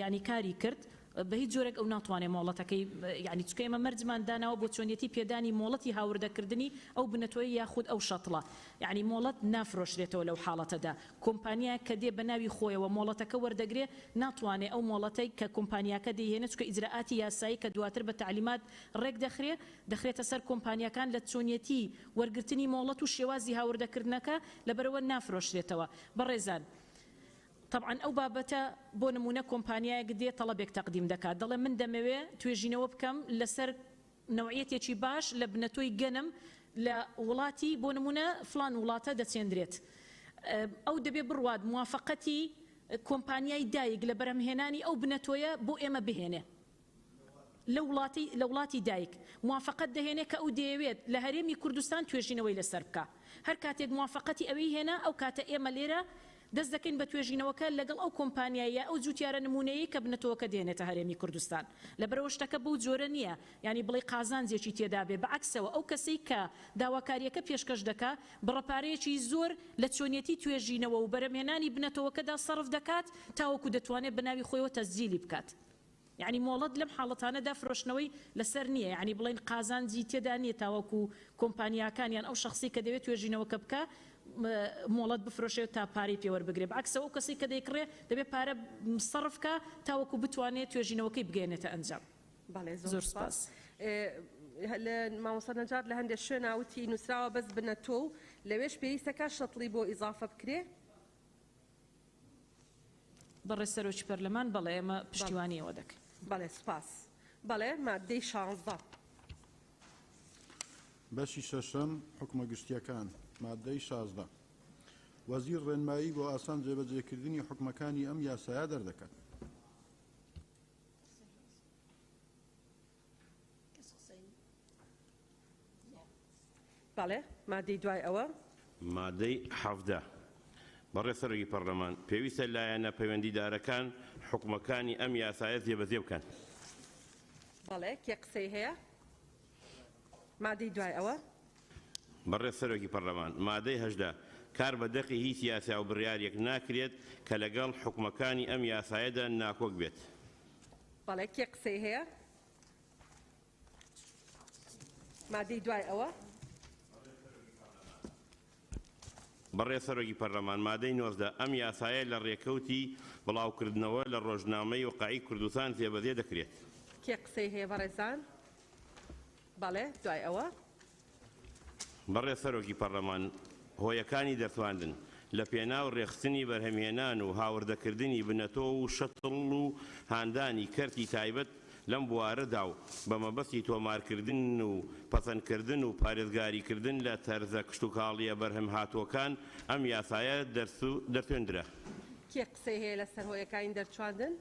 ینی کاری کرد بە هیچ جۆرێک ئەو ناتوانێت مۆڵەتەکەی یعنی چکە ئێمە مەرجمان داناوە بۆ چۆنیەتی پێدانی مۆڵەتی هاوردەکردنی ئەو بنەتۆی یاخود ئەو شەتڵە یعنی مۆڵەت نافرۆشرێتەوە لەو حاڵەتەدا کۆمپانیا کە دێ بە ناوی خۆیەوە مۆڵەتەکە وەردەگرێ ناتوانێت ئەو مۆڵەتەی کە کۆمپانیاکە دەیهێنێ چکە ئیجراعاتی یاسایی کە دواتر بە تعلیمات ڕێک دەخرێتە سەر کۆمپانیەکان لە چۆنیەتی وەرگرتنی مۆڵەت و شێوازی هاوردەکردنەکە لەبەرەوە نافرۆشرێتەوە بەڕێزان. طبعا ئەو بابەتە بۆ نمونە کۆمپانیایەک دێ تەڵەبێک تەقدیم دەکات دەڵێ من دەمەوێ توێژینەوە بکەم لەسەر نەوعیەتێکی باش لە بنەتۆی گەنم لە وڵاتی بۆ نمونە فلان وڵاتە دەچێندرێت ئەو دەبێ بڕوات موافقەتی کۆمپانیای دایک لە بەرهەمهێنانی ئەو بنەتۆیە بۆ ئێمە بهێنێ لە وڵاتی دایک موافقەت دەهێنێ کە ئەو دەیەوێت لە هەرێمی کوردستان توێژینەوەی لەسەر بکە هەر کاتێک موافقەتی ئەوەی هێنا ئەو کاتە ئێمە لێرە دەست دەکەین بە توێژینەوەکە لەگەڵ ئەو کۆمپانیایە ئەو جوتیارە نمونەیە کە بنەتەوەکە دێنێتە هەرێمی کوردستان لەبەرەوە شتەکە بەو جۆرە نییە ینی بڵێ قازانجێکی تێدا بێ بەعکسەوە ئەو کەسەی کە داواکاریەکە پێشکەش دەکات بڕەپارەیەکی زۆر لە چۆنیەتی توێژینەوە و بەرەمهێنانی بنەتەوەکەدا سەرف دەکات تاوەکو دەتوانێت بەناوی خۆیەوە تەسجیلی بکات یعنی مۆڵەت لەم حاڵەتانەدا فرۆشتنەوەی لەسەر نییە یعنی بڵێن قازانجی تێدا نییە تاوەکو کۆمپانیاکانیان ئەو شخصی کە دەوێت توێژینەوەکە بکە مۆڵەت بفرۆشێت تا پارەی پێوەربگرێ بەعکسەوە ئەو کەسێک کە دەیکڕێ دەبێت پارە سەرفکە تاوەکو بتوانێت توێژینەوەکەی بگەێنێتە ئەنجام. زۆر سپاس. لە مامۆستا نەجات لە هەندێک شوێناوتی نووسراوە بەس بنەتۆ و لەوێش پێویستەکە شەتڵی بۆ ئیزافە بکرێ بەڕێز سەرۆکی پەرلەمان بەڵێ ئێمە پشتیوانیەوە دەکەین. بەڵێ سپاس بەڵێ مادەی 16 بەشی شەشەم حکومە گشتیەکان مادەی 16 وەزیر ڕێنمایی بۆ ئاسان جێبەجێکردنی حکومەکانی ئەم یاسایە دەردەکات. بەڵێ مادەی دوای ئەوە مادەی 17 بەڕێز سەرۆکی پەرلەمان پێویستە لایەنە پەیوەندیدارەکان حکومەکانی ئەم یاسایە جێبەجێ بکەن. بەڵێ کێ قسەی هەیە مادەی دوای ئەوە بەڕێز سەرۆکی پەرلەمان مادەی 18 کار بە دەقی هیچ یاسا و بڕیارێک ناکرێت کە لەگەڵ حکومەکانی ئەم یاسایەدا ناکۆک بێت. بەڵێ کێ قسەی هەیە مادەی دوای ئەوە بەڕێز سەرۆکی پەرلەمان مادەی 19 ئەم یاسایە لە ڕێکەوتی بڵاوکردنەوە لە ڕۆژنامەی وقاعی کوردستان جێبەجێ دەکرێت. کێ قسەی هەیە بەڕێزان بەڵێ دوای ئەوە بەڕێ سەرۆکی پەرلەمان هۆیەکانی دەتواندن لە پێناو ڕێخستنی بەرهەمهێنان و هاوردەکردنی بنەتۆ و شەتڵ و هاندانی کەرتی تایبەت لەم بوارەدا و بە مەبەستی تۆمارکردن و پەسەندکردن و پارێزگاریکردن لە تەرزە کشتتوکاڵیە بەرهەم هاتووەکان ئەم یاسایە دەرتوێندرا. کێ قسەی هەیە لەسەر هۆیەکانی دەرچواندن؟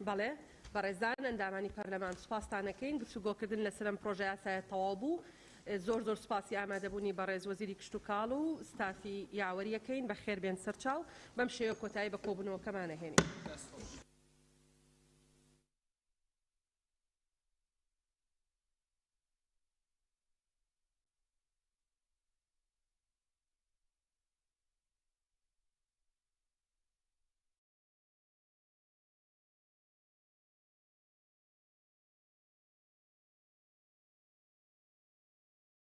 بەڵێ بەڕێزان ئەندامانی پەرلەمان سوپاسانەکەین گفتوگۆکردن لەسەر ئەم پرۆژە یاسایە تەواو بوو. زۆر سوپاسی ئامادەبوونی بەڕێز وەزیری کشتتوکاڵ و ستافی یاوەریەکەین بە خێر بێن سەرچاو بەم شێوە کۆتایی بە کۆبوونەوەکەمانە هێنین.